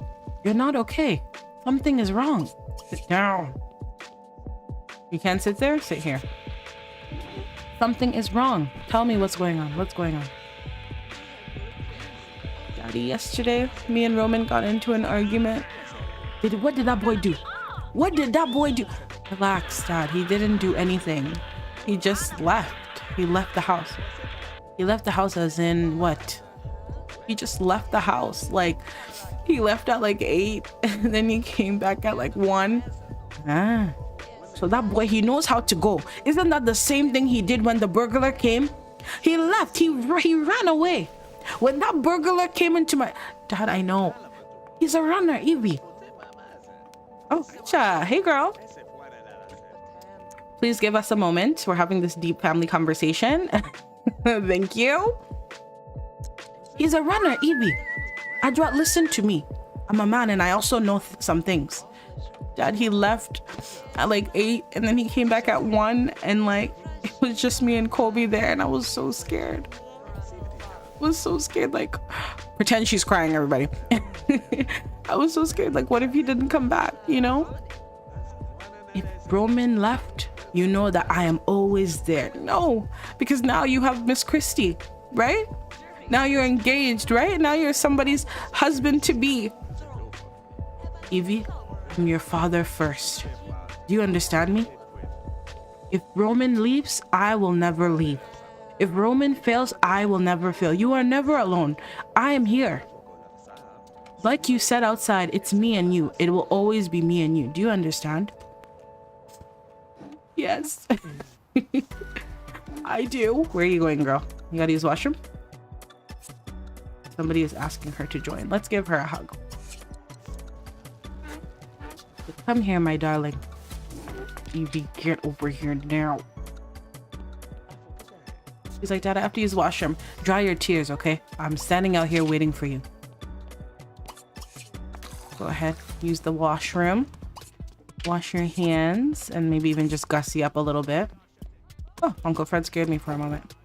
You're not okay. Something is wrong. Sit down. You can't sit there? Sit here. Something is wrong. Tell me what's going on. What's going on? Daddy, yesterday, me and Roman got into an argument. What did that boy do? What did that boy do? Relax, Dad. He didn't do anything. He just left. He left the house. He left the house as in what? He just left the house. Like, he left at like 8 and then he came back at like 1. Ah. So that boy, he knows how to go. Isn't that the same thing he did when the burglar came? He left. He ran away. When that burglar came into my... Dad, I know. He's a runner, Eevee. Oh, gotcha. Hey, girl. Please give us a moment. We're having this deep family conversation. Thank you. He's a runner, Eevee. Adra, listen to me. I'm a man and I also know some things. Dad, he left at like 8 and then he came back at 1 and like it was just me and Kobe there and I was so scared. I was so scared, like pretend she's crying, everybody. I was so scared, like what if he didn't come back, you know? If Roman left, you know that I am always there. No, because now you have Miss Christie, right? Now you're engaged, right? Now you're somebody's husband to be. Eevee, I'm your father first. Do you understand me? If Roman leaves, I will never leave. If Roman fails, I will never fail. You are never alone. I am here. Like you said outside, it's me and you. It will always be me and you. Do you understand? Yes. I do. Where are you going, girl? You gotta use the washroom? Somebody is asking her to join. Let's give her a hug. Come here, my darling. Eevee, get over here now. He's like, Dad, I have to use the washroom. Dry your tears, okay? I'm standing out here waiting for you. Go ahead, use the washroom. Wash your hands and maybe even just gussy up a little bit. Oh, Uncle Fred scared me for a moment.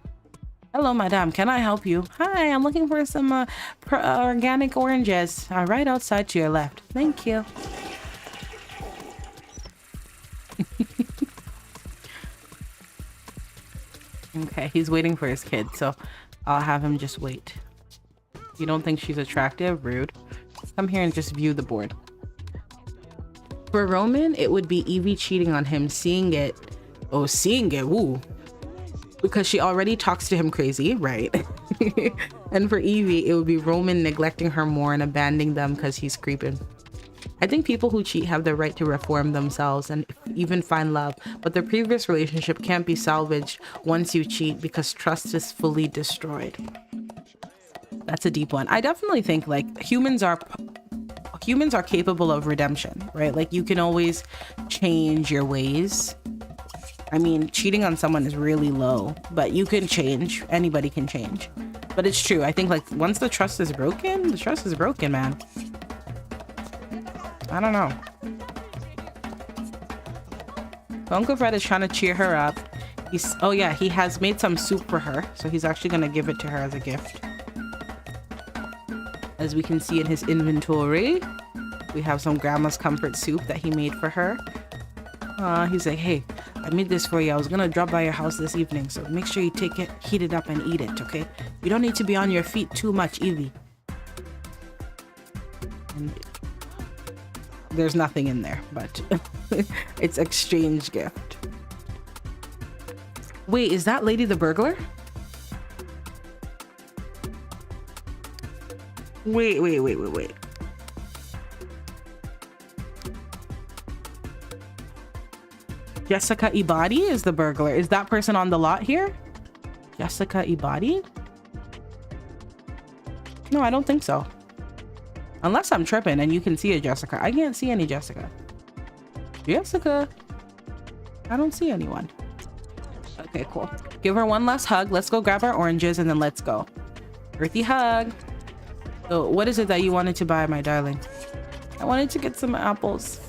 Hello, madam. Can I help you? Hi, I'm looking for some organic oranges. Right outside to your left. Thank you. Okay, he's waiting for his kid, so I'll have him just wait. You don't think she's attractive? Rude. Come here and just view the board. For Roman, it would be Eevee cheating on him, seeing it. Oh, seeing it. Woo. Because she already talks to him crazy, right? And for Eevee, it would be Roman neglecting her more and abandoning them because he's creeping. I think people who cheat have the right to reform themselves and even find love, but their previous relationship can't be salvaged once you cheat because trust is fully destroyed. That's a deep one. I definitely think like humans are capable of redemption, right? Like you can always change your ways. I mean, cheating on someone is really low, but you can change. Anybody can change. But it's true. I think like once the trust is broken, the trust is broken, man. I don't know. Uncle Fred is trying to cheer her up. Oh yeah, he has made some soup for her. So he's actually gonna give it to her as a gift. As we can see in his inventory, we have some grandma's comfort soup that he made for her. He's like, hey, I made this for you. I was gonna drop by your house this evening, so make sure you take it, heat it up, and eat it, okay? You don't need to be on your feet too much, Eevee. And there's nothing in there, but it's exchange gift. Wait, is that Lady the Burglar? Wait. Jessica Ibadi is the burglar. Is that person on the lot here? Jessica Ibadi? No, I don't think so. Unless I'm tripping and you can see a Jessica. I can't see any Jessica. Jessica. I don't see anyone. Okay, cool. Give her one last hug. Let's go grab our oranges and then let's go. Earthy hug. So what is it that you wanted to buy, my darling? I wanted to get some apples.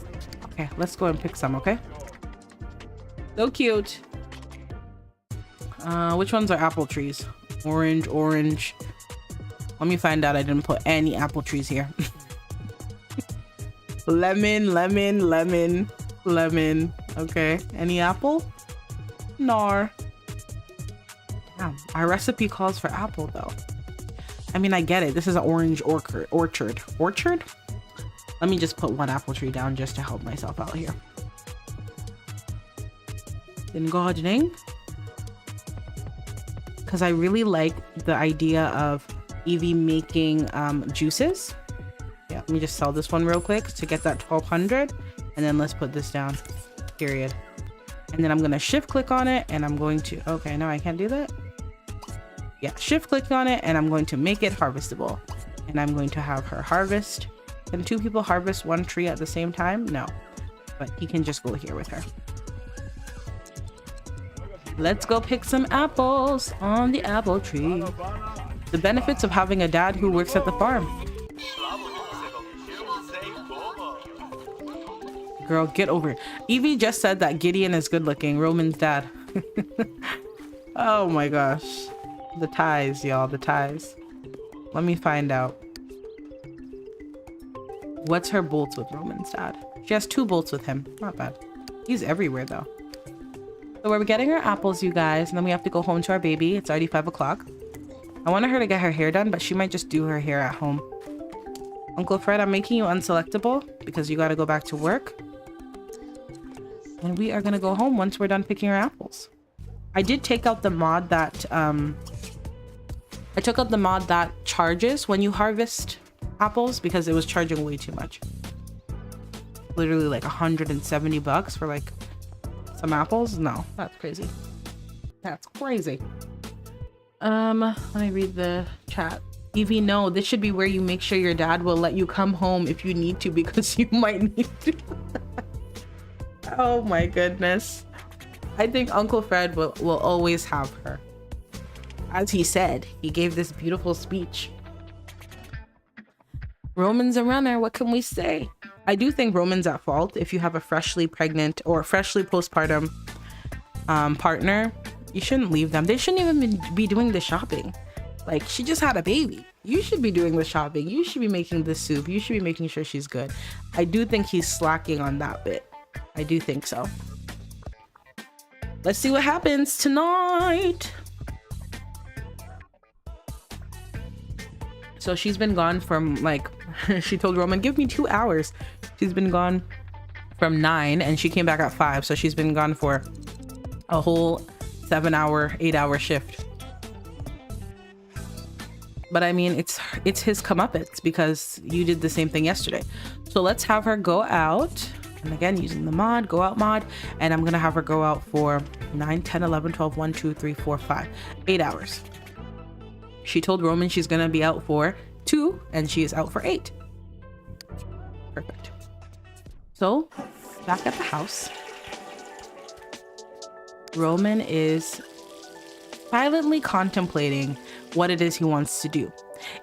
Okay, let's go and pick some, okay? So cute. Which ones are apple trees? Orange, orange. Let me find out I didn't put any apple trees here. Lemon, lemon, lemon, lemon. Okay, any apple? Nar. Damn, our recipe calls for apple though. I mean, I get it. This is an orange orchard. Orchard? Let me just put one apple tree down just to help myself out here. In gardening. Because I really like the idea of Eevee making juices. Yeah, let me just sell this one real quick to get that 1200. And then let's put this down. Period. And then I'm going to shift click on it and I'm going to... Okay, no, I can't do that. Yeah, shift click on it and I'm going to make it harvestable. And I'm going to have her harvest. Can two people harvest one tree at the same time? No. But he can just go here with her. Let's go pick some apples on the apple tree. The benefits of having a dad who works at the farm. Girl, get over it. Eevee just said that Gideon is good looking. Roman's dad. Oh my gosh. The ties, y'all. The ties. Let me find out. What's her bolts with Roman's dad? She has 2 bolts with him. Not bad. He's everywhere though. So we're getting our apples, you guys, and then we have to go home to our baby. It's already 5 o'clock. I wanted her to get her hair done, but she might just do her hair at home. Uncle Fred, I'm making you unselectable because you got to go back to work. And we are going to go home once we're done picking our apples. I did take out the mod that, I took out the mod that charges when you harvest apples because it was charging way too much. Literally like 170 bucks for like some apples. No, that's crazy. That's crazy. Let me read the chat. Eevee, no, this should be where you make sure your dad will let you come home if you need to because you might need to. Oh my goodness. I think Uncle Fred will always have her. As he said, he gave this beautiful speech. Roman's a runner, what can we say? I do think Roman's at fault if you have a freshly pregnant or freshly postpartum partner. You shouldn't leave them. They shouldn't even be doing the shopping. Like, she just had a baby. You should be doing the shopping. You should be making the soup. You should be making sure she's good. I do think he's slacking on that bit. I do think so. Let's see what happens tonight. So she's been gone from like, she told Roman, give me 2 hours. She's been gone from 9 and she came back at 5. So she's been gone for a whole 7-hour, 8-hour shift. But I mean, it's his comeuppance because you did the same thing yesterday. So let's have her go out. And again, using the mod, go out mod. And I'm going to have her go out for 9, 10, 11, 12, 1, 2, 3, 4, 5, 8 hours. She told Roman she's going to be out for 2 and she is out for 8. Perfect. So back at the house, Roman is silently contemplating what it is he wants to do.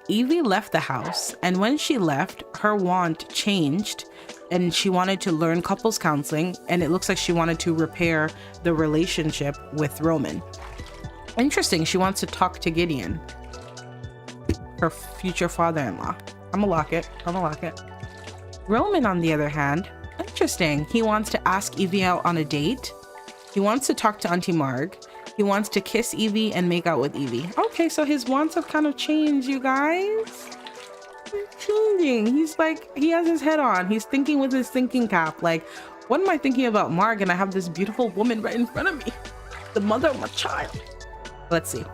Eevee left the house, and when she left, her want changed and she wanted to learn couples counseling, and it looks like she wanted to repair the relationship with Roman. Interesting, she wants to talk to Gideon, her future father-in-law. I'm gonna lock it. Roman, on the other hand, interesting. He wants to ask Eevee out on a date. He wants to talk to Auntie Marg. He wants to kiss Eevee and make out with Eevee. Okay, so his wants have kind of changed, you guys. He's changing. He's like, he has his head on. He's thinking with his thinking cap. Like, what am I thinking about Marg? And I have this beautiful woman right in front of me. The mother of my child. Let's see.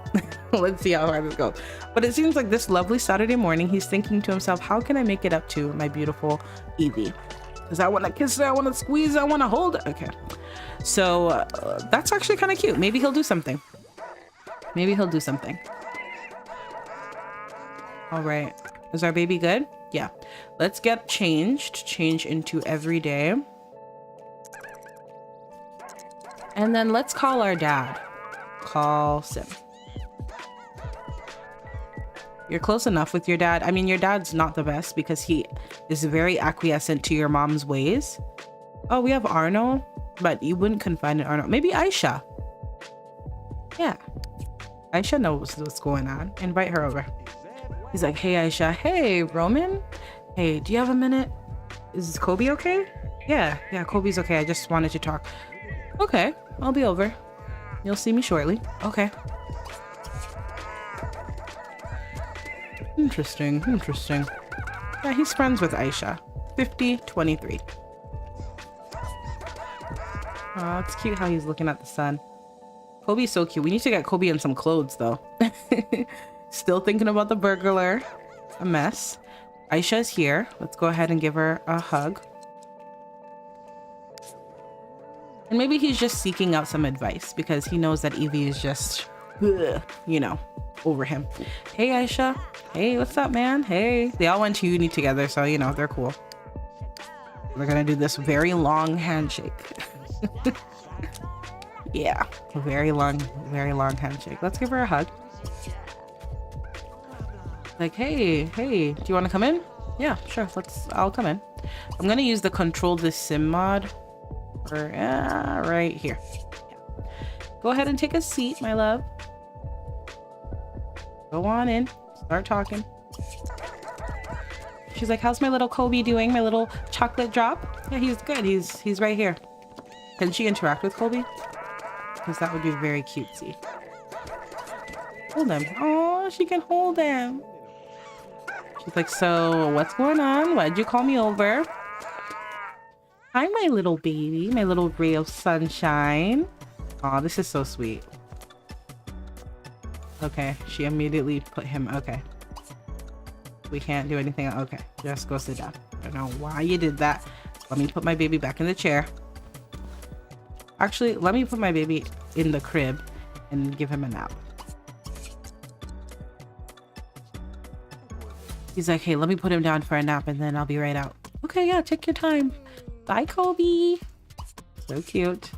Let's see how hard this goes. But it seems like this lovely Saturday morning, he's thinking to himself, how can I make it up to my beautiful Eevee? Because I want to kiss her, I want to squeeze her, I want to hold her. Okay. So that's actually kind of cute. Maybe he'll do something. All right. Is our baby good? Yeah. Let's get changed. Change into every day. And then let's call our dad. Call Sim. You're close enough with your dad. I mean, your dad's not the best because he is very acquiescent to your mom's ways. Oh, we have Arno, but you wouldn't confide in Arno. Maybe Aisha. Yeah. Aisha knows what's going on. Invite her over. He's like, hey, Aisha. Hey, Roman. Hey, do you have a minute? Is Kobe okay? Yeah, Kobe's okay. I just wanted to talk. Okay, I'll be over. You'll see me shortly. Okay. Interesting. Yeah, he's friends with Aisha. 50-23. Oh, it's cute how he's looking at the sun. Kobe's so cute. We need to get Kobe in some clothes, though. Still thinking about the burglar. A mess. Aisha's here. Let's go ahead and give her a hug. And maybe he's just seeking out some advice because he knows that Eevee is just, you know, over him. Hey, Aisha. Hey, what's up, man? Hey. They all went to uni together, so, you know, they're cool. We're gonna do this very long handshake. Yeah, very long handshake. Let's give her a hug. Like, hey, do you want to come in? Yeah, sure. I'll come in. I'm gonna use the control this sim mod. Right here. Yeah. Go ahead and take a seat, my love. Go on in. Start talking. She's like, how's my little Kobe doing? My little chocolate drop? Yeah, he's good. He's right here. Can she interact with Kobe? Because that would be very cutesy. Hold him. Oh, she can hold him. She's like, so what's going on? Why'd you call me over? Hi, my little baby. My little ray of sunshine. Oh, this is so sweet. Okay, she immediately put him. Okay. We can't do anything. Okay, just go sit down. I don't know why you did that. Let me put my baby back in the chair. Actually, let me put my baby in the crib and give him a nap. He's like, hey, let me put him down for a nap and then I'll be right out. Okay, yeah, take your time. Bye, Kobe. So cute.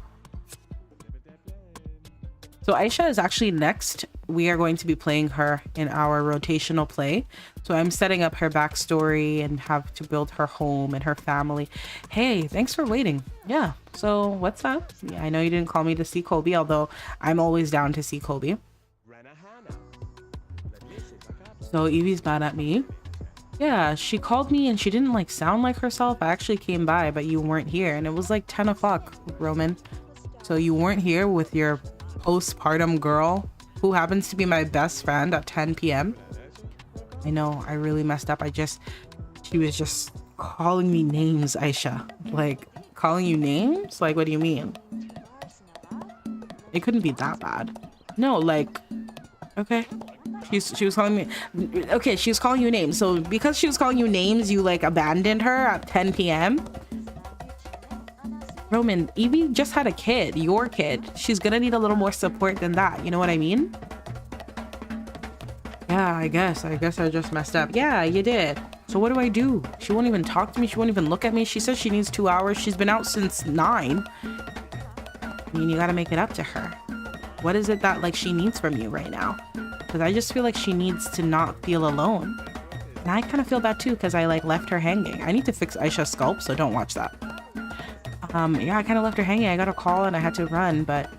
So Aisha is actually next. We are going to be playing her in our rotational play. So I'm setting up her backstory and have to build her home and her family. Hey, thanks for waiting. Yeah, so what's up? Yeah, I know you didn't call me to see Kobe, although I'm always down to see Kobe. So Eevee's mad at me. Yeah, she called me and she didn't like sound like herself. I actually came by, but you weren't here. And it was like 10 o'clock, Roman. So you weren't here with your postpartum girl who happens to be my best friend at 10 p.m. I know, I really messed up. She was just calling me names, Aisha. Like, calling you names? Like, what do you mean? It couldn't be that bad. No, like, okay. She was calling me, okay, she was calling you names. So because she was calling you names, you like abandoned her at 10 p.m. Roman, Eevee just had a kid, your kid. She's gonna need a little more support than that. You know what I mean? Yeah, I guess I just messed up. Yeah, you did. So what do I do? She won't even talk to me. She won't even look at me. She says she needs 2 hours. She's been out since 9. I mean, you gotta make it up to her. What is it that like she needs from you right now? Because I just feel like she needs to not feel alone. And I kind of feel that too because I like left her hanging. I need to fix Aisha's scalp, so don't watch that. Yeah, I kind of left her hanging. I got a call and I had to run, but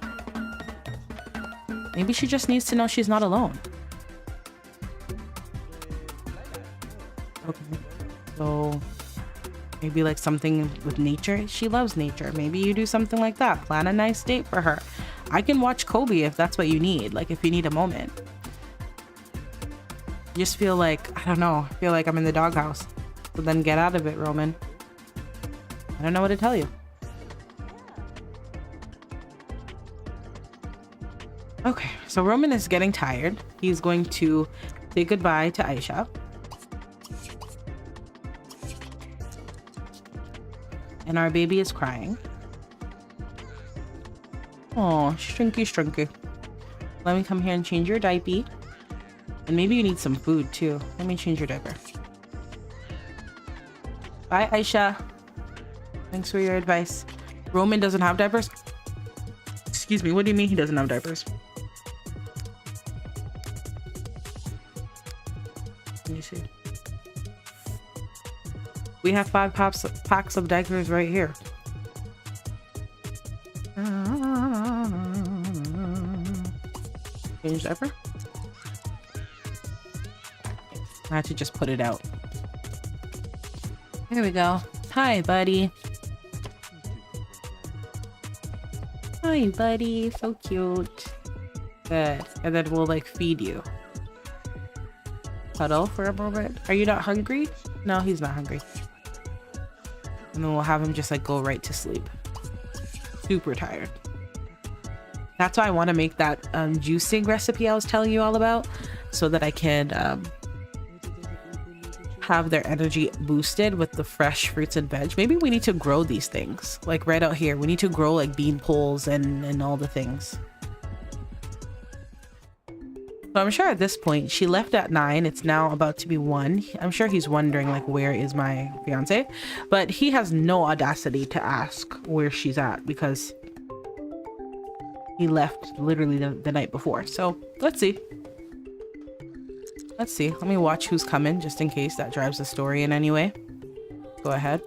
maybe she just needs to know she's not alone. Okay, so maybe like something with nature. She loves nature. Maybe you do something like that. Plan a nice date for her. I can watch Kobe if that's what you need. Like if you need a moment. Just feel like, I don't know, I feel like I'm in the doghouse. So then get out of it, Roman. I don't know what to tell you. Okay, so Roman is getting tired. He's going to say goodbye to Aisha. And our baby is crying. Oh, shrinky. Let me come here and change your diaper. And maybe you need some food too. Let me change your diaper. Bye, Aisha. Thanks for your advice. Roman doesn't have diapers. Excuse me, what do you mean he doesn't have diapers? Let me see. We have 5 packs of diapers right here. Change diaper? I had to just put it out. Here we go. Hi, buddy. Hi, buddy. So cute. Good. And then we'll like feed you. Cuddle for a moment. Are you not hungry? No, he's not hungry. And then we'll have him just like go right to sleep. Super tired. That's why I want to make that juicing recipe I was telling you all about, so that I can have their energy boosted with the fresh fruits and veg. Maybe we need to grow these things like right out here. We need to grow like bean poles and all the things. So I'm sure at this point, she left at 9. It's now about to be 1. I'm sure he's wondering like, where is my fiance? But he has no audacity to ask where she's at because he left literally the night before. So let's see. Let's see. Let me watch who's coming just in case that drives the story in any way. Go ahead.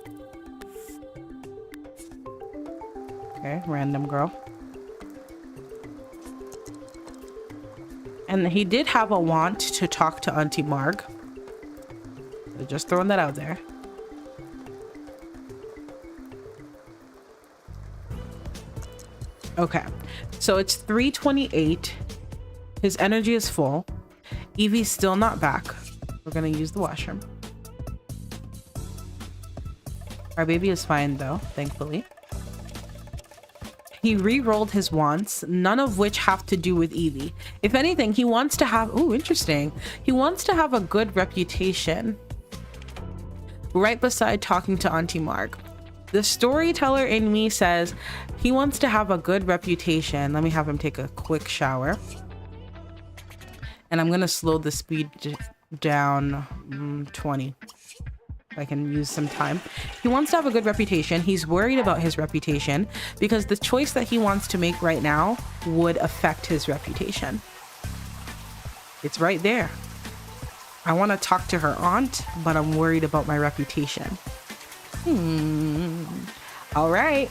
Okay, random girl. And he did have a want to talk to Auntie Marg. So just throwing that out there. Okay, so it's 3:28. His energy is full. Eevee's still not back. We're gonna use the washroom. Our baby is fine though, thankfully. He re-rolled his wants, none of which have to do with Eevee. If anything, he wants to have, oh, interesting. He wants to have a good reputation. Right beside talking to Auntie Marg. The storyteller in me says he wants to have a good reputation. Let me have him take a quick shower. And I'm gonna slow the speed down 20. I can use some time. He wants to have a good reputation. He's worried about his reputation because the choice that he wants to make right now would affect his reputation. It's right there. I want to talk to her aunt, but I'm worried about my reputation. All right.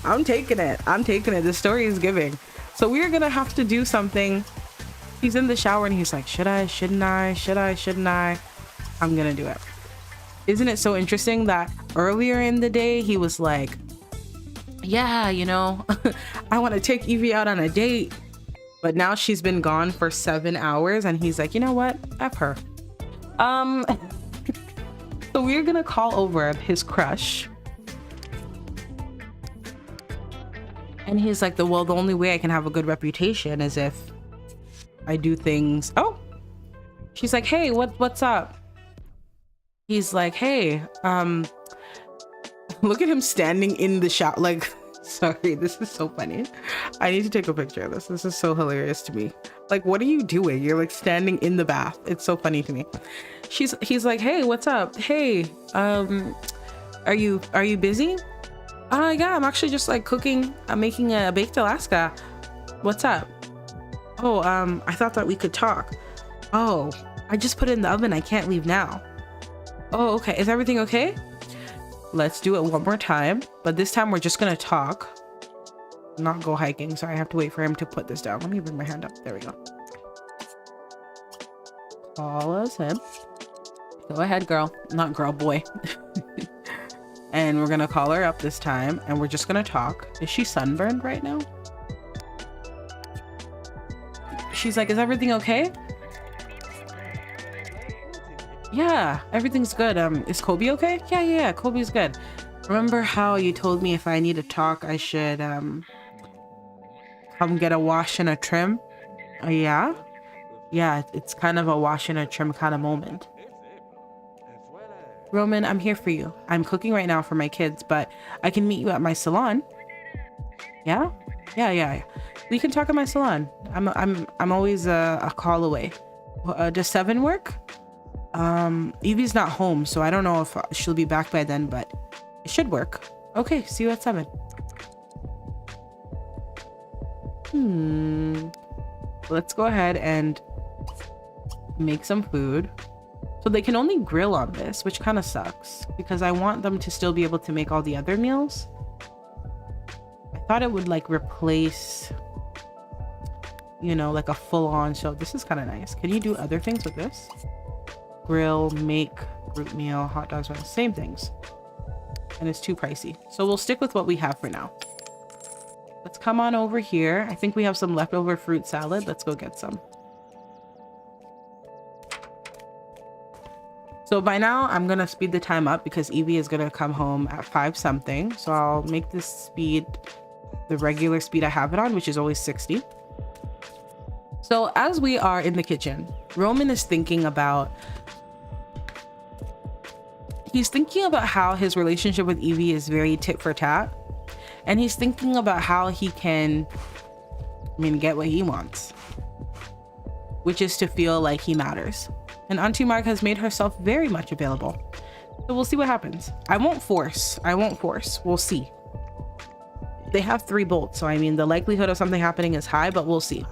I'm taking it. I'm taking it. The story is giving. So we're gonna have to do something. He's in the shower and he's like, should I, shouldn't I, should I, shouldn't I? I'm gonna do it. Isn't it so interesting that earlier in the day he was like, yeah, you know, I want to take Eevee out on a date, but now she's been gone for 7 hours and he's like, you know what, F her. So we're gonna call over his crush and he's like, the only way I can have a good reputation is if I do things. Oh, she's like, hey, what's up? He's like, hey, look at him standing in the shower. Like, sorry, this is so funny. I need to take a picture of this. This is so hilarious to me. Like, what are you doing? You're like standing in the bath. It's so funny to me. He's like, hey, what's up? Hey, are you busy? Yeah, I'm actually just like cooking. I'm making a baked Alaska. What's up? Oh, I thought that we could talk. Oh, I just put it in the oven. I can't leave now. Oh, okay. Is everything okay? Let's do it one more time. But this time we're just gonna talk. Not go hiking. Sorry, I have to wait for him to put this down. Let me bring my hand up. There we go. Call us him. Go ahead, girl. Not girl, boy. And we're gonna call her up this time and we're just gonna talk. Is she sunburned right now? She's like, is everything okay? Yeah, everything's good. Is Kobe okay? Yeah, Kobe's good. Remember how you told me if I need to talk, I should come get a wash and a trim? Yeah, it's kind of a wash and a trim kind of moment. Roman, I'm here for you. I'm cooking right now for my kids, but I can meet you at my salon. Yeah. We can talk at my salon. I'm always a call away. Does 7 work? Eevee's not home, so I don't know if she'll be back by then, but it should work. Okay, see you at 7. Let's go ahead and make some food. So they can only grill on this, which kind of sucks because I want them to still be able to make all the other meals. I thought it would like replace, you know, like a full-on show. This is kind of nice. Can you do other things with this? Grill, make, group meal, hot dogs, same things. And it's too pricey. So we'll stick with what we have for now. Let's come on over here. I think we have some leftover fruit salad. Let's go get some. So by now, I'm going to speed the time up because Eevee is going to come home at 5 something. So I'll make this speed the regular speed I have it on, which is always 60. So as we are in the kitchen, Roman is thinking about... He's thinking about how his relationship with Eevee is very tit for tat. And he's thinking about how he can, get what he wants. Which is to feel like he matters. And Auntie Marg has made herself very much available. So we'll see what happens. I won't force. We'll see. They have 3 bolts. So the likelihood of something happening is high, but we'll see.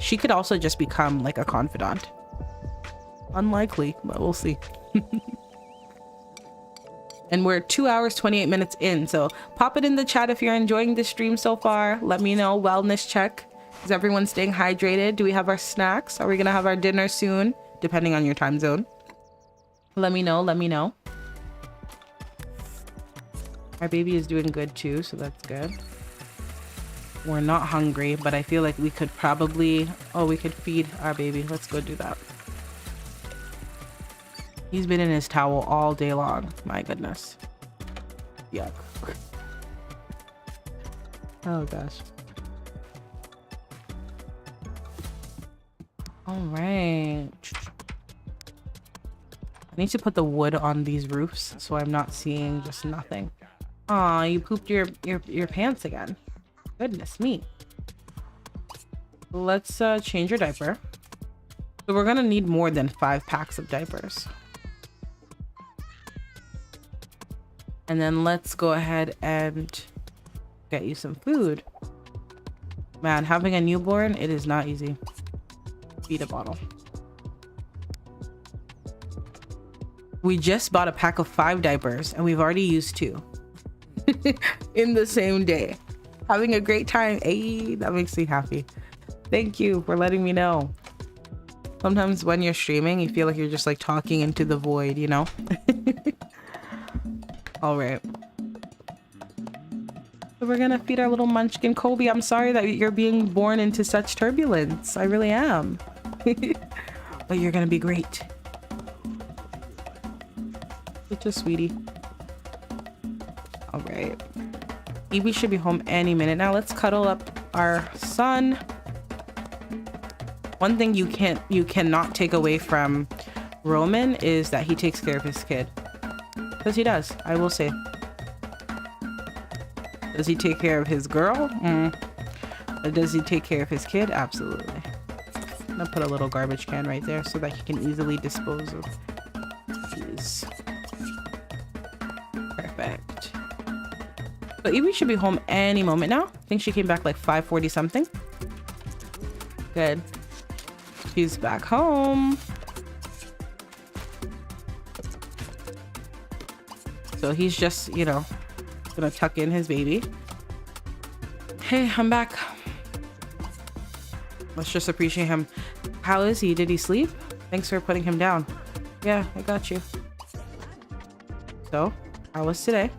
She could also just become like a confidant. Unlikely, but we'll see. And we're 2 hours, 28 minutes in. So pop it in the chat if you're enjoying the stream so far. Let me know. Wellness check. Is everyone staying hydrated? Do we have our snacks? Are we going to have our dinner soon? Depending on your time zone. Let me know. Let me know. Our baby is doing good too, so that's good. We're not hungry, but I feel like we could probably... Oh, we could feed our baby. Let's go do that. He's been in his towel all day long. My goodness. Yuck. Oh gosh. All right. I need to put the wood on these roofs so I'm not seeing just nothing. Aw, you pooped your pants again. Goodness me. Let's change your diaper. So we're gonna need more than 5 packs of diapers. And then let's go ahead and get you some food. Man, having a newborn, it is not easy. Feed a bottle. We just bought a pack of 5 diapers and we've already used 2 in the same day. Having a great time. Hey, that makes me happy. Thank you for letting me know. Sometimes when you're streaming, you feel like you're just like talking into the void, you know? All right. So we're gonna feed our little munchkin. Kobe, I'm sorry that you're being born into such turbulence. I really am. But you're gonna be great. Such a sweetie. All right. Eevee should be home any minute now. Let's cuddle up our son. One thing you cannot take away from Roman is that he takes care of his kid. Because he does, I will say. Does he take care of his girl? Does he take care of his kid? Absolutely. I'm gonna put a little garbage can right there so that he can easily dispose of these. Perfect. So Eevee should be home any moment now. I think she came back like 5:40 something. Good. She's back home. So he's just, you know, gonna tuck in his baby. Hey, I'm back. Let's just appreciate him. How is he? Did he sleep? Thanks for putting him down. Yeah, I got you. So, how was today?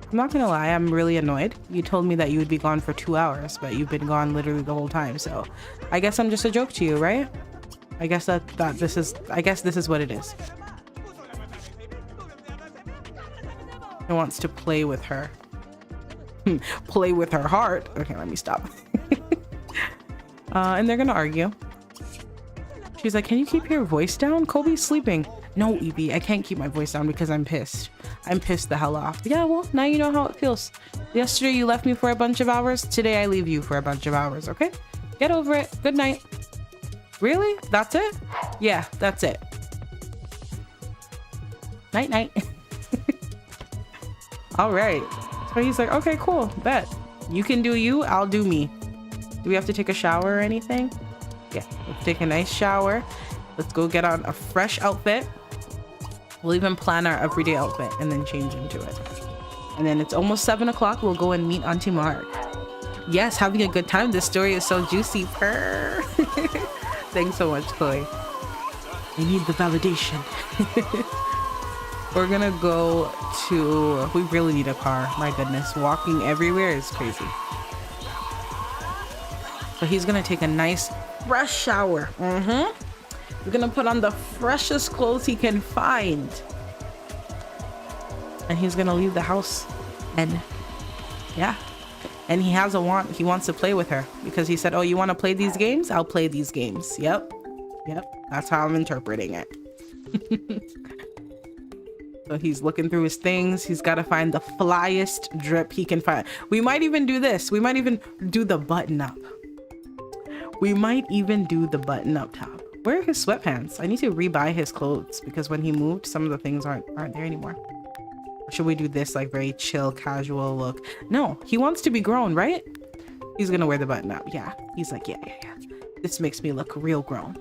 I'm not gonna lie, I'm really annoyed. You told me that you would be gone for 2 hours, but you've been gone literally the whole time. So, I guess I'm just a joke to you, right? I guess this is what it is. He wants to play with her. Play with her heart. Okay, let me stop. And they're gonna argue. She's like, can you keep your voice down? Kobe's sleeping. No, Eevee, I can't keep my voice down because I'm pissed. I'm pissed the hell off. Yeah, well, now you know how it feels. Yesterday you left me for a bunch of hours. Today I leave you for a bunch of hours, okay? Get over it. Good night. Really? That's it? Yeah, that's it. Night, night. All right. So he's like, okay, cool, bet. You can do you, I'll do me. Do we have to take a shower or anything? Yeah, let's take a nice shower. Let's go get on a fresh outfit. We'll even plan our everyday outfit and then change into it. And then it's almost 7 o'clock. We'll go and meet Auntie Marg. Yes, having a good time. This story is so juicy. Purr. Thanks so much, Chloe. We need the validation. We're gonna go to... We really need a car. My goodness. Walking everywhere is crazy. So he's gonna take a nice fresh shower. He's gonna put on the freshest clothes he can find. And he's gonna leave the house. And yeah. And he has a want. He wants to play with her because he said, oh, you want to play these games? I'll play these games. Yep. That's how I'm interpreting it. So he's looking through his things. He's got to find the flyest drip he can find. We might even do this. We might even do the button up. We might even do the button up top. Where are his sweatpants? I need to rebuy his clothes because when he moved, some of the things aren't there anymore. Should we do this like very chill, casual look? No, he wants to be grown, right? He's gonna wear the button up. Yeah, he's like, yeah. This makes me look real grown.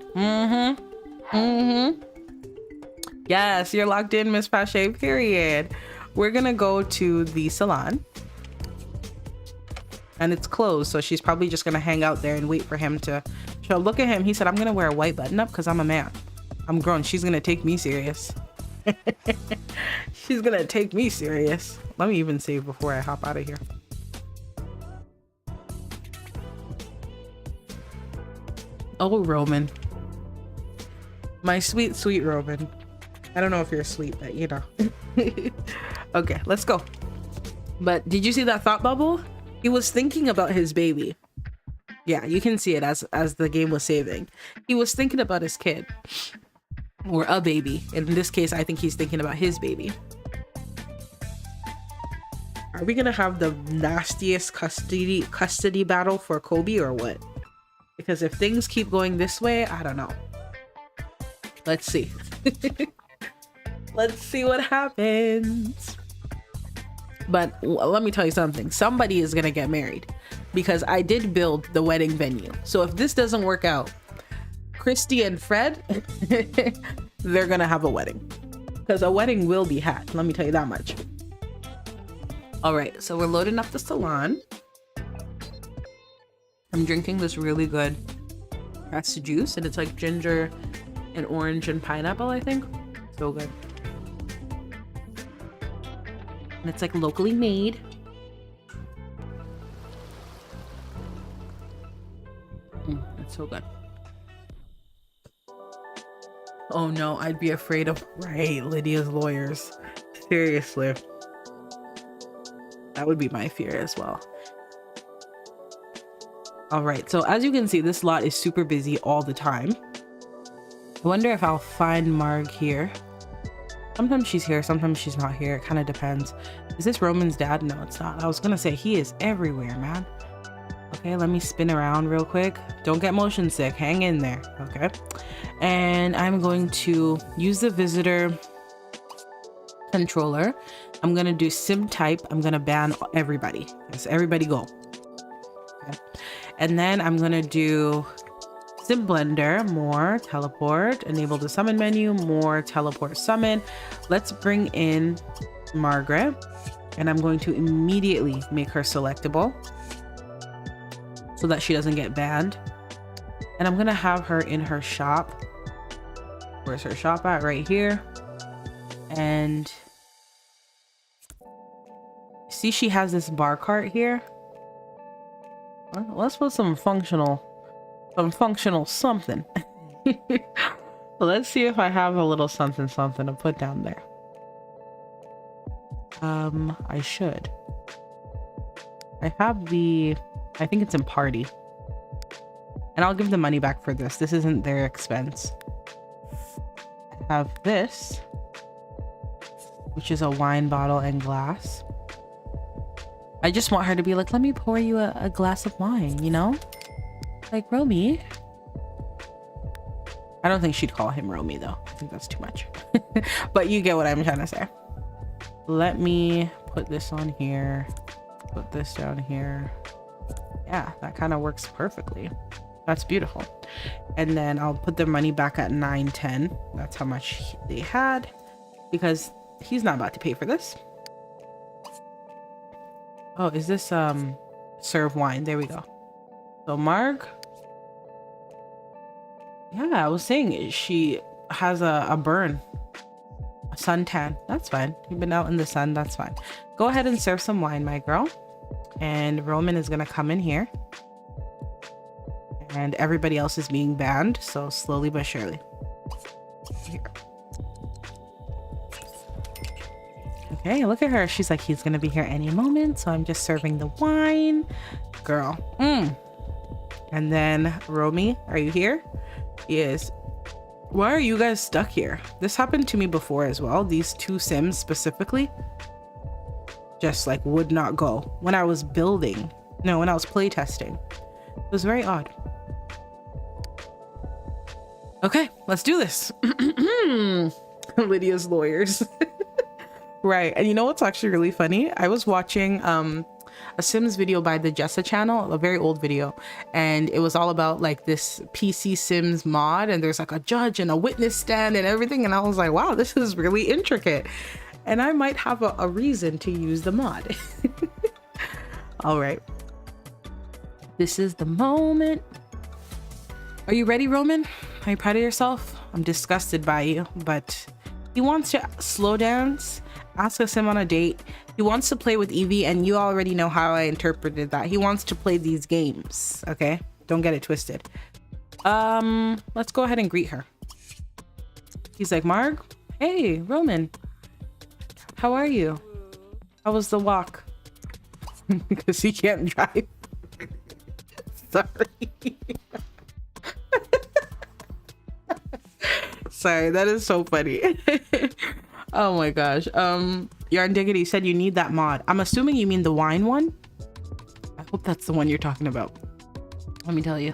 Yes, you're locked in, Miss Pache, period. We're gonna go to the salon. And it's closed, so she's probably just gonna hang out there and wait for him to show. Look at him. He said, I'm gonna wear a white button up because I'm a man. I'm grown. She's gonna take me serious. She's gonna take me serious. Let me even save before I hop out of here. Oh, Roman. My sweet, sweet Roman. I don't know if you're sweet, but you know. Okay, let's go. But did you see that thought bubble? He was thinking about his baby. Yeah, you can see it as the game was saving. He was thinking about his kid. Or a baby. In this case, I think he's thinking about his baby. Are we gonna have the nastiest custody battle for Kobe or what? Because if things keep going this way, I don't know. Let's see. Let's see what happens. But let me tell you something. Somebody is gonna get married because I did build the wedding venue. So if this doesn't work out, Christy and Fred, they're gonna have a wedding because a wedding will be had. Let me tell you that much. All right, so we're loading up the salon. I'm drinking this really good pressed juice and it's like ginger and orange and pineapple, I think. So good. And it's like locally made. It's so good. Oh no, I'd be afraid of Lydia's lawyers. Seriously. That would be my fear as well. All right, so as you can see, this lot is super busy all the time. I wonder if I'll find Marg here. Sometimes she's here, sometimes she's not here. It kind of depends. Is this Roman's dad? No, it's not. I was gonna say he is everywhere, man. Okay, let me spin around real quick. Don't get motion sick. Hang in there. Okay. And I'm going to use the visitor controller. I'm going to do sim type. I'm going to ban everybody. Yes, everybody go. Okay. And then I'm going to do sim blender, more teleport, enable the summon menu, more teleport summon. Let's bring in Margaret and I'm going to immediately make her selectable so that she doesn't get banned. And I'm going to have her in her shop. Where's her shop at? Right here. And see, she has this bar cart here. Well, let's put some functional something. Let's see if I have a little something to put down there. I should. I have I think it's in party. And I'll give the money back for this. This isn't their expense. I have this, which is a wine bottle and glass. I just want her to be like, let me pour you a glass of wine, you know? Like, Romy. I don't think she'd call him Romy, though. I think that's too much. But you get what I'm trying to say. Let me put this on here. Put this down here. Yeah, that kind of works perfectly. That's beautiful. And then I'll put their money back at 910. That's how much they had, because he's not about to pay for this. Oh, is this serve wine? There we go. So Marg, yeah, I was saying she has a burn, a suntan. That's fine. You've been out in the sun. That's fine. Go ahead and serve some wine, my girl. And Roman is gonna come in here. And everybody else is being banned, so slowly but surely. Here. Okay, look at her. She's like, he's gonna be here any moment, so I'm just serving the wine. Girl. And then Romy, are you here? Yes. Why are you guys stuck here? This happened to me before as well. These two Sims specifically just like would not go when I was building. No, when I was playtesting. It was very odd. Okay, let's do this. Lydia's lawyers. Right. And you know what's actually really funny? I was watching a Sims video by the Jessa channel, a very old video, and it was all about like this PC Sims mod, and there's like a judge and a witness stand and everything, and I was like, wow, this is really intricate, and I might have a reason to use the mod. All right, this is the moment. Are you ready, Roman? Are you proud of yourself? I'm disgusted by you, but he wants to slow dance, ask us him on a date. He wants to play with Eevee, and you already know how I interpreted that. He wants to play these games, okay? Don't get it twisted. Let's go ahead and greet her. He's like, Marg, hey, Roman, how are you? How was the walk? Because he can't drive. Sorry. Sorry, that is so funny. Oh my gosh. Yarn Diggity said you need that mod. I'm assuming you mean the wine one. I hope that's the one you're talking about. Let me tell you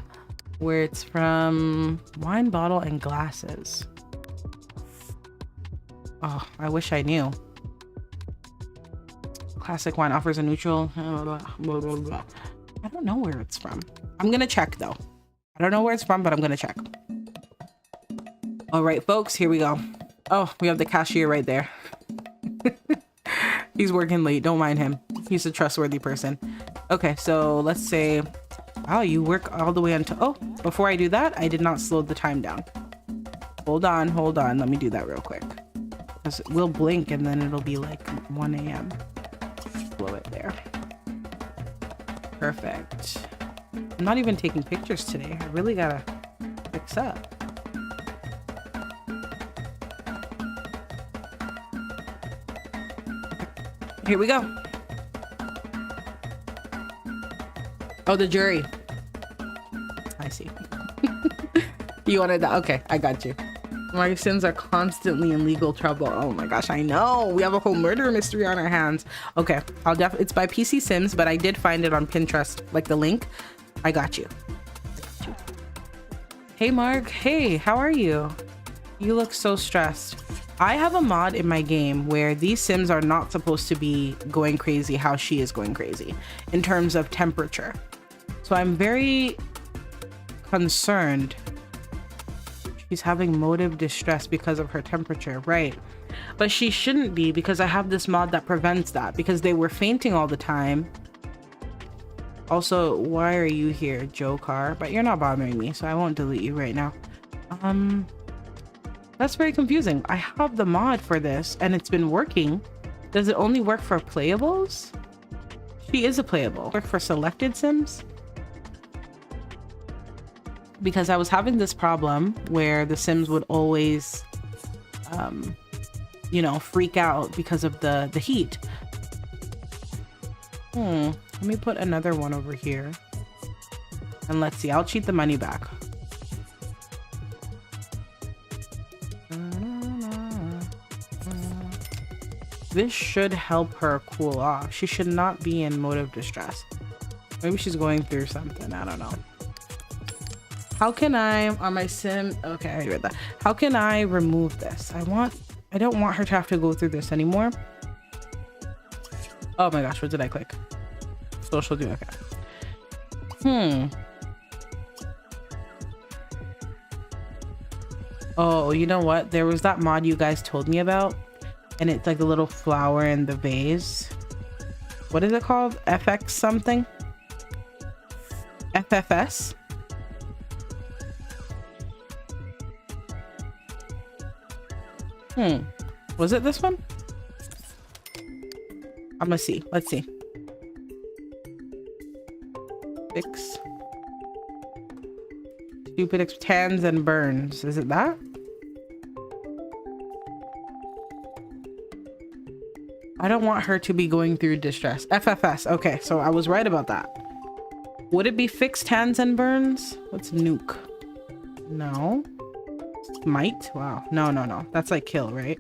where it's from. Wine bottle and glasses. Oh, I wish I knew. Classic wine offers a neutral. I don't know where it's from. I'm gonna check though. I don't know where it's from, but I'm gonna check. All right, folks, here we go. Oh, we have the cashier right there. He's working late. Don't mind him. He's a trustworthy person. Okay, so let's say, wow, you work all the way until, oh, before I do that, I did not slow the time down. Hold on. Let me do that real quick. Because we'll blink and then it'll be like 1 a.m. Blow it there. Perfect. I'm not even taking pictures today. I really gotta fix up. Here we go. Oh, the jury. I see. You wanted that? Okay, I got you. My Sims are constantly in legal trouble. Oh my gosh, I know. We have a whole murder mystery on our hands. Okay, it's by PC Sims, but I did find it on Pinterest, like the link. I got you. Hey, Mark. Hey, how are you? You look so stressed. I have a mod in my game where these Sims are not supposed to be going crazy how she is going crazy in terms of temperature. So I'm very concerned. She's having motive distress because of her temperature, right? But she shouldn't be, because I have this mod that prevents that, because they were fainting all the time. Also, why are you here, Joe Carr? But you're not bothering me, so I won't delete you right now. That's very confusing. I have the mod for this and it's been working. Does it only work for playables? She is a playable. Work for selected Sims? Because I was having this problem where the Sims would always, you know, freak out because of the heat. Let me put another one over here. And let's see, I'll cheat the money back. This should help her cool off. She should not be in motive distress. Maybe she's going through something. I don't know. How can I, on my Sim, okay, I read that. How can I remove this? I don't want her to have to go through this anymore. Oh my gosh, what did I click? Social do, okay. Hmm. Oh, you know what? There was that mod you guys told me about, and it's like a little flower in the vase. What is it called? FX something? FFS? Was it this one? I'm gonna see. Let's see. Fix. Stupid tans and burns. Is it that? I don't want her to be going through distress. FFS. Okay, so I was right about that. Would it be fix tans and burns? What's nuke? No. Smite? Wow. No, no, no. That's like kill, right?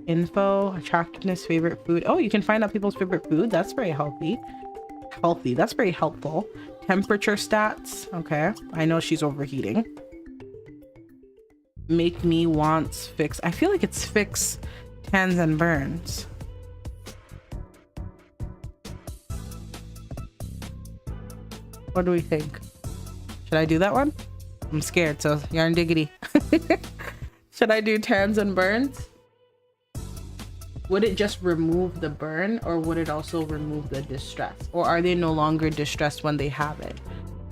Info, attractiveness, favorite food. Oh, you can find out people's favorite food. That's very healthy. Healthy. That's very helpful. Temperature stats. Okay. I know she's overheating. Make me wants fix. I feel like it's fix tans and burns. What do we think? Should I do that one? I'm scared, so yarn diggity. Should I do tans and burns? Would it just remove the burn, or would it also remove the distress? Or are they no longer distressed when they have it?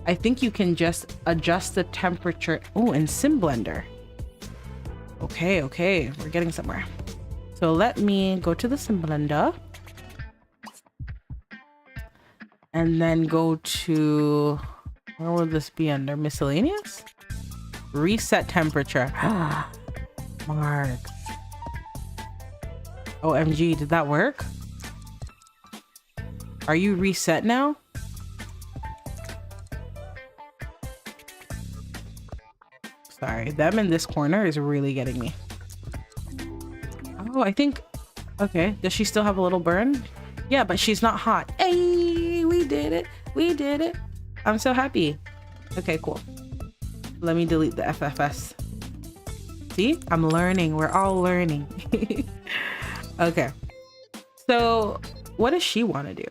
I think you can just adjust the temperature. Oh, in Sim Blender. Okay, okay, we're getting somewhere. So let me go to the Sim Blender. And then go to, where would this be under? Miscellaneous? Reset temperature. Mark. OMG, did that work? Are you reset now? Sorry, them in this corner is really getting me. Oh, I think, okay. Does she still have a little burn? Yeah, but she's not hot. Hey, we did it. We did it. I'm so happy. Okay, cool. Let me delete the FFS. See, I'm learning. We're all learning. Okay. So what does she want to do?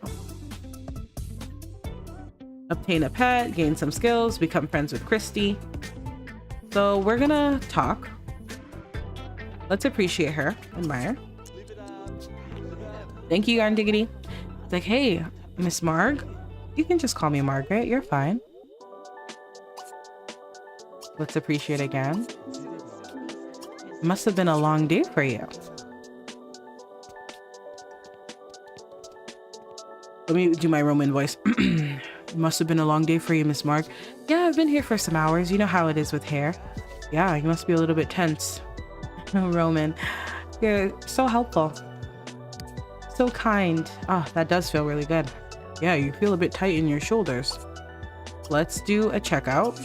Obtain a pet, gain some skills, become friends with Christy. So we're gonna talk. Let's appreciate her. Admire. Thank you, Yarn Diggity. It's like, hey, Miss Marg. You can just call me Margaret. You're fine. Let's appreciate again. It must have been a long day for you. Let me do my Roman voice. It must have been a long day for you, Miss Marg. Yeah, I've been here for some hours. You know how it is with hair. Yeah, you must be a little bit tense. Roman, you're so helpful. So kind. Oh, that does feel really good. Yeah, you feel a bit tight in your shoulders. Let's do a checkout.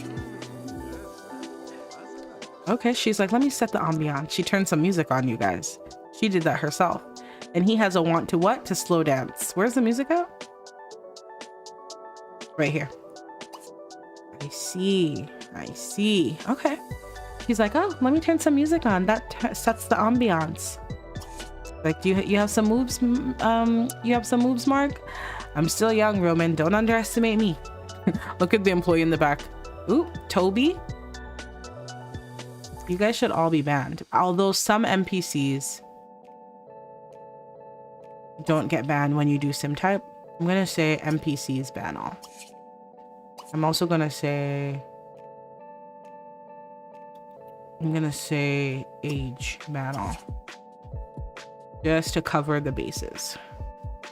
Okay, she's like, let me set the ambiance. She turned some music on, you guys. She did that herself. And he has a want to what? To slow dance. Where's the music at? Right here. I see. I see. Okay. He's like, oh, let me turn some music on. That sets the ambiance. Like, do you have some moves? You have some moves, Mark? I'm still young, Roman. Don't underestimate me. Look at the employee in the back. Ooh, Toby. You guys should all be banned. Although some NPCs don't get banned when you do sim type. I'm gonna say NPCs ban all. I'm also gonna say age ban all. Just to cover the bases.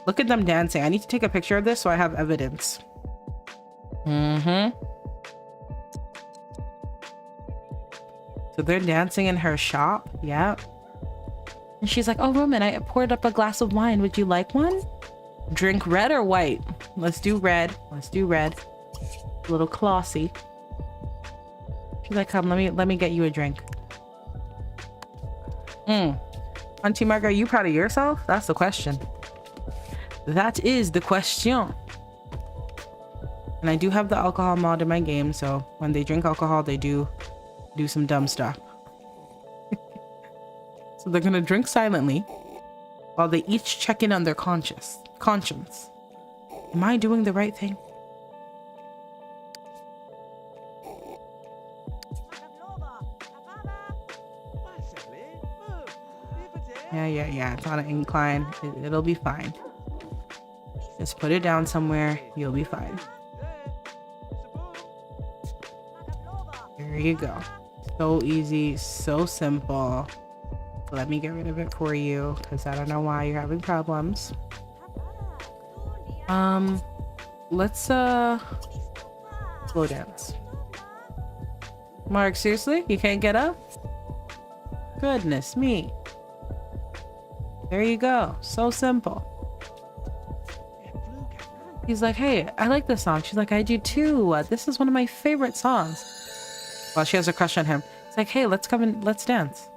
Look at them dancing. I need to take a picture of this so I have evidence. So they're dancing in her shop. Yeah. And she's like, oh, Roman, I poured up a glass of wine. Would you like one? Drink red or white? Let's do red. Let's do red. A little classy. She's like, come, let me get you a drink. Auntie Margaret, are you proud of yourself? That's the question. That is the question. And I do have the alcohol mod in my game, so when they drink alcohol, they do some dumb stuff. So they're gonna drink silently while they each check in on their conscience. Am I doing the right thing? Yeah. It's on an incline. It'll be fine. Just put it down somewhere. You'll be fine. There you go. So easy, so simple. Let me get rid of it for you because I don't know why you're having problems. Let's slow dance. Mark, seriously? You can't get up? Goodness me. There you go. So simple. He's like, hey, I like this song. She's like, I do too. This is one of my favorite songs. Well, she has a crush on him. It's like, hey, let's come and let's dance.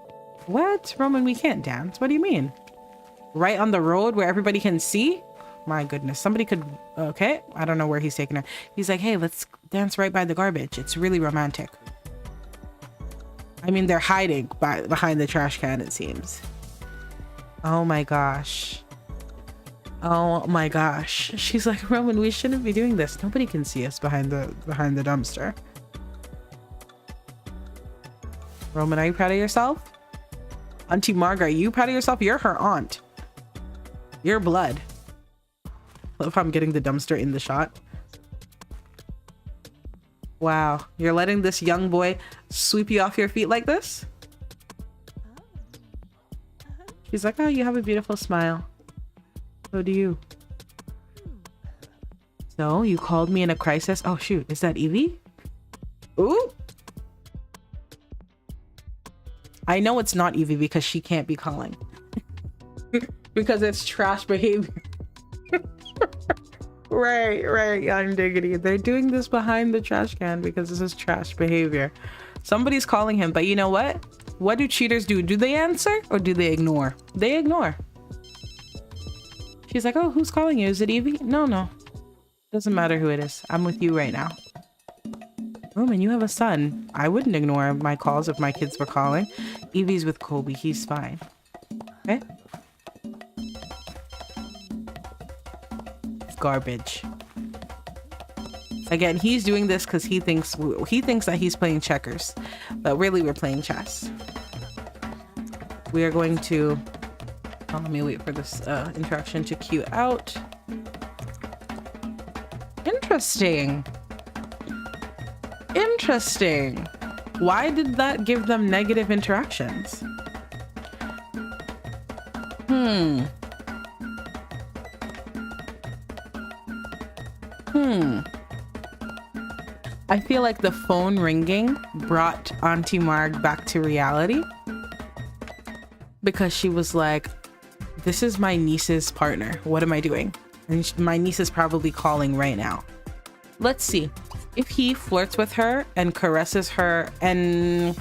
What? Roman, we can't dance. What do you mean? Right on the road where everybody can see? My goodness. Somebody could... Okay. I don't know where he's taking her. He's like, hey, let's dance right by the garbage. It's really romantic. I mean, they're hiding behind the trash can, it seems. Oh my gosh. Oh my gosh. She's like, Roman, we shouldn't be doing this. Nobody can see us behind the dumpster. Roman, are you proud of yourself? Auntie Margaret, are you proud of yourself? You're her aunt. You're blood. Love how I'm getting the dumpster in the shot. Wow. You're letting this young boy sweep you off your feet like this? She's like, oh, you have a beautiful smile. So do you. So, you called me in a crisis? Oh, shoot. Is that Eevee? Ooh. I know it's not Eevee because she can't be calling. Because it's trash behavior. Right, young diggity. They're doing this behind the trash can because this is trash behavior. Somebody's calling him, but you know what? What do cheaters do? Do they answer or do they ignore? They ignore. She's like, oh, who's calling you? Is it Eevee? No. Doesn't matter who it is. I'm with you right now. Roman, you have a son. I wouldn't ignore my calls if my kids were calling. Eevee's with Kobe. He's fine. Okay? Garbage. Again, he's doing this because he thinks that he's playing checkers, but really we're playing chess. We are going to... Oh, let me wait for this interaction to queue out. Interesting. Why did that give them negative interactions? I feel like the phone ringing brought Auntie Marg back to reality because she was like, this is my niece's partner. What am I doing? And my niece is probably calling right now. Let's see. If he flirts with her and caresses her and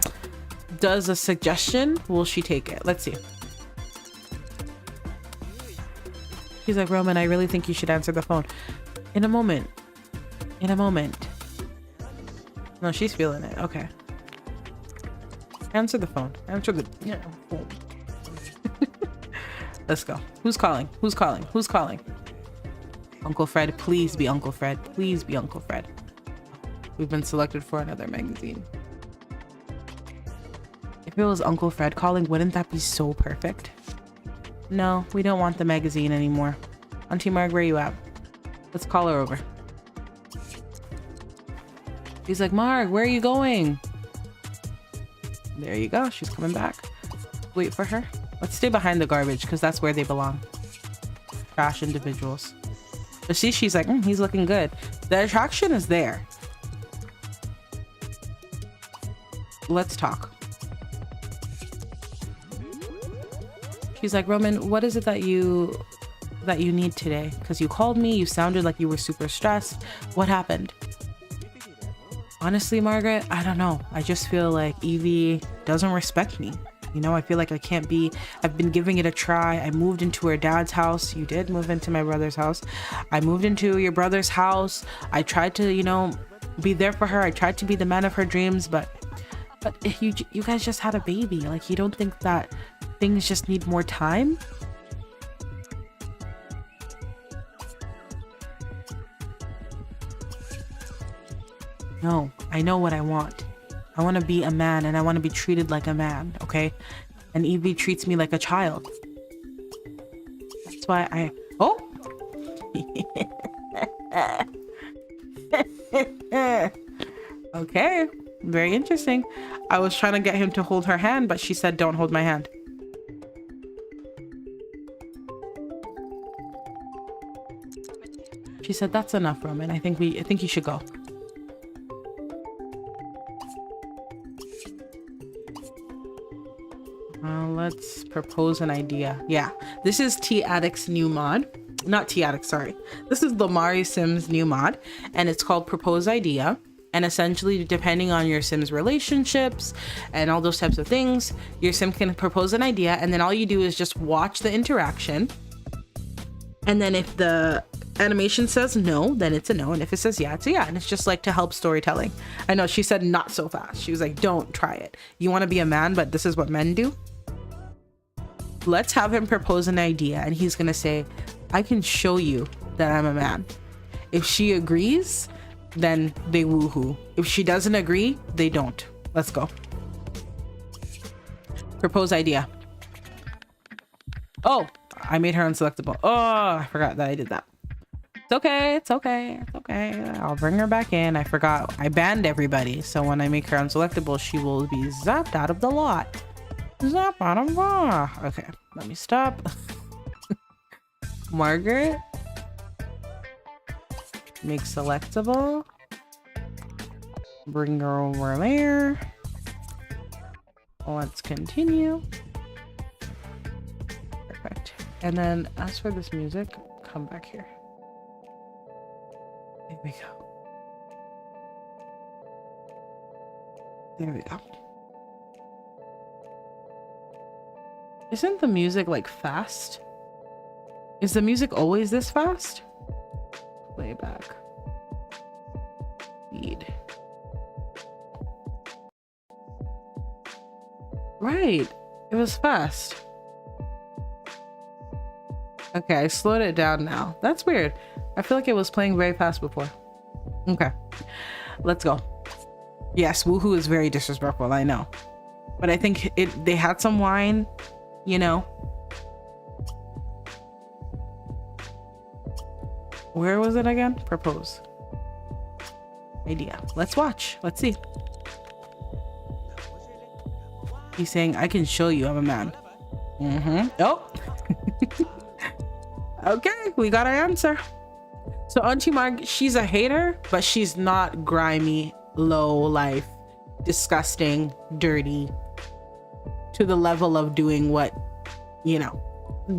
does a suggestion, will she take it? Let's see. He's like, Roman, I really think you should answer the phone. In a moment. No, she's feeling it. Okay. Answer the phone. Phone. Let's go. Who's calling? Uncle Fred, please be Uncle Fred. We've been selected for another magazine. If it was Uncle Fred calling, wouldn't that be so perfect? No, we don't want the magazine anymore. Auntie Marg, where you at? Let's call her over. He's like, Marg, where are you going? There you go. She's coming back. Wait for her. Let's stay behind the garbage because that's where they belong. Trash individuals. But see, she's like, he's looking good. The attraction is there. Let's talk. She's like, Roman, what is it that you need today? Because you called me, you sounded like you were super stressed. What happened? Honestly, Margaret, I don't know. I just feel like Eevee doesn't respect me. You know, I feel like I've been giving it a try. I moved into her dad's house. You did move into my brother's house. I moved into your brother's house. I tried to, be there for her. I tried to be the man of her dreams, but you guys just had a baby. Like, you don't think that things just need more time? No, I know what I want. I want to be a man and I want to be treated like a man, okay? And Eevee treats me like a child. That's why I... Oh! Okay, very interesting. I was trying to get him to hold her hand, but she said, don't hold my hand. She said, that's enough, Roman. I think you should go. Let's propose an idea. Yeah, this is T-Addict's new mod. Not T-Addict, sorry. This is Lamari Sim's new mod, and it's called Propose Idea. And essentially, depending on your Sim's relationships and all those types of things, your Sim can propose an idea, and then all you do is just watch the interaction. And then if the animation says no, then it's a no, and if it says yeah, it's a yeah. And it's just like to help storytelling. I know she said not so fast. She was like, don't try it. You want to be a man, but this is what men do. Let's have him propose an idea, and he's gonna say, I can show you that I'm a man. If she agrees, then they woohoo. If she doesn't agree, they don't. Let's go. Propose idea. Oh, I made her unselectable. Oh, I forgot that I did that. It's okay. It's okay. It's okay. I'll bring her back in. I forgot. I banned everybody. So when I make her unselectable, she will be zapped out of the lot. Zap out of the... Okay, let me stop. Margaret. Make selectable. Bring her over there. Let's continue. Perfect. And then as for this music, come back here. There we go. There we go. Isn't the music like fast? Is the music always this fast? Playback. Speed. Right. It was fast. Okay, I slowed it down now. That's weird. I feel like it was playing very fast before. Okay. Let's go. Yes, woohoo is very disrespectful, I know. But I think they had some wine, you know. Where was it again? Propose. Idea. Let's watch. Let's see. He's saying, I can show you I'm a man. Oh. Okay, we got our answer. So Auntie Marg, she's a hater, but she's not grimy, low life, disgusting, dirty, to the level of doing what, you know,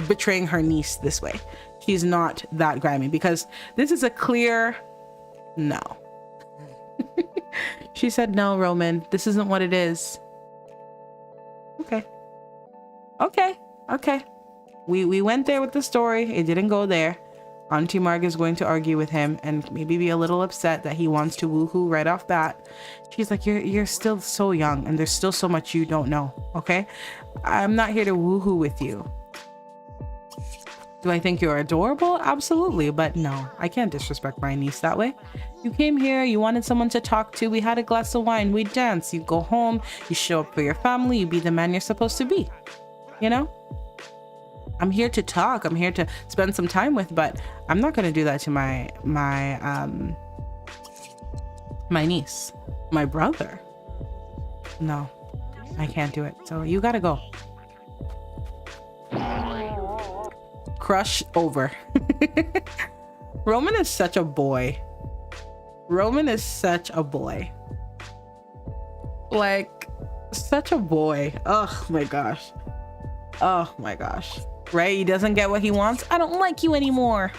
betraying her niece this way. She's not that grimy, because this is a clear no. She said, no, Roman, this isn't what it is. Okay. Okay. Okay. We went there with the story. It didn't go there. Auntie Marg is going to argue with him and maybe be a little upset that he wants to woohoo right off bat. She's like, you're still so young and there's still so much you don't know. Okay. I'm not here to woohoo with you. Do I think you're adorable? Absolutely. But no, I can't disrespect my niece that way. You came here, you wanted someone to talk to, we had a glass of wine, we dance, you go home, you show up for your family, you be the man you're supposed to be. You know? I'm here to talk, I'm here to spend some time with, but I'm not gonna do that to my niece, my brother. No, I can't do it. So you gotta go. Crush over. Roman is such a boy. Roman is such a boy. Like, such a boy. Oh my gosh. Oh my gosh. Right? He doesn't get what he wants. I don't like you anymore.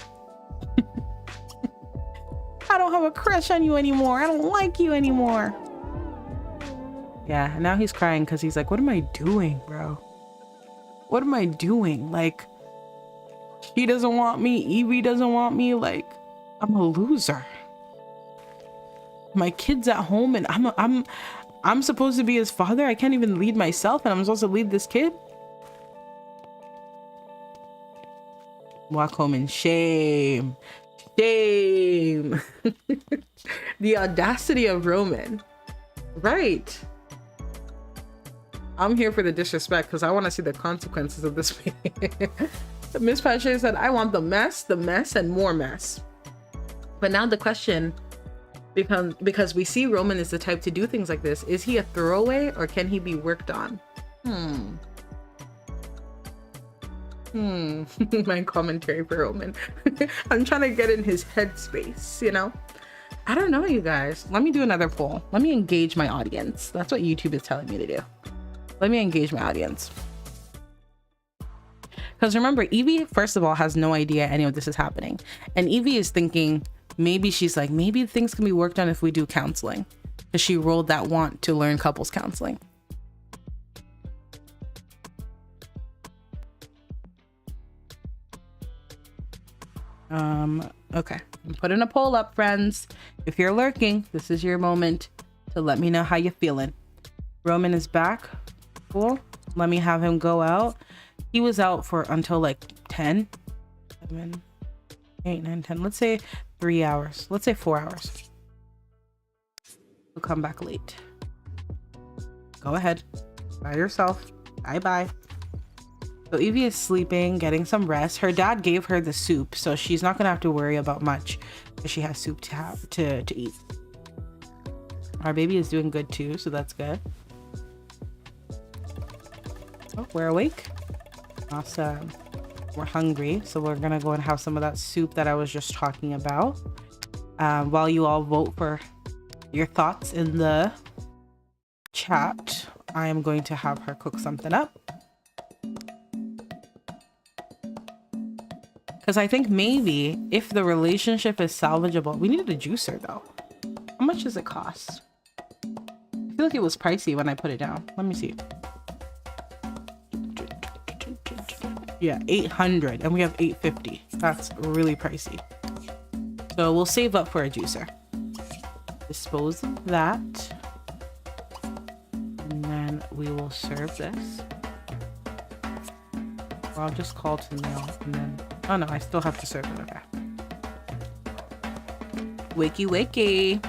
I don't have a crush on you anymore. I don't like you anymore. Yeah, and now he's crying because he's like, what am I doing, bro? What am I doing? Like, he doesn't want me. Eevee doesn't want me. Like, I'm a loser. My kid's at home and I'm supposed to be his father. I can't even lead myself and I'm supposed to lead this kid. Walk home in shame. Shame. The audacity of Roman. Right. I'm here for the disrespect because I want to see the consequences of this. Miss Pache said, I want the mess, and more mess. But now the question becomes, because we see Roman is the type to do things like this, is he a throwaway or can he be worked on? My commentary for Roman. I'm trying to get in his headspace, you know? I don't know, you guys. Let me do another poll. Let me engage my audience. That's what YouTube is telling me to do. Let me engage my audience. Because remember, Eevee, first of all, has no idea any of this is happening. And Eevee is thinking, maybe she's like, maybe things can be worked on if we do counseling. Because she rolled that want to learn couples counseling. Okay, I'm putting a poll up, friends. If you're lurking, this is your moment to let me know how you're feeling. Roman is back. Cool. Let me have him go out. He was out for until like 10, 7, 8, 9, 10. Let's say 3 hours. Let's say 4 hours. He'll come back late. Go ahead. By yourself. Bye-bye. So Eevee is sleeping, getting some rest. Her dad gave her the soup, so she's not gonna have to worry about much because she has soup to have to eat. Our baby is doing good too, so that's good. Oh, we're awake. Awesome. We're hungry, so we're gonna go and have some of that soup that I was just talking about. While you all vote for your thoughts in the chat, I am going to have her cook something up. Because I think maybe if the relationship is salvageable, we needed a juicer though. How much does it cost? I feel like it was pricey when I put it down. Let me see. Yeah, 800 and we have 850. That's really pricey. So we'll save up for a juicer. Dispose of that. And then we will serve this. Or I'll just call to the mail and then... Oh no, I still have to serve it. Okay. Wakey wakey.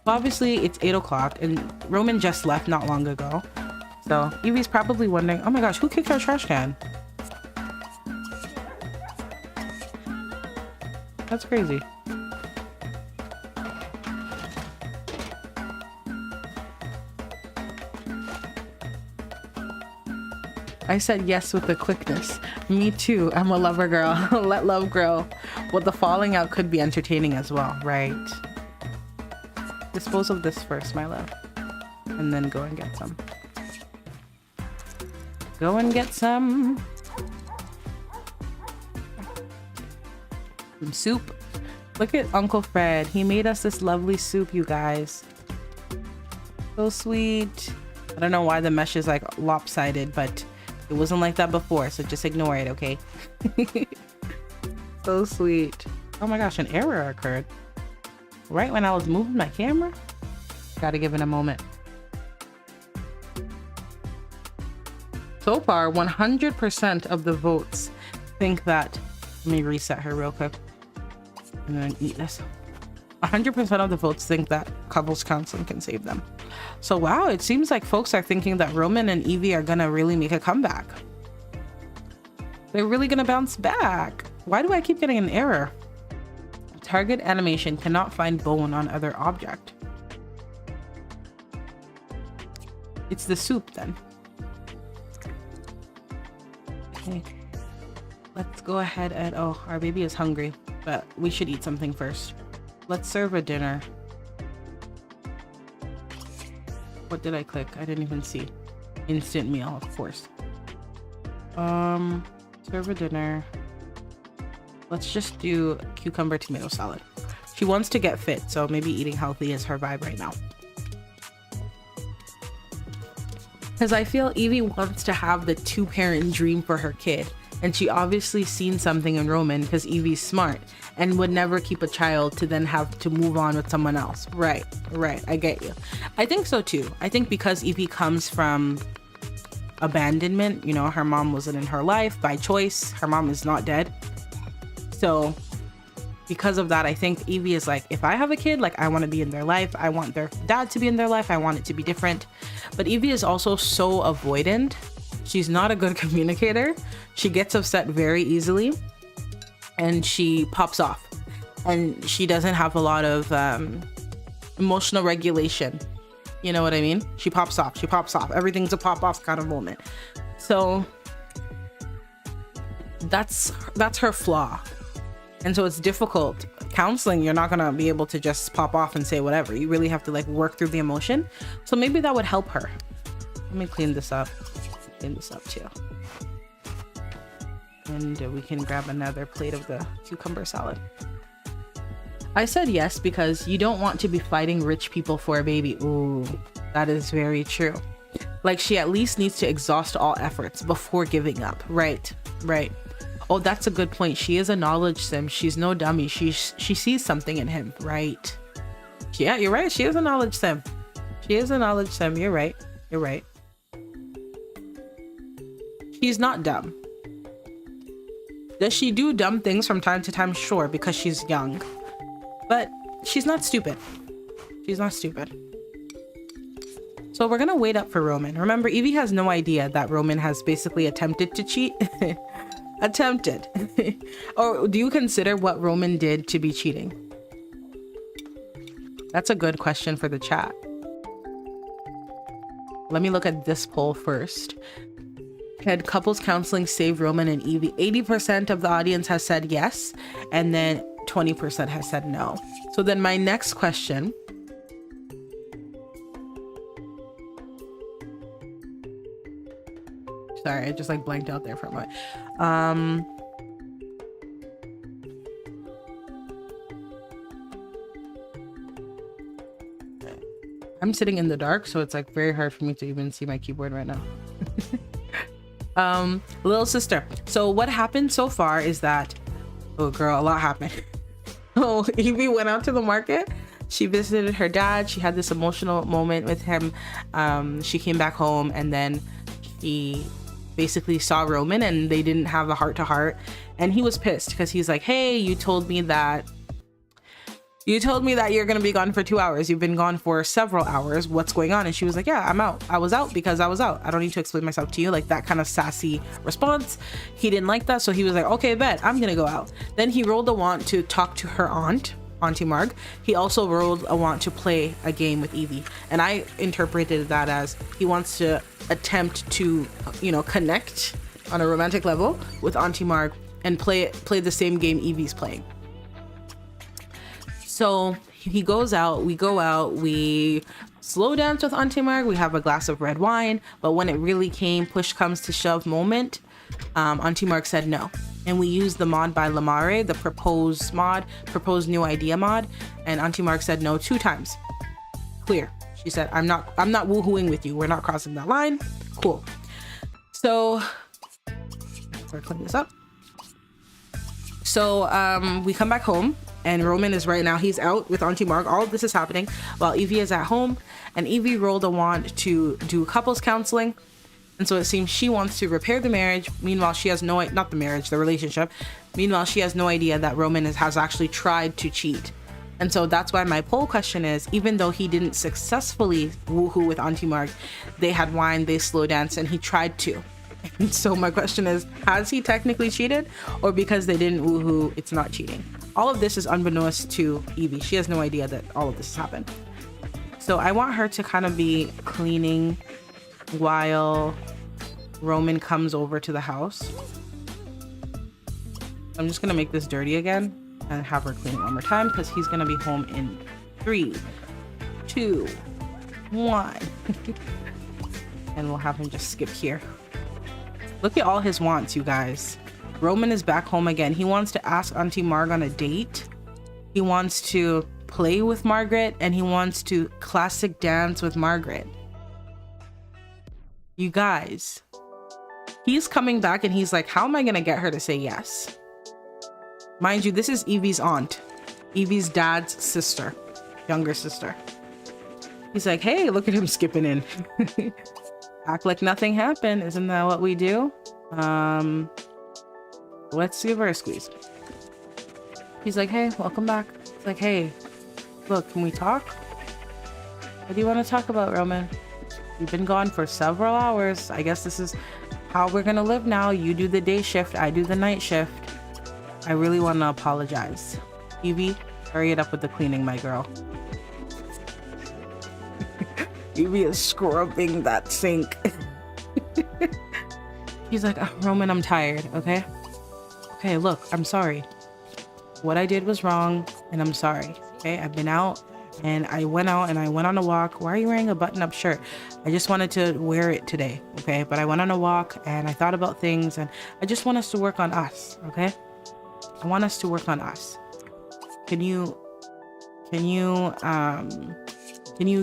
Obviously it's 8 o'clock and Roman just left not long ago. So Eevee's probably wondering, oh my gosh, who kicked our trash can? That's crazy. I said yes with the quickness. Me too. I'm a lover girl. Let love grow. Well, the falling out could be entertaining as well, right? Dispose of this first, my love. And then go and get some. Go and get some. Some soup. Look at Uncle Fred. He made us this lovely soup, you guys. So sweet. I don't know why the mesh is like lopsided, but it wasn't like that before, so just ignore it, okay? So sweet. Oh my gosh, an error occurred. Right when I was moving my camera? Gotta give it a moment. So far, 100% of the votes think that... Let me reset her real quick. And then eat this. 100% of the votes think that couples counseling can save them. So wow, it seems like folks are thinking that Roman and Eevee are gonna really make a comeback. They're really gonna bounce back. Why do I keep getting an error? Target animation cannot find bone on other object. It's the soup then. Okay. Let's go ahead and... Oh, our baby is hungry, but we should eat something first. Let's serve a dinner. What did I click? I didn't even see. Instant meal, of course. Serve a dinner. Let's just do cucumber tomato salad. She wants to get fit, so maybe eating healthy is her vibe right now. Because I feel Eevee wants to have the two-parent dream for her kid. And she obviously seen something in Roman because Eevee's smart and would never keep a child to then have to move on with someone else. Right. I get you. I think so too. I think because Eevee comes from abandonment, you know, her mom wasn't in her life by choice. Her mom is not dead. So because of that, I think Eevee is like, if I have a kid, like I want to be in their life. I want their dad to be in their life. I want it to be different. But Eevee is also so avoidant. She's not a good communicator. She gets upset very easily and she pops off, and she doesn't have a lot of emotional regulation. You know what I mean? She pops off. She pops off. Everything's a pop off kind of moment. So that's her flaw. And so it's difficult. Counseling, you're not gonna be able to just pop off and say whatever. You really have to like work through the emotion. So maybe that would help her. Let me clean this up. Clean this up too. And we can grab another plate of the cucumber salad. I said yes because you don't want to be fighting rich people for a baby. Ooh, that is very true. Like, she at least needs to exhaust all efforts before giving up. Right. Oh, that's a good point. She is a knowledge sim. She's no dummy. She sees something in him. Right. Yeah, you're right. She is a knowledge sim. You're right. She's not dumb. Does she do dumb things from time to time? Sure, because she's young. But she's not stupid. So we're gonna wait up for Roman. Remember, Eevee has no idea that Roman has basically attempted to cheat. Attempted. Or do you consider what Roman did to be cheating? That's a good question for the chat. Let me look at this poll first. Had couples counseling save Roman and Eevee? 80% of the audience has said yes, and then 20% has said no. So then my next question, sorry, I just like blanked out there for a moment. I'm sitting in the dark, so it's like very hard for me to even see my keyboard right now. Little sister. So what happened so far is that, oh girl, a lot happened. Oh, Eevee went out to the market. She visited her dad. She had this emotional moment with him. She came back home, and then he basically saw Roman, and they didn't have a heart-to-heart, and he was pissed because he's like, hey, you told me that you're gonna be gone for 2 hours. You've been gone for several hours. What's going on? And she was like, yeah, I'm out. I was out because I was out. I don't need to explain myself to you. Like that kind of sassy response. He didn't like that, so he was like, okay, bet, I'm gonna go out. Then he rolled a want to talk to her Auntie Marg. He also rolled a want to play a game with Eevee, and I interpreted that as he wants to attempt to, you know, connect on a romantic level with Auntie Marg and play the same game Eevee's playing. So he goes out, we go out, we slow dance with Auntie Marg, we have a glass of red wine, but when it really came push comes to shove moment, Auntie Marg said no. And we used the mod by Lamare, the propose new idea mod, and Auntie Marg said no 2 times. Clear. She said, I'm not woohooing with you. We're not crossing that line. Cool. So let's clean this up. So we come back home, and Roman is right now, he's out with Auntie Marg. All of this is happening while Eevee is at home, and Eevee rolled a want to do couples counseling. And so it seems she wants to repair the marriage. Meanwhile, she has not the marriage, the relationship. Meanwhile, she has no idea that Roman has actually tried to cheat. And so that's why my poll question is, even though he didn't successfully woohoo with Auntie Marg, they had wine, they slow danced, and he tried to. And so my question is, has he technically cheated? Or because they didn't woohoo, it's not cheating? All of this is unbeknownst to Eevee. She has no idea that all of this has happened. So I want her to kind of be cleaning while Roman comes over to the house. I'm just gonna make this dirty again and have her clean it one more time because he's gonna be home in 3, 2, 1. And we'll have him just skip here. Look at all his wants, you guys. Roman is back home again. He wants to ask Auntie Marg on a date. He wants to play with Margaret, and he wants to classic dance with Margaret. You guys, he's coming back and he's like, how am I gonna get her to say yes? Mind you, this is Eevee's aunt, Eevee's dad's sister, younger sister. He's like, hey, look at him skipping in. Act like nothing happened. Isn't that what we do? Let's give her a squeeze. He's like, hey, welcome back. It's like, hey, look, can we talk? What do you want to talk about, Roman? You've been gone for several hours. I guess this is how we're gonna live now. You do the day shift, I do the night shift. I really want to apologize. Eevee, hurry it up with the cleaning, my girl. Eevee is scrubbing that sink. He's like, oh, Roman, I'm tired, okay? Okay, look, I'm sorry. What I did was wrong, and I'm sorry, okay? I've been out, and I went on a walk. Why are you wearing a button-up shirt? I just wanted to wear it today, okay? But I went on a walk, and I thought about things, and I just want us to work on us, okay? I want us to work on us. Can you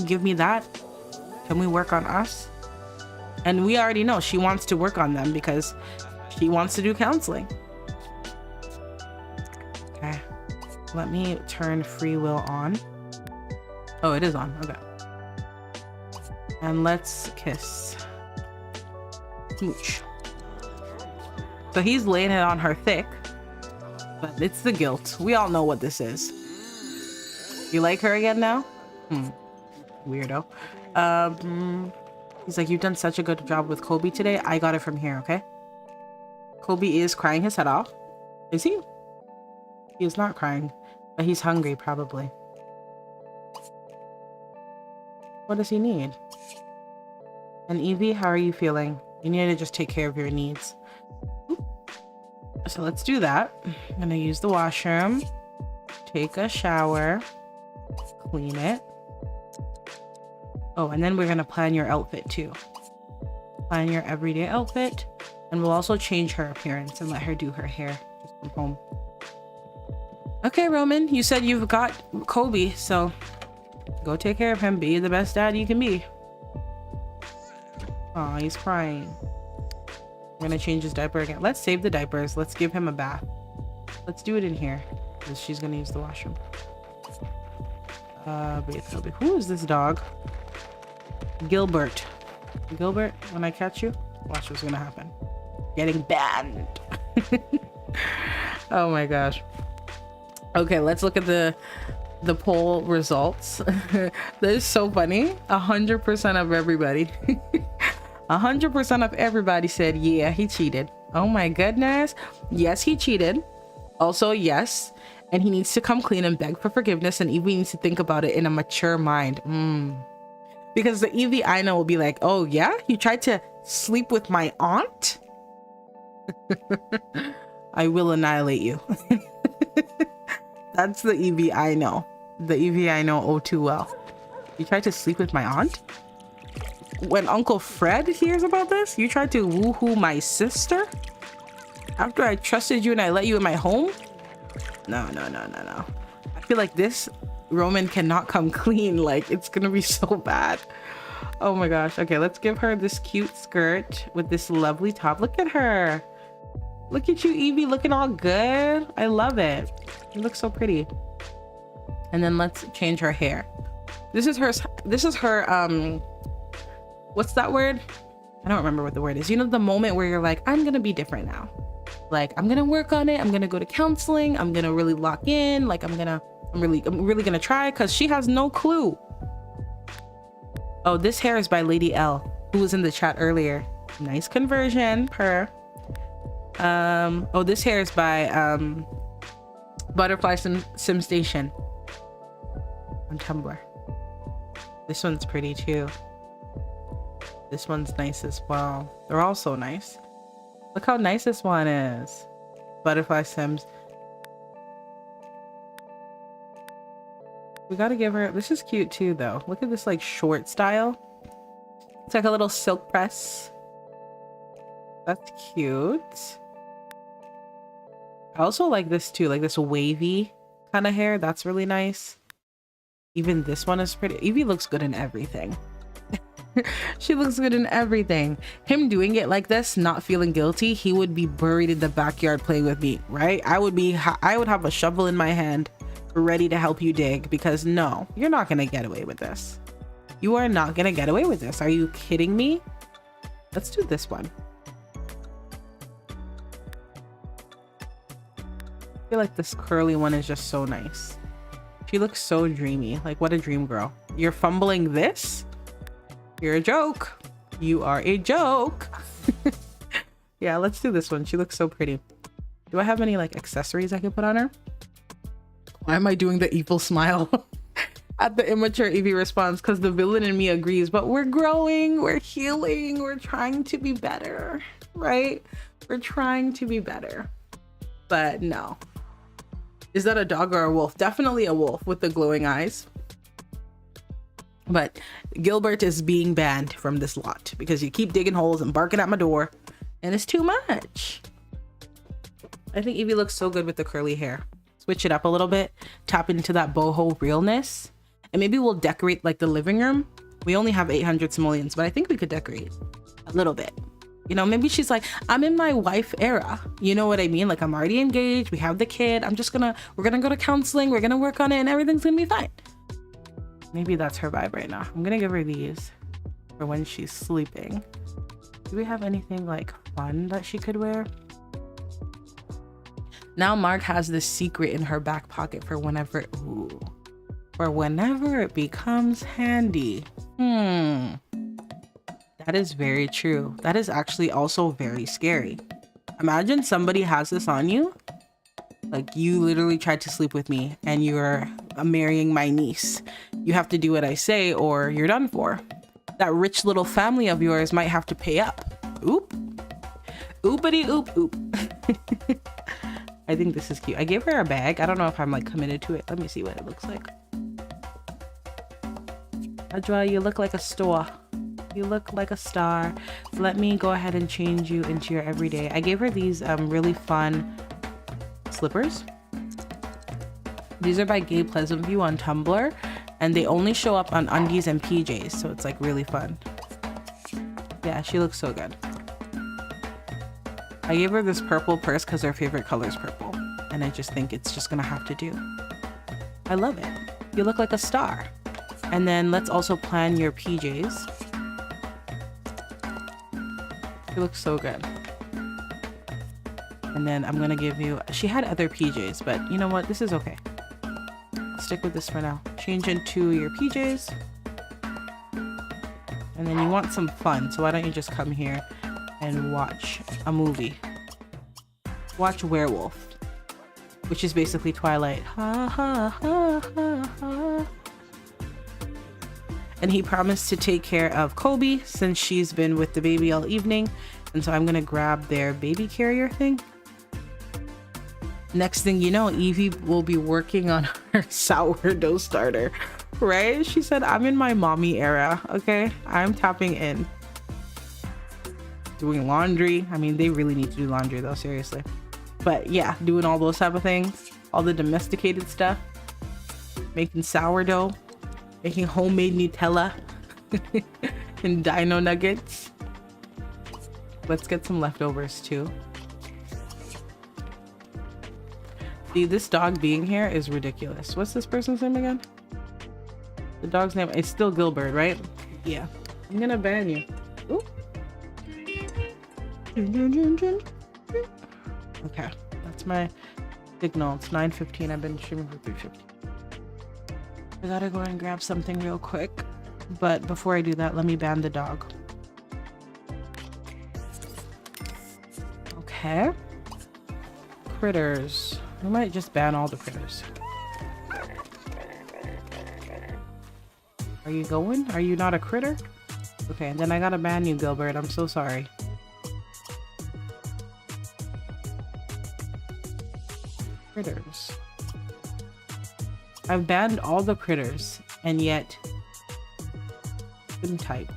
give me that? Can we work on us? And we already know she wants to work on them because she wants to do counseling. Okay, let me turn free will on. Oh, it is on. Okay. And let's kiss. Smooch. So he's laying it on her thick, but it's the guilt. We all know what this is. You like her again now? Weirdo. He's like, you've done such a good job with Kobe today. I got it from here, okay? Kobe is crying his head off. Is he? He is not crying, but he's hungry, probably. What does he need? And Eevee, how are you feeling? You need to just take care of your needs. So let's do that. I'm gonna use the washroom, take a shower, clean it. Oh, and then we're gonna plan your outfit too. Plan your everyday outfit, and we'll also change her appearance and let her do her hair just from home. Okay, Roman, you said you've got Kobe, so go take care of him. Be the best dad you can be. Aw, he's crying. I'm gonna change his diaper again. Let's save the diapers. Let's give him a bath. Let's do it in here because she's gonna use the washroom. Kobe. Who is this dog? Gilbert. Gilbert, when I catch you, watch what's gonna happen. Getting banned. Oh my gosh. Okay, let's look at the poll results. That is so funny. 100% of everybody 100% of everybody said yeah, he cheated. Oh my goodness. Yes, he cheated. Also, yes, and he needs to come clean and beg for forgiveness, and Eevee needs to think about it in a mature mind. Because the Eevee I know will be like, oh yeah, you tried to sleep with my aunt? I will annihilate you. That's the Eevee I know. The Eevee I know oh too well. You tried to sleep with my aunt? When Uncle Fred hears about this, you tried to woohoo my sister? After I trusted you and I let you in my home? No. I feel like this Roman cannot come clean. Like, it's gonna be so bad. Oh my gosh. Okay, let's give her this cute skirt with this lovely top. Look at her. Look at you, Eevee, looking all good. I love it. You look so pretty. And then let's change her hair. This is her what's that word? I don't remember what the word is. You know, the moment where you're like, I'm gonna be different now. Like, I'm gonna work on it. I'm gonna go to counseling. I'm gonna really lock in. Like, I'm really gonna try, because she has no clue. Oh, this hair is by Lady L, who was in the chat earlier. Nice conversion, per. Oh, this hair is by Butterfly Sim Station on Tumblr. This one's pretty too. This one's nice as well. They're all so nice. Look how nice this one is. Butterfly Sims. We gotta give her, this is cute too though. Look at this like short style. It's like a little silk press. That's cute. I also like this too, like this wavy kind of hair. That's really nice. Even this one is pretty. Eevee looks good in everything. She looks good in everything. Him doing it like this, not feeling guilty, he would be buried in the backyard playing with me, right? I would have a shovel in my hand ready to help you dig, because no, you're not gonna get away with this. You are not gonna get away with this. Are you kidding me? Let's do this one. I feel like this curly one is just so nice. She looks so dreamy. Like, what a dream girl. You're fumbling this? You're a joke. You are a joke. Yeah, let's do this one. She looks so pretty. Do I have any like accessories I can put on her? Why am I doing the evil smile at the immature Eevee response? Because the villain in me agrees, but we're growing, we're healing, we're trying to be better, right? We're trying to be better. But no. Is that a dog or a wolf? Definitely a wolf with the glowing eyes. But Gilbert is being banned from this lot because you keep digging holes and barking at my door, and it's too much. I think Eevee looks so good with the curly hair. Switch it up a little bit, tap into that boho realness, and maybe we'll decorate like the living room. We only have 800 simoleons, but I think we could decorate a little bit. You know, maybe she's like, I'm in my wife era. You know what I mean? Like, I'm already engaged. We have the kid. We're gonna go to counseling. We're gonna work on it and everything's gonna be fine. Maybe that's her vibe right now. I'm gonna give her these for when she's sleeping. Do we have anything like fun that she could wear? Now Mark has this secret in her back pocket for whenever, for whenever it becomes handy. That is very true. That is actually also very scary. Imagine somebody has this on you. Like, you literally tried to sleep with me and you're marrying my niece. You have to do what I say or you're done for. That rich little family of yours might have to pay up. Oop. Oopity oop oop. I think this is cute. I gave her a bag. I don't know if I'm like committed to it. Let me see what it looks like. Ajwa, you look like a store. You look like a star. Let me go ahead and change you into your everyday. I gave her these really fun slippers. These are by Gay Pleasant View on Tumblr, and they only show up on undies and PJs, so it's like really fun. Yeah, she looks so good. I gave her this purple purse because her favorite color is purple, and I just think it's just gonna have to do. I love it. You look like a star. And then let's also plan your PJs. You look so good. And then I'm gonna give you, she had other PJs, but you know what? This is okay. I'll stick with this for now. Change into your PJs. And then you want some fun, so why don't you just come here and watch a movie. Watch Werewolf, which is basically Twilight. Ha ha ha ha ha. And he promised to take care of Kobe since she's been with the baby all evening. And so I'm gonna grab their baby carrier thing. Next thing you know, Eevee will be working on her sourdough starter, right? She said, I'm in my mommy era, okay? I'm tapping in. Doing laundry. I mean, they really need to do laundry though, seriously. But yeah, doing all those type of things. All the domesticated stuff. Making sourdough. Making homemade Nutella. And dino nuggets. Let's get some leftovers too. See, this dog being here is ridiculous. What's this person's name again? The dog's name is still Gilbert, right? Yeah. I'm gonna ban you. Ooh. Okay, that's my signal. It's 9:15. I've been streaming for 3:50. I gotta go and grab something real quick. But before I do that, let me ban the dog. Okay. Critters. We might just ban all the critters. Are you going? Are you not a critter? Okay, and then I gotta ban you, Gilbert. I'm so sorry. Critters. I've banned all the critters, and yet couldn't type.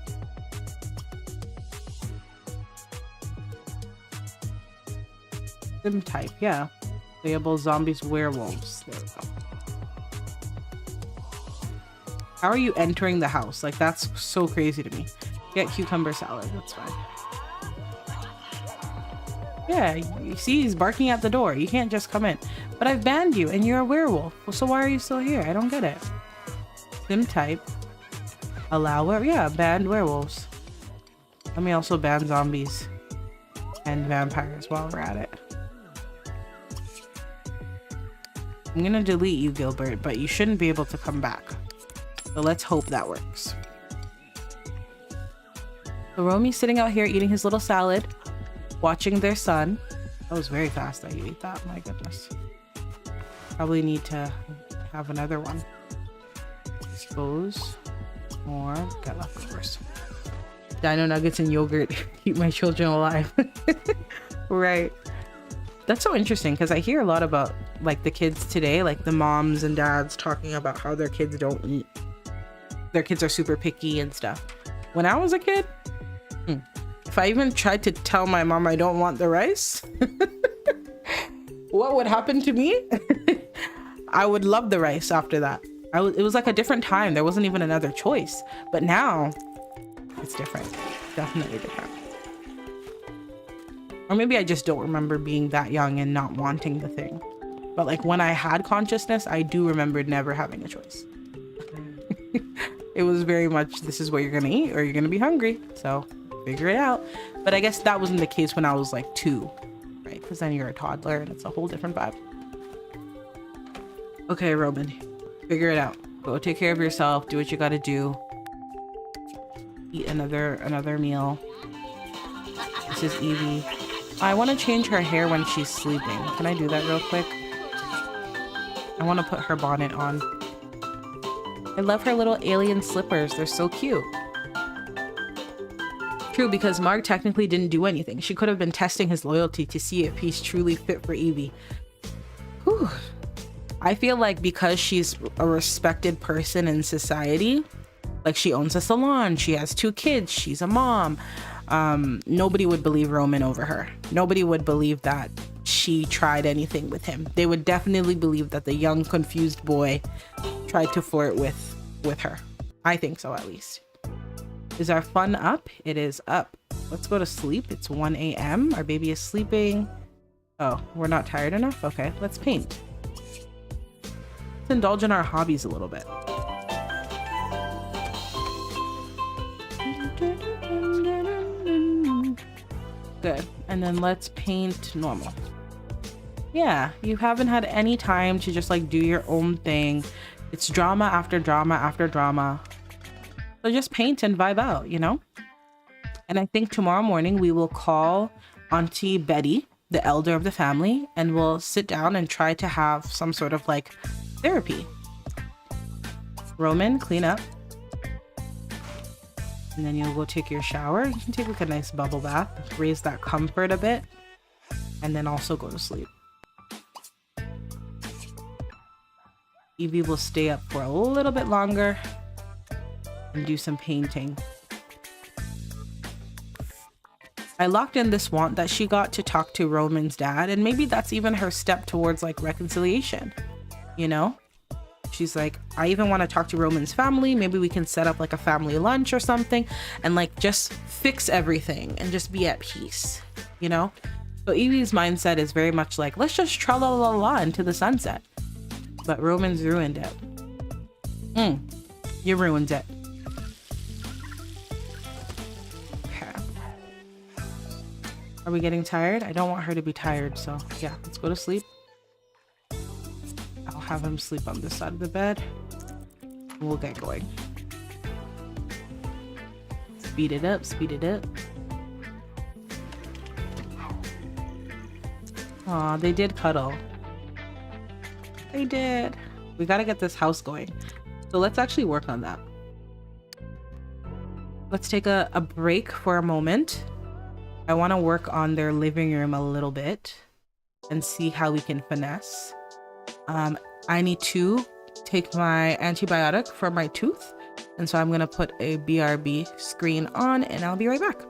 Couldn't type, yeah. Playable zombies, werewolves. There we go. How are you entering the house? Like, that's so crazy to me. Get cucumber salad, that's fine. Yeah, you see, he's barking at the door. You can't just come in. But I've banned you and you're a werewolf. Well, so why are you still here? I don't get it. Sim type. Allow it. Yeah, banned werewolves. Let me also ban zombies and vampires while we're at it. I'm gonna delete you, Gilbert, but you shouldn't be able to come back. So let's hope that works. So Romy's sitting out here eating his little salad, watching their son. That was very fast that you ate that, my goodness. Probably need to have another one. Dispose more, got leftovers. Dino nuggets and yogurt keep my children alive. Right. That's so interesting because I hear a lot about like the kids today, like the moms and dads talking about how their kids don't eat. Their kids are super picky and stuff. When I was a kid, if I even tried to tell my mom I don't want the rice, what would happen to me? I would love the rice after that. It was like a different time. There wasn't even another choice. But now, it's different. Definitely different. Or maybe I just don't remember being that young and not wanting the thing. But like when I had consciousness, I do remember never having a choice. It was very much, this is what you're gonna eat or you're gonna be hungry. So figure it out. But I guess that wasn't the case when I was like 2, right? Because then you're a toddler and it's a whole different vibe. Okay, Roman, figure it out. Go take care of yourself. Do what you gotta do. Eat another meal. This is Eevee. I want to change her hair when she's sleeping. Can I do that real quick? I want to put her bonnet on. I love her little alien slippers. They're so cute. True, because Mark technically didn't do anything. She could have been testing his loyalty to see if he's truly fit for Eevee. Whew. I feel like because she's a respected person in society, like she owns a salon, she has 2 kids, she's a mom, nobody would believe Roman over her. Nobody would believe that she tried anything with him. They would definitely believe that the young confused boy tried to flirt with her. I think so, at least. Is our fun up? It is up. Let's go to sleep. It's 1 a.m. Our baby is sleeping. Oh, we're not tired enough? Okay, let's paint. Let's indulge in our hobbies a little bit. Good. And then let's paint normal. Yeah, you haven't had any time to just like do your own thing. It's drama after drama after drama. So just paint and vibe out, you know? And I think tomorrow morning we will call Auntie Betty, the elder of the family, and we'll sit down and try to have some sort of like therapy. Roman, clean up. And then you'll go take your shower. You can take like a nice bubble bath, raise that comfort a bit, and then also go to sleep. Eevee will stay up for a little bit longer and do some painting. I locked in this want that she got to talk to Roman's dad, and maybe that's even her step towards like reconciliation, you know? She's like, I even want to talk to Roman's family. Maybe we can set up like a family lunch or something and like just fix everything and just be at peace, you know? So Eevee's mindset is very much like, let's just tra-la-la-la into the sunset. But Roman's ruined it. You ruined it. Okay. Are we getting tired? I don't want her to be tired, so yeah, let's go to sleep. I'll have him sleep on this side of the bed. We'll get going. Speed it up, speed it up. Aw, they did cuddle. They did. We gotta get this house going. So let's actually work on that. Let's take a break for a moment. I want to work on their living room a little bit and see how we can finesse. I need to take my antibiotic for my tooth. And so I'm going to put a BRB screen on and I'll be right back.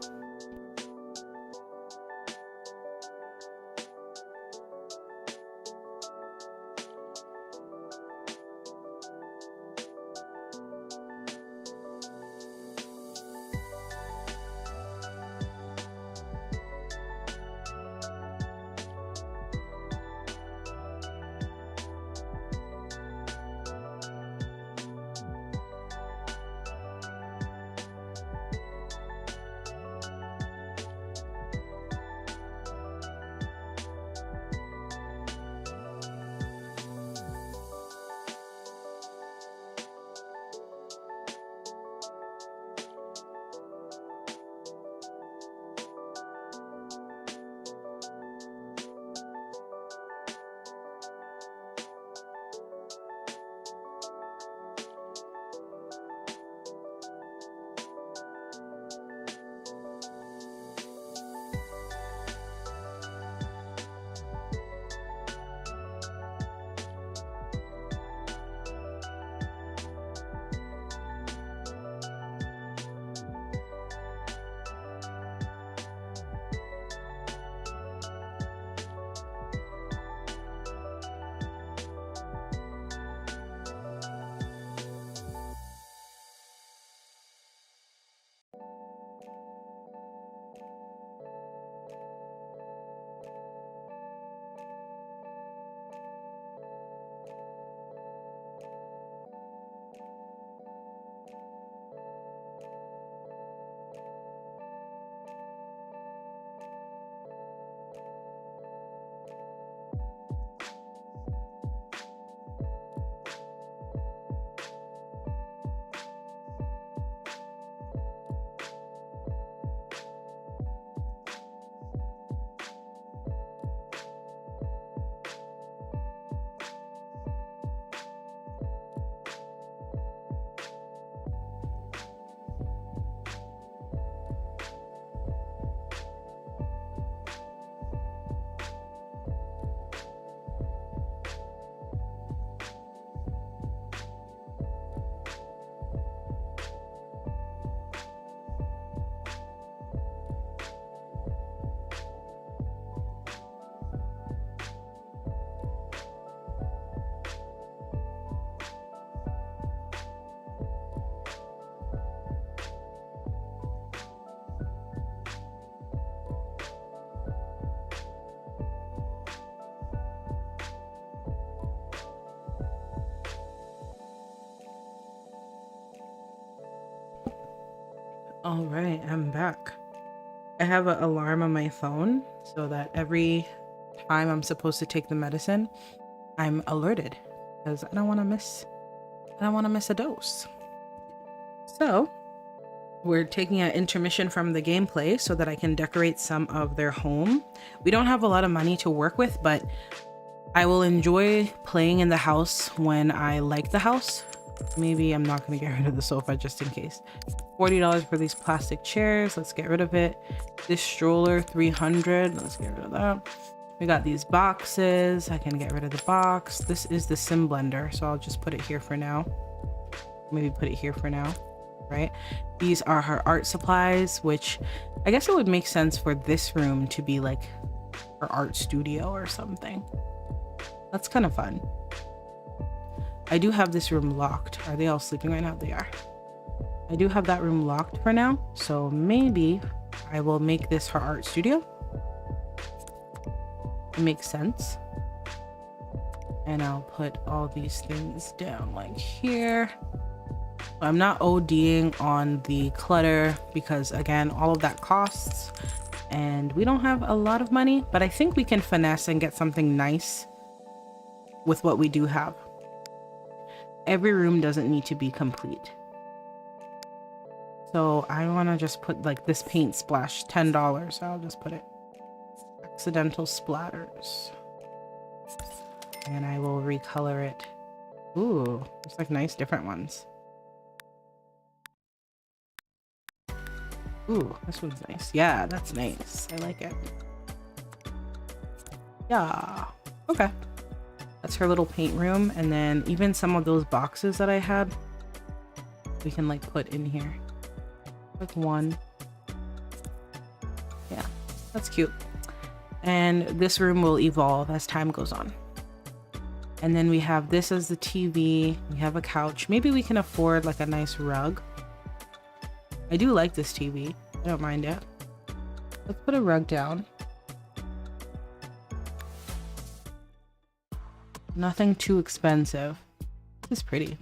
All right, I'm back. I have an alarm on my phone so that every time I'm supposed to take the medicine, I'm alerted because I don't want to miss a dose. So we're taking an intermission from the gameplay so that I can decorate some of their home. We don't have a lot of money to work with, but I will enjoy playing in the house when I like the house. Maybe I'm not going to get rid of the sofa just in case. $40 for these plastic chairs. Let's get rid of it. This stroller, $300. Let's get rid of that. We got these boxes. I can get rid of the box. This is the sim blender, so I'll just put it here for now. Maybe put it here for now, right? These are her art supplies, which I guess it would make sense for this room to be like her art studio or something. That's kind of fun. I do have this room locked. Are they all sleeping right now? They are. I do have that room locked for now, so maybe I will make this her art studio. It makes sense. And I'll put all these things down like here. I'm not ODing on the clutter because again, all of that costs and we don't have a lot of money, but I think we can finesse and get something nice with what we do have. Every room doesn't need to be complete. So I want to just put like this paint splash, $10. I'll just put it. Accidental splatters. And I will recolor it. Ooh, there's like nice different ones. Ooh, this one's nice. Yeah, that's nice. I like it. Yeah. Okay. That's her little paint room. And then even some of those boxes that I had, we can like put in here. Like one. Yeah, that's cute. And this room will evolve as time goes on. And then we have this as the TV. We have a couch. Maybe we can afford like a nice rug. I do like this TV. I don't mind it. Let's put a rug down. Nothing too expensive. This is pretty.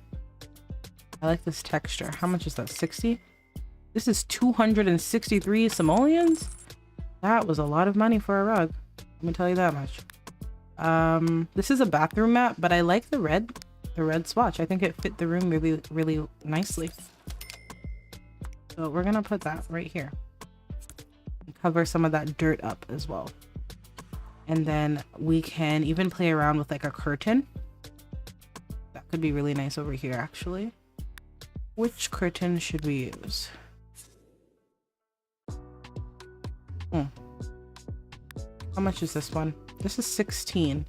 I like this texture. How much is that? 60? This is 263 simoleons? That was a lot of money for a rug. Let me tell you that much. This is a bathroom mat, but I like the red swatch. I think it fit the room really, really nicely. So we're gonna put that right here. Cover some of that dirt up as well. And then we can even play around with like a curtain. That could be really nice over here, actually. Which curtain should we use? How much is this one? This is 16.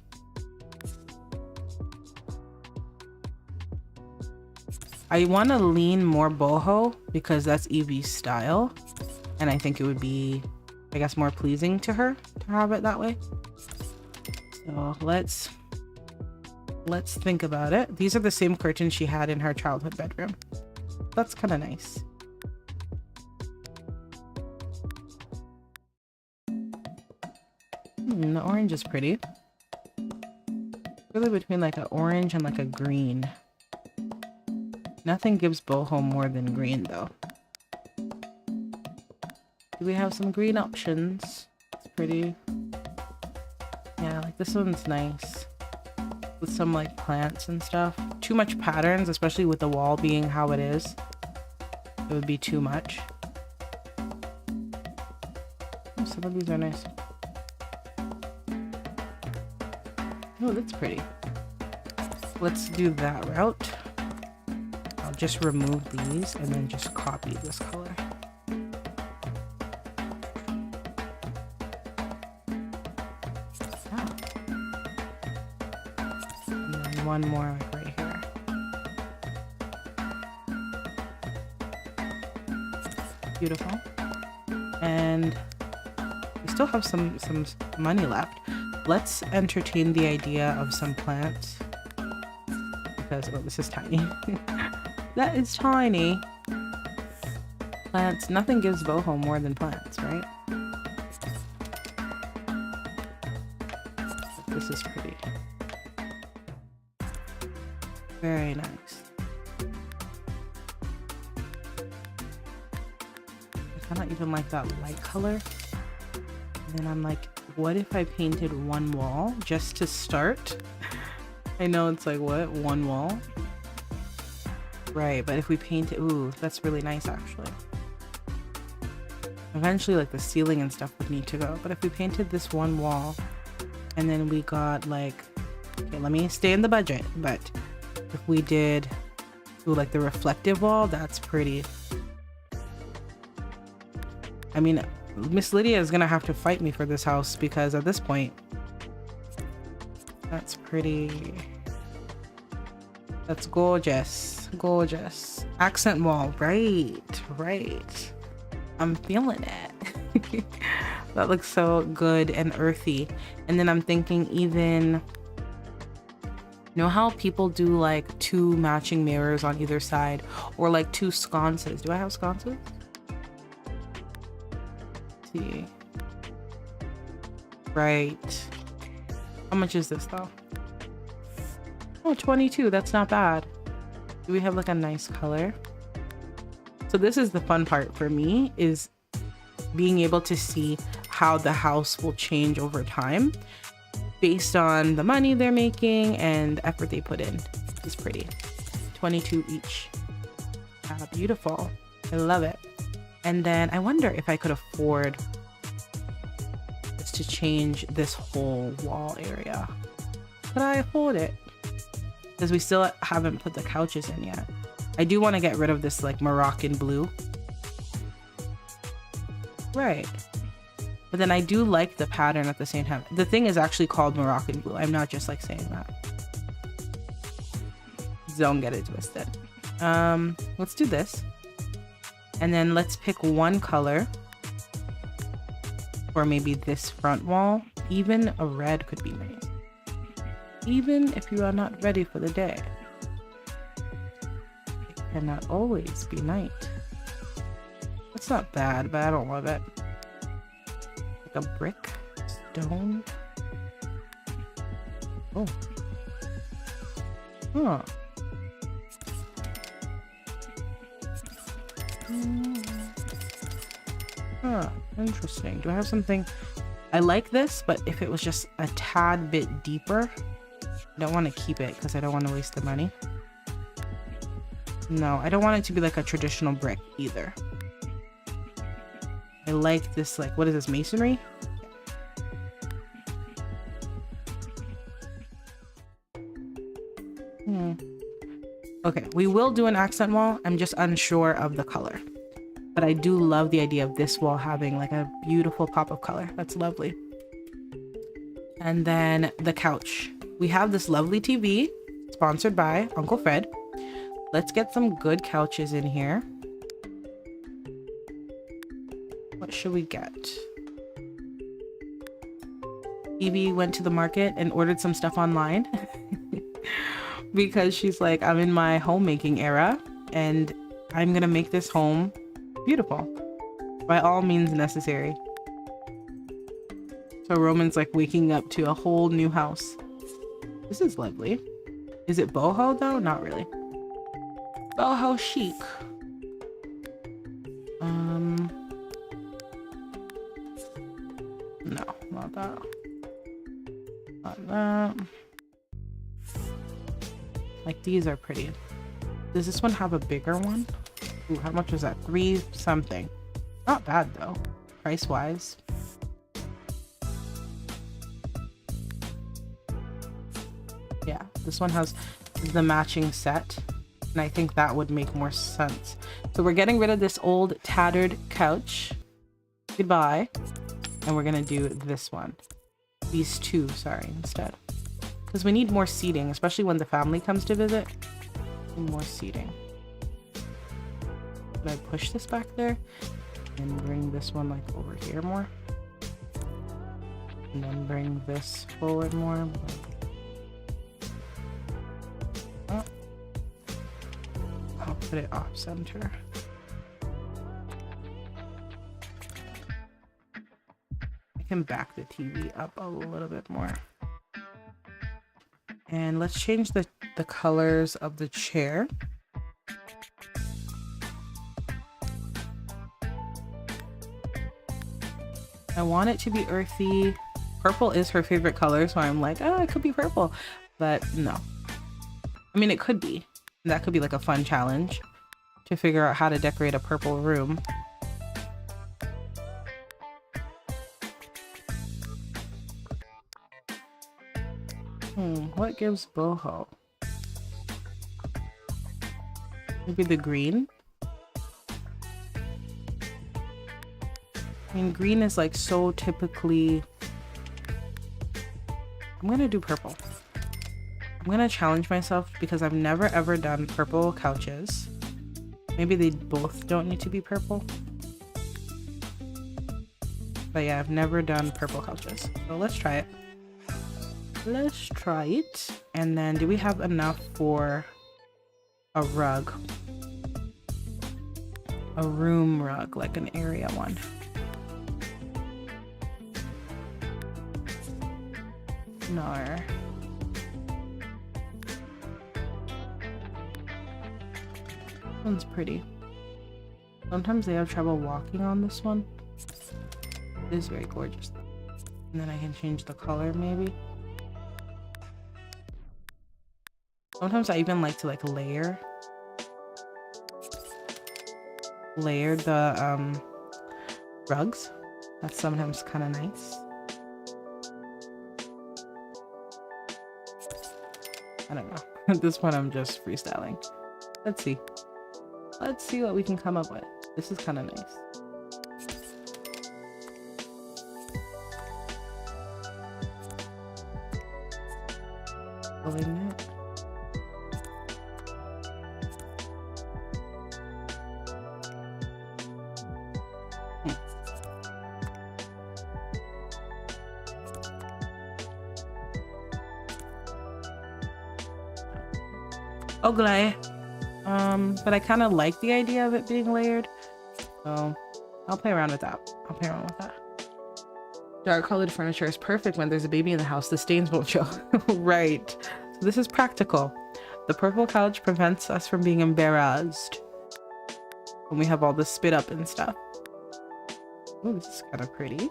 I want to lean more boho because that's Eevee's style. And I think it would be, I guess, more pleasing to her to have it that way. So let's think about it. These are the same curtains she had in her childhood bedroom. That's kind of nice. The orange is pretty. Really between like an orange and like a green. Nothing gives boho more than green though. Do we have some green options? It's pretty. Yeah, like this one's nice. With some like plants and stuff. Too much patterns, especially with the wall being how it is. It would be too much. Oh, some of these are nice. Oh, that's pretty. Let's do that route. I'll just remove these and then just copy this color. Ah. And then one more like right here. Beautiful. And we still have some money left. Let's entertain the idea of some plants. Because, oh, this is tiny. That is tiny. Plants, nothing gives boho more than plants, right? This is pretty. Very nice. kind of even like that light color. And then I'm like, what if I painted one wall just to start? I know it's like, what? One wall? Right, but if we paint it, ooh, that's really nice actually. Eventually like the ceiling and stuff would need to go, but if we painted this one wall and then we got like, okay, let me stay in the budget, but if we did, ooh, like the reflective wall, that's pretty. I mean, Miss Lydia is gonna have to fight me for this house because at this point, that's pretty. That's gorgeous, gorgeous. Accent wall, right, right. I'm feeling it. That looks so good and earthy. And then I'm thinking even, you know how people do like 2 matching mirrors on either side or like 2 sconces. Do I have sconces? Let's see. Right. How much is this though? Oh, 22. That's not bad. Do we have like a nice color? So this is the fun part for me, is being able to see how the house will change over time based on the money they're making and the effort they put in. It's pretty. 22 each. Beautiful. I love it. And then I wonder if I could afford to change this whole wall area. Could I afford it? Because we still haven't put the couches in yet. I do want to get rid of this like Moroccan blue. Right. But then I do like the pattern at the same time. The thing is actually called Moroccan blue. I'm not just like saying that. Don't get it twisted. Let's do this. And then let's pick one color for maybe this front wall. Even a red could be nice. Even if you are not ready for the day. It cannot always be night. It's not bad, but I don't love it. Like a brick, stone. Oh. Huh. Huh. Interesting. Do I have something? I like this, but if it was just a tad bit deeper, I don't want to keep it because I don't want to waste the money. No, I don't want it to be like a traditional brick either. I like this, like, what is this, masonry? Okay, we will do an accent wall. I'm just unsure of the color. But I do love the idea of this wall having like a beautiful pop of color. That's lovely. And then the couch. We have this lovely TV sponsored by Uncle Fred. Let's get some good couches in here. What should we get? Eevee went to the market and ordered some stuff online because she's like, I'm in my homemaking era and I'm gonna make this home beautiful by all means necessary. So Roman's like waking up to a whole new house. This is lovely. Is it boho though? Not really. Boho chic. No, not that. Not that. Like these are pretty. Does this one have a bigger one? Ooh, how much was that? 3 something. Not bad though, price wise. Yeah, this one has the matching set, and I think that would make more sense. So we're getting rid of this old tattered couch. Goodbye. And we're gonna do this one. These 2, sorry, instead. Because we need more seating, especially when the family comes to visit. More seating. Could I push this back there and bring this one like over here more? And then bring this forward more. Oh. I'll put it off center. I can back the TV up a little bit more. And let's change the colors of the chair. I want it to be earthy. Purple is her favorite color, so I'm like, oh, it could be purple. But no. I mean, it could be. That could be like a fun challenge to figure out how to decorate a purple room. What gives boho? Maybe the green? I mean, green is like so typically... I'm gonna do purple. I'm gonna challenge myself because I've never ever done purple couches. Maybe they both don't need to be purple. But yeah, I've never done purple couches. So let's try it. Let's try it. And then do we have enough for a rug? A room rug, like an area one. No. This one's pretty. Sometimes they have trouble walking on this one. It is very gorgeous though. And then I can change the color maybe. Sometimes I even like to like layer the rugs. That's sometimes kind of nice. I don't know. At this point I'm just freestyling. Let's see. Let's see what we can come up with. This is kind of nice. Pulling it. Ugly. But I kind of like the idea of it being layered, so I'll play around with that. Dark colored furniture is perfect when there's a baby in the house. The stains won't show. Right. So this is practical. The purple couch prevents us from being embarrassed when we have all this spit up and stuff. Oh, this is kind of pretty.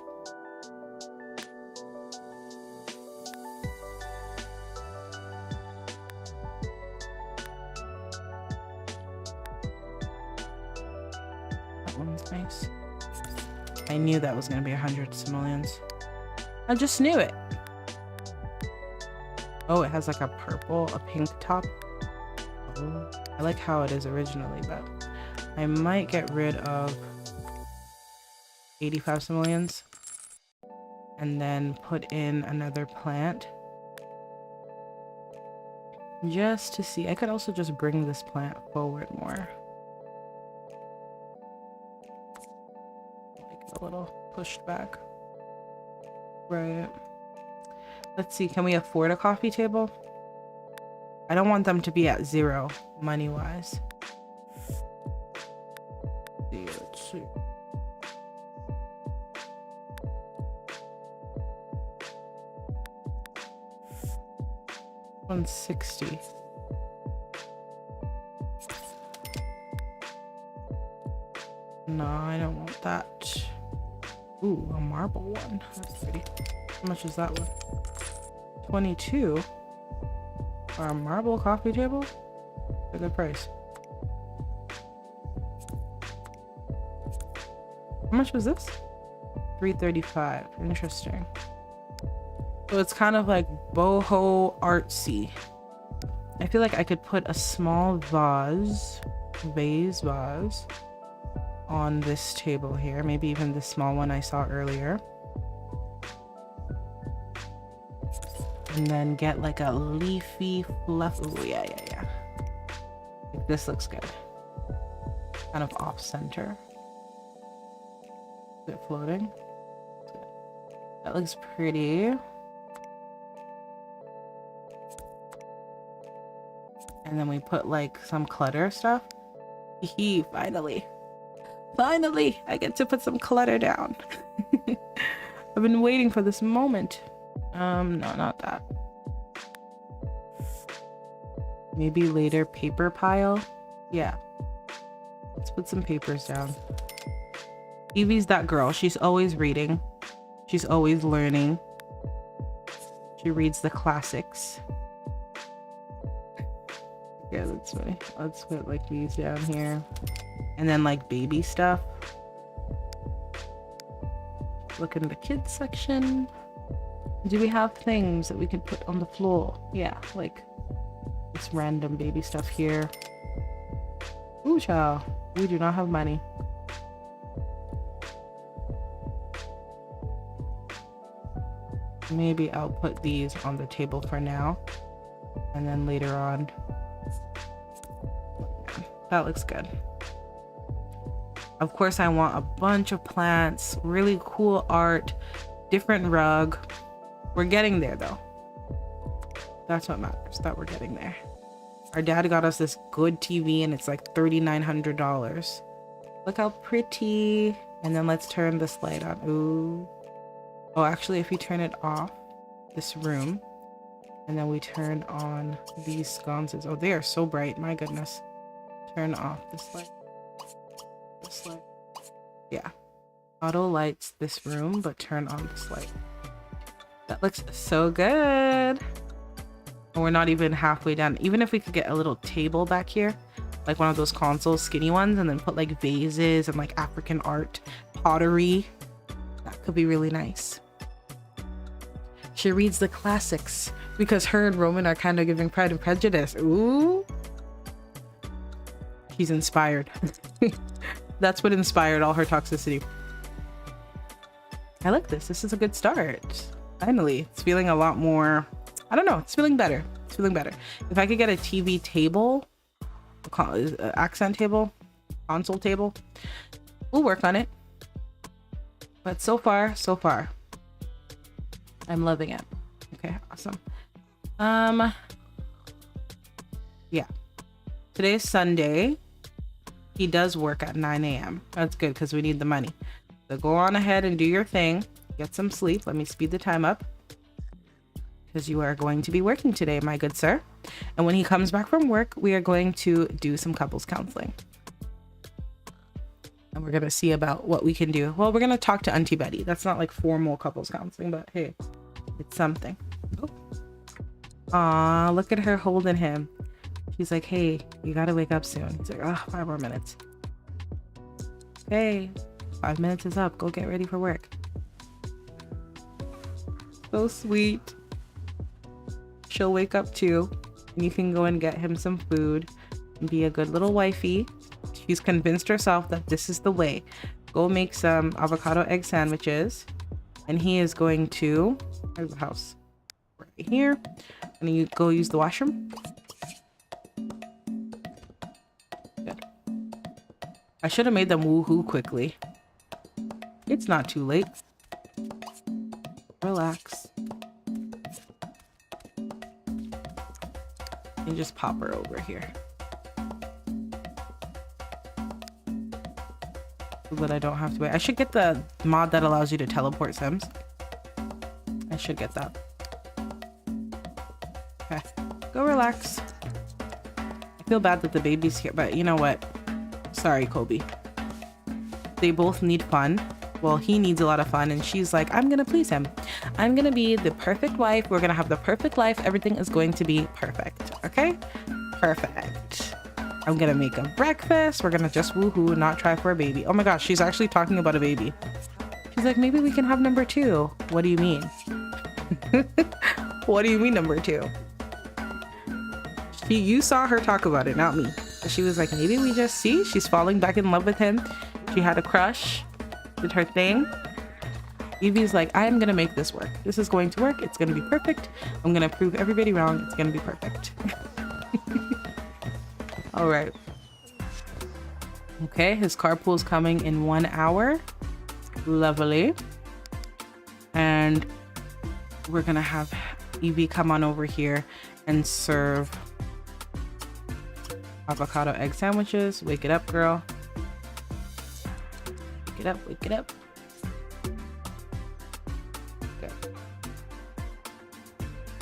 Nice. I knew that was gonna be 100 simoleons. I just knew it. Oh, it has like a purple, a pink top. Oh, I like how it is originally, but I might get rid of 85 simoleons and then put in another plant just to see. I could also just bring this plant forward more. A little pushed back. Right. Let's see, can we afford a coffee table? I don't want them to be at zero money wise. Let's see. $160. No, I don't want that. Ooh, a marble one. That's pretty. How much is that one? 22 for a marble coffee table? A good price. How much was this? $335. Interesting. So it's kind of like boho artsy. I feel like I could put a small vase on this table here, maybe even the small one I saw earlier, and then get like a leafy fluff. Ooh, yeah. This looks good. Kind of off center. Is it floating? That looks pretty. And then we put like some clutter stuff. Finally, I get to put some clutter down. I've been waiting for this moment. No, not that. Maybe later paper pile. Yeah. Let's put some papers down. Eevee's that girl. She's always reading. She's always learning. She reads the classics. Yeah, that's funny. Let's put like these down here. And then like baby stuff. Look in the kids section. Do we have things that we could put on the floor? Yeah, like this random baby stuff here. Ooh, child. We do not have money. Maybe I'll put these on the table for now. And then later on. That looks good. Of course, I want a bunch of plants, really cool art, different rug. We're getting there though. That's what matters, that we're getting there. Our dad got us this good TV and it's like $3,900. Look how pretty. And then let's turn this light on. Ooh. Oh, actually, if we turn it off, this room, and then we turn on these sconces. Oh, they are so bright, my goodness. Turn off this light. This light. Yeah. Auto lights this room, but turn on this light. That looks so good. And we're not even halfway done. Even if we could get a little table back here, like one of those console skinny ones, and then put like vases and like African art, pottery, that could be really nice. She reads the classics because her and Roman are kind of giving Pride and Prejudice. Ooh. She's inspired. That's what inspired all her toxicity. I like this. This is a good start. Finally, it's feeling a lot more, I don't know, it's feeling better. It's feeling better. If I could get a TV table, accent table, console table, we'll work on it. But so far, I'm loving it. Okay, awesome. Yeah. Today's Sunday. He does work at 9 a.m. That's good because we need the money. So go on ahead and do your thing. Get some sleep. Let me speed the time up. Because you are going to be working today, my good sir. And when he comes back from work, we are going to do some couples counseling. And we're going to see about what we can do. Well, we're going to talk to Auntie Betty. That's not like formal couples counseling, but hey, it's something. Oh. Aw, look at her holding him. She's like, hey, you got to wake up soon. He's like, oh, 5 more minutes. Okay, 5 minutes is up. Go get ready for work. So sweet. She'll wake up too. And you can go and get him some food and be a good little wifey. She's convinced herself that this is the way. Go make some avocado egg sandwiches. And he is going to, where's the house? Right here. And you go use the washroom. Good. I should have made them woohoo quickly. It's not too late. Relax. And just pop her over here. So that I don't have to wait. I should get the mod that allows you to teleport Sims. I should get that. Okay. Go relax. I feel bad that the baby's here, but you know what? Sorry, Kobe. They both need fun. Well, he needs a lot of fun, and she's like, I'm gonna please him. I'm gonna be the perfect wife. We're gonna have the perfect life. Everything is going to be perfect. Okay? Perfect. I'm gonna make a breakfast. We're gonna just woohoo, not try for a baby. Oh my gosh, she's actually talking about a baby. She's like, maybe we can have number 2. What do you mean? What do you mean number 2? You saw her talk about it, not me. She was like, maybe we just see. She's falling back in love with him. She had a crush. Did her thing. Eevee's like, I am gonna make this work. This is going to work. It's gonna be perfect. I'm gonna prove everybody wrong. It's gonna be perfect. All right. Okay, his carpool's coming in 1 hour. Lovely. And we're gonna have Eevee come on over here and serve avocado egg sandwiches. Wake it up, girl. Wake it up, wake it up. Good.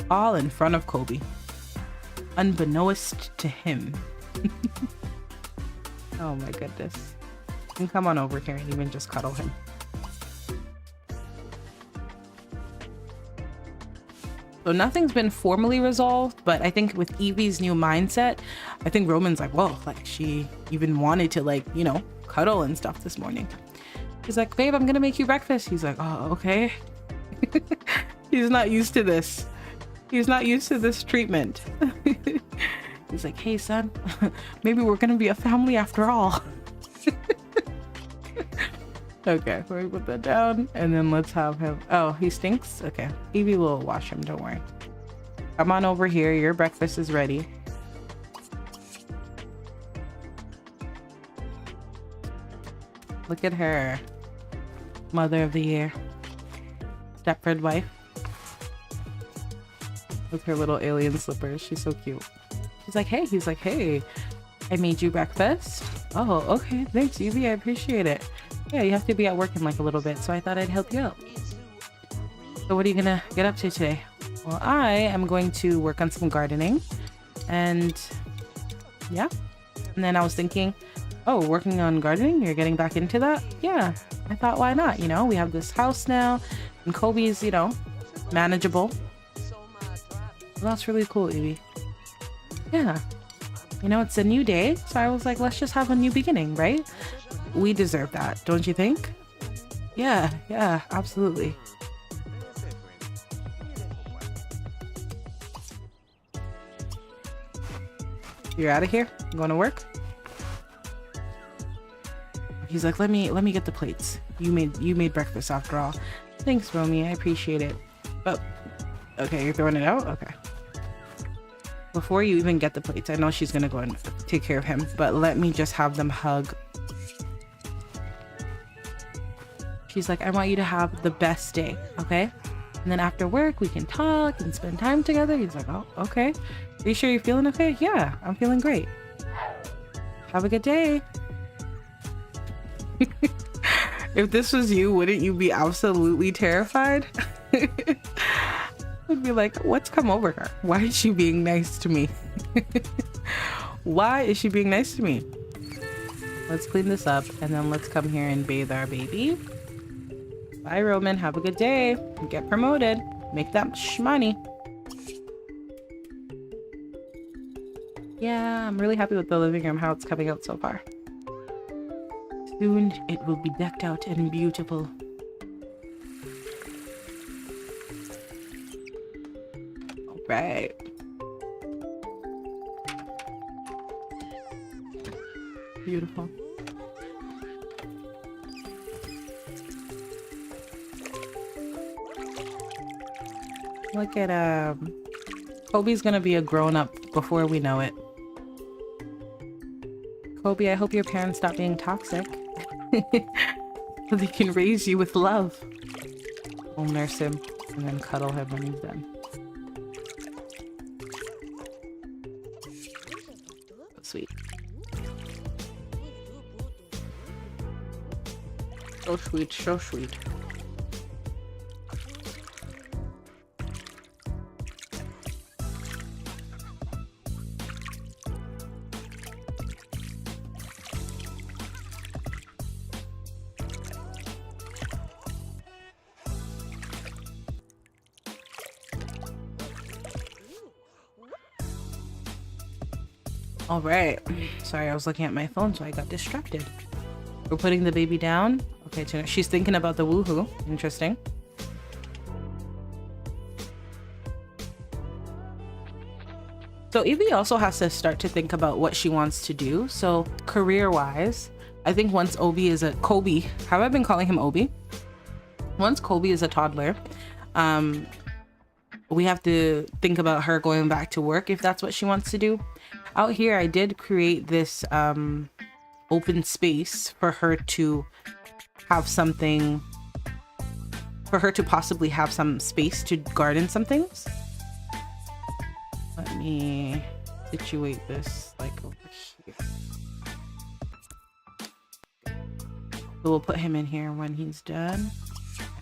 All in front of Kobe. Unbeknownst to him. Oh my goodness. You can come on over here and even just cuddle him. So nothing's been formally resolved, but I think with Eevee's new mindset, I think Roman's like, whoa, like she even wanted to like, you know, cuddle and stuff this morning. He's like, babe, I'm gonna make you breakfast. He's like, oh, okay. He's not used to this. He's not used to this treatment. He's like, hey son, maybe we're gonna be a family after all. Okay, so we put that down and then let's have him. Oh, he stinks? Okay, Eevee will wash him, don't worry. Come on over here, your breakfast is ready. Look at her. Mother of the year. Stepford wife. With her little alien slippers, she's so cute. She's like, hey, he's like, hey, I made you breakfast. Oh, okay, thanks Eevee, I appreciate it. Yeah, you have to be at work in like a little bit, so I thought I'd help you out. So what are you gonna get up to today? Well, I am going to work on some gardening and yeah. And then I was thinking, oh, working on gardening, you're getting back into that? Yeah, I thought, why not? You know, we have this house now and Kobe's, you know, manageable. Well, that's really cool, Eevee. Yeah, you know, it's a new day, so I was like, let's just have a new beginning, right? We deserve that, don't you think? Yeah, absolutely. You're out of here? You going to work? He's like, let me get the plates. You made breakfast after all. Thanks, Romy, I appreciate it. But okay, you're throwing it out? Okay. Before you even get the plates, I know she's gonna go and take care of him, but let me just have them hug. She's like, I want you to have the best day, okay? And then after work, we can talk and spend time together. He's like, oh, okay. Are you sure you're feeling okay? Yeah, I'm feeling great. Have a good day. If this was you, wouldn't you be absolutely terrified? I'd be like, what's come over her? Why is she being nice to me? Why is she being nice to me? Let's clean this up and then let's come here and bathe our baby. Bye, Roman. Have a good day. Get promoted. Make that shmoney. Yeah, I'm really happy with the living room, how it's coming out so far. Soon it will be decked out and beautiful. All right. Beautiful. Look at Kobe's gonna be a grown-up before we know it. Kobe, I hope your parents stop being toxic. So they can raise you with love. We'll nurse him and then cuddle him when he's done. Sweet. So sweet, so sweet. All right. Sorry, I was looking at my phone, so I got distracted. We're putting the baby down. Okay, she's thinking about the woohoo. Interesting. So Eevee also has to start to think about what she wants to do. So career-wise, I think once Kobe, how have I been calling him Obi? Once Kobe is a toddler, we have to think about her going back to work if that's what she wants to do. Out here, I did create this open space for her to have something, for her to possibly have some space to garden some things. Let me situate this like over here. So we'll put him in here when he's done,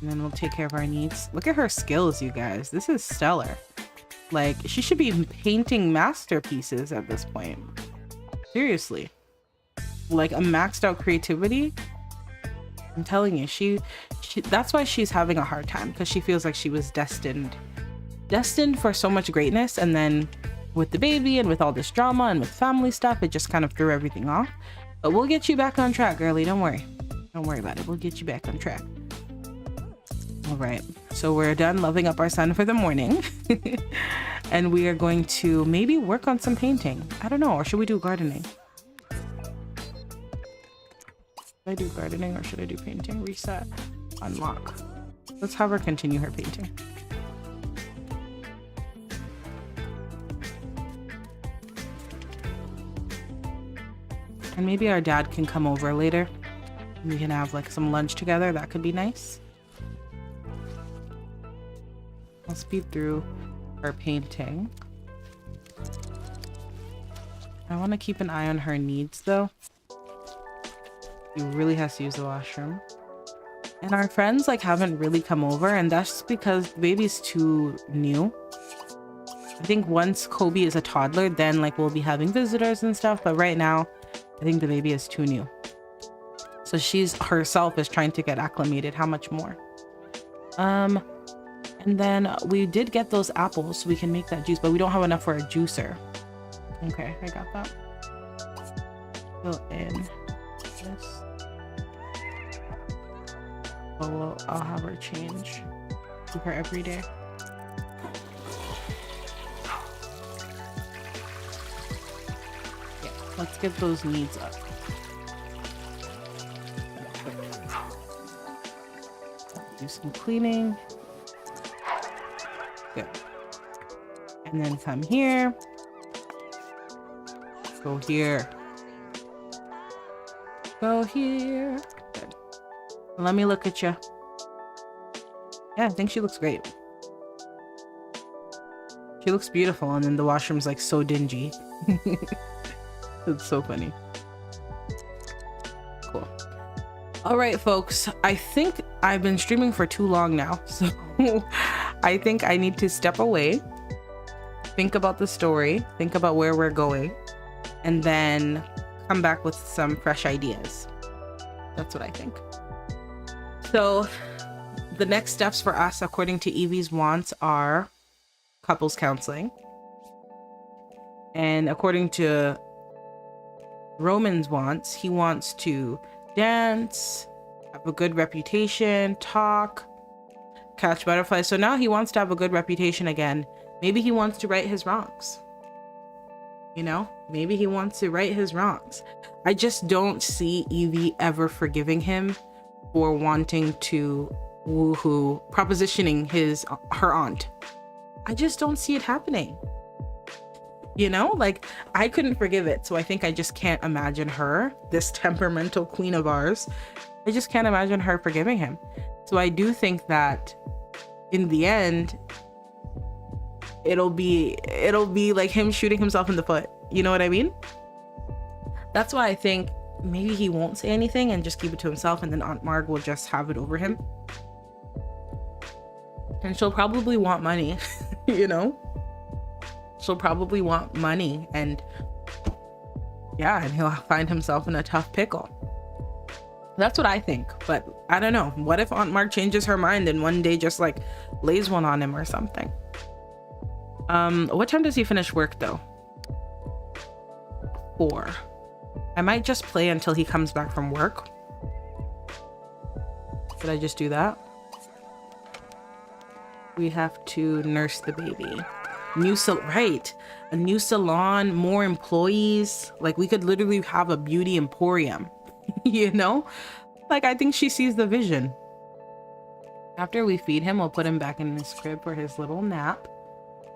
and then we'll take care of our needs. Look at her skills, you guys. This is stellar. Like, she should be painting masterpieces at this point. Seriously. Like, a maxed out creativity. I'm telling you, she that's why she's having a hard time, because she feels like she was destined destined for so much greatness, and then with the baby and with all this drama and with family stuff, it just kind of threw everything off. But we'll get you back on track, girlie. Don't worry about it. We'll get you back on track. All right, so we're done loving up our son for the morning. And we are going to maybe work on some painting. I don't know, or should we do gardening? Should I do gardening or should I do painting? Reset, unlock. Let's have her continue her painting. And maybe our dad can come over later. We can have like some lunch together. That could be nice. I'll speed through her painting. I want to keep an eye on her needs though. She really has to use the washroom. And our friends like haven't really come over, and that's because the baby's too new. I think once Kobe is a toddler, then like we'll be having visitors and stuff, but right now I think the baby is too new. So she's herself is trying to get acclimated. How much more? And then we did get those apples so we can make that juice, but we don't have enough for a juicer. Okay, I got that. Fill in this. Oh, well, I'll have her change to her every day. Yeah, let's get those needs up. Do some cleaning. Good. And then come here. Go here. Go here. Good. Let me look at you. Yeah, I think she looks great. She looks beautiful, and then the washroom's like so dingy. It's so funny. Cool. All right, folks. I think I've been streaming for too long now, so I think I need to step away, think about the story, think about where we're going, and then come back with some fresh ideas. That's what I think. So the next steps for us, according to Eevee's wants, are couples counseling. And according to Roman's wants, he wants to dance, have a good reputation, talk, catch butterflies. So now he wants to have a good reputation again. Maybe he wants to right his wrongs. You know, maybe he wants to right his wrongs. I just don't see Eevee ever forgiving him for wanting to woohoo, propositioning her aunt. I just don't see it happening. You know, like I couldn't forgive it. So I think I just can't imagine her, this temperamental queen of ours. I just can't imagine her forgiving him. So I do think that in the end, it'll be like him shooting himself in the foot. You know what I mean? That's why I think maybe he won't say anything and just keep it to himself, and then Aunt Marg will just have it over him. And she'll probably want money, you know? She'll probably want money, and yeah, and he'll find himself in a tough pickle. That's what I think, but I don't know. What if Aunt Marg changes her mind and one day just like lays one on him or something? What time does he finish work though? 4. I might just play until he comes back from work. Did I just do that? We have to nurse the baby. A new salon, more employees. Like we could literally have a beauty emporium. You know, like I think she sees the vision. After we feed him, we'll put him back in his crib for his little nap,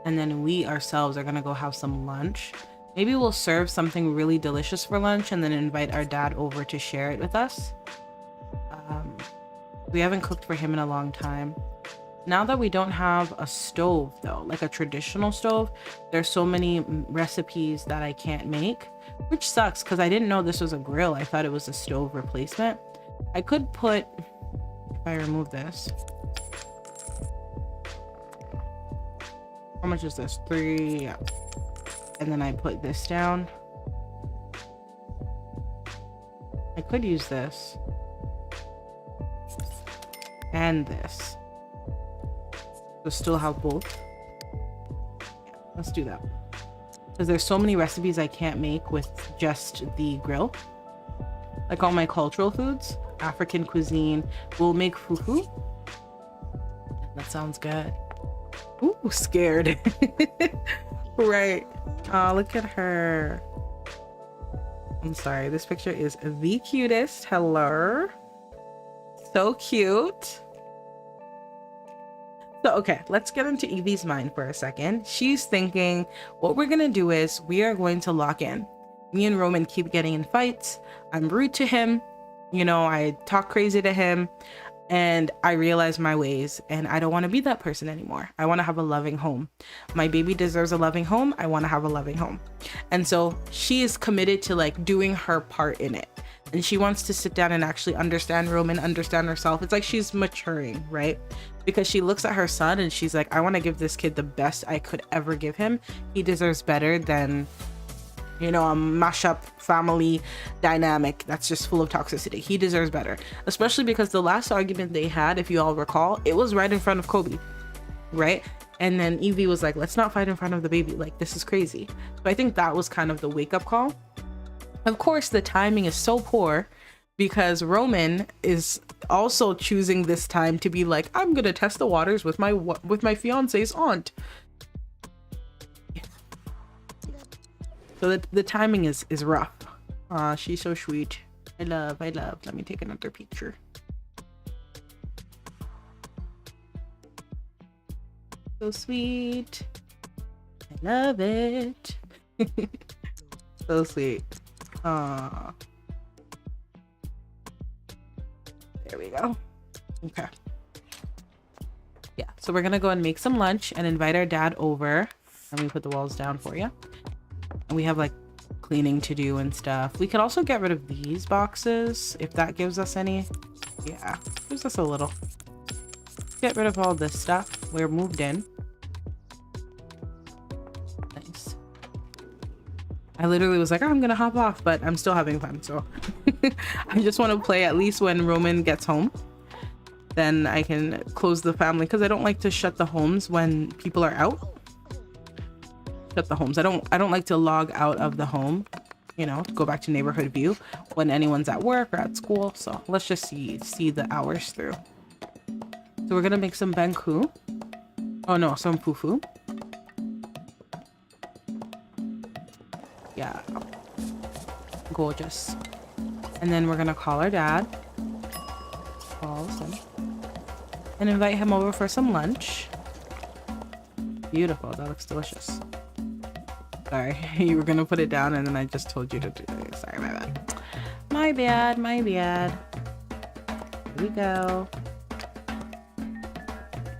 and then we ourselves are gonna go have some lunch. Maybe we'll serve something really delicious for lunch and then invite our dad over to share it with us. We haven't cooked for him in a long time. Now that we don't have a stove though, like a traditional stove, there's so many recipes that I can't make, which sucks because I didn't know this was a grill. I thought it was a stove replacement. I could put, if I remove this, how much is this? 3, yeah. And then I put this down. I could use this and this. So still have both. Let's do that. Because there's so many recipes I can't make with just the grill. Like all my cultural foods, African cuisine. We'll make fufu. That sounds good. Ooh, scared. Right. Oh, look at her. I'm sorry. This picture is the cutest. Hello. So cute. So, okay, let's get into Eevee's mind for a second. She's thinking what we're going to do is we are going to lock in. Me and Roman keep getting in fights. I'm rude to him. You know, I talk crazy to him and I realize my ways and I don't want to be that person anymore. I want to have a loving home. My baby deserves a loving home. I want to have a loving home. And so she is committed to like doing her part in it. And she wants to sit down and actually understand Roman, understand herself. It's like she's maturing, right? Because she looks at her son and she's like, I want to give this kid the best I could ever give him. He deserves better than, you know, a mash-up family dynamic that's just full of toxicity. He deserves better. Especially because the last argument they had, if you all recall, it was right in front of Kobe, right? And then Eevee was like, let's not fight in front of the baby. Like, this is crazy. So I think that was kind of the wake-up call. Of course, the timing is so poor because Roman is also choosing this time to be like, I'm gonna test the waters with my fiance's aunt. So the timing is rough. She's so sweet. I love. Let me take another picture. So sweet. I love it. So sweet. There we go. Okay. Yeah, so we're gonna go and make some lunch and invite our dad over. Let me put the walls down for you. And we have like cleaning to do and stuff. We could also get rid of these boxes if that gives us any. Yeah, gives us a little. Get rid of all this stuff. We're moved in. Nice. I literally was like, oh, I'm gonna hop off, but I'm still having fun. So I just want to play at least when Roman gets home. Then I can close the family because I don't like to shut the homes when people are out. Shut the homes. I don't like to log out of the home, you know, go back to neighborhood view when anyone's at work or at school. So let's just see the hours through. So we're gonna make some banku. Oh no, some fufu. Yeah, gorgeous. And then we're gonna call our dad, and invite him over for some lunch. Beautiful. That looks delicious. Sorry, you were gonna put it down and then I just told you to do it. Sorry, my bad. My bad, my bad. Here we go.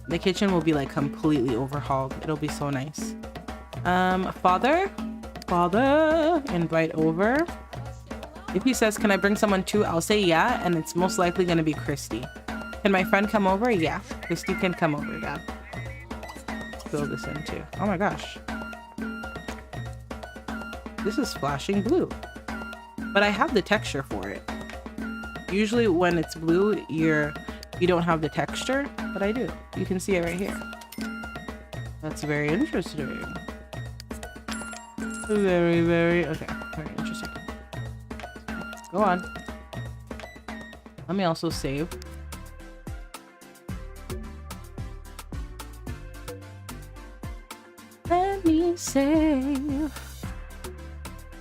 The kitchen will be like completely overhauled. It'll be so nice. Father, invite over. If he says, can I bring someone too? I'll say yeah, and it's most likely gonna be Christy. Can my friend come over? Yeah, Christy can come over, Dad. Fill this in too. Oh my gosh. This is flashing blue. But I have the texture for it. Usually when it's blue, you don't have the texture, but I do. You can see it right here. That's very interesting. Very, very, okay, very interesting. Go on. Let me also save. Let me save.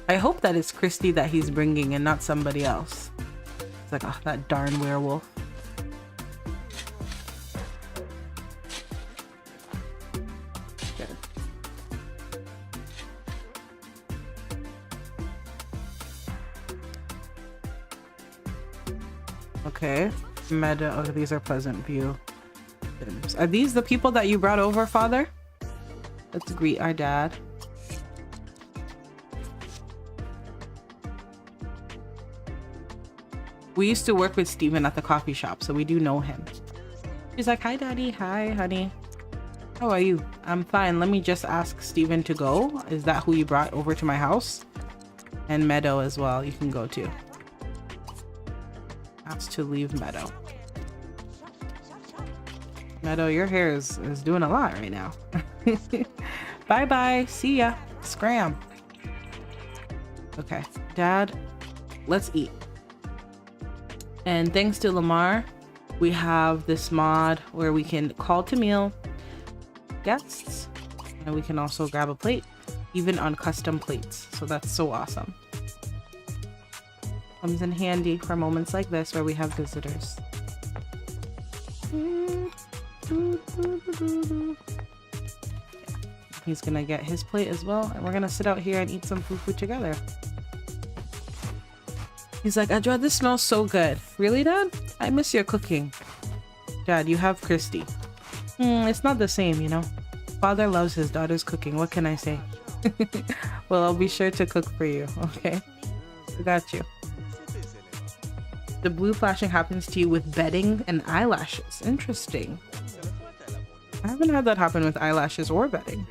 I hope that it's Christy that he's bringing and not somebody else. It's like, oh, that darn werewolf. Good. Okay. Meta. Oh, these are Pleasant View. Are these the people that you brought over, Father? Let's greet our dad. We used to work with Steven at the coffee shop, so we do know him. She's like, hi, Daddy. Hi, honey. How are you? I'm fine. Let me just ask Steven to go. Is that who you brought over to my house? And Meadow as well. You can go too. Ask to leave Meadow. Meadow, your hair is doing a lot right now. Bye-bye. See ya. Scram. Okay, Dad, let's eat. And thanks to Lamar, we have this mod where we can call to meal guests, and we can also grab a plate, even on custom plates. So that's so awesome. Comes in handy for moments like this where we have visitors. He's gonna get his plate as well, and we're gonna sit out here and eat some food together. He's like, Adra, this smells so good. Really, Dad? I miss your cooking. Dad, you have Christy. It's not the same, you know. Father loves his daughter's cooking. What can I say? Well, I'll be sure to cook for you, okay? I got you. The blue flashing happens to you with bedding and eyelashes. Interesting. I haven't had that happen with eyelashes or bedding.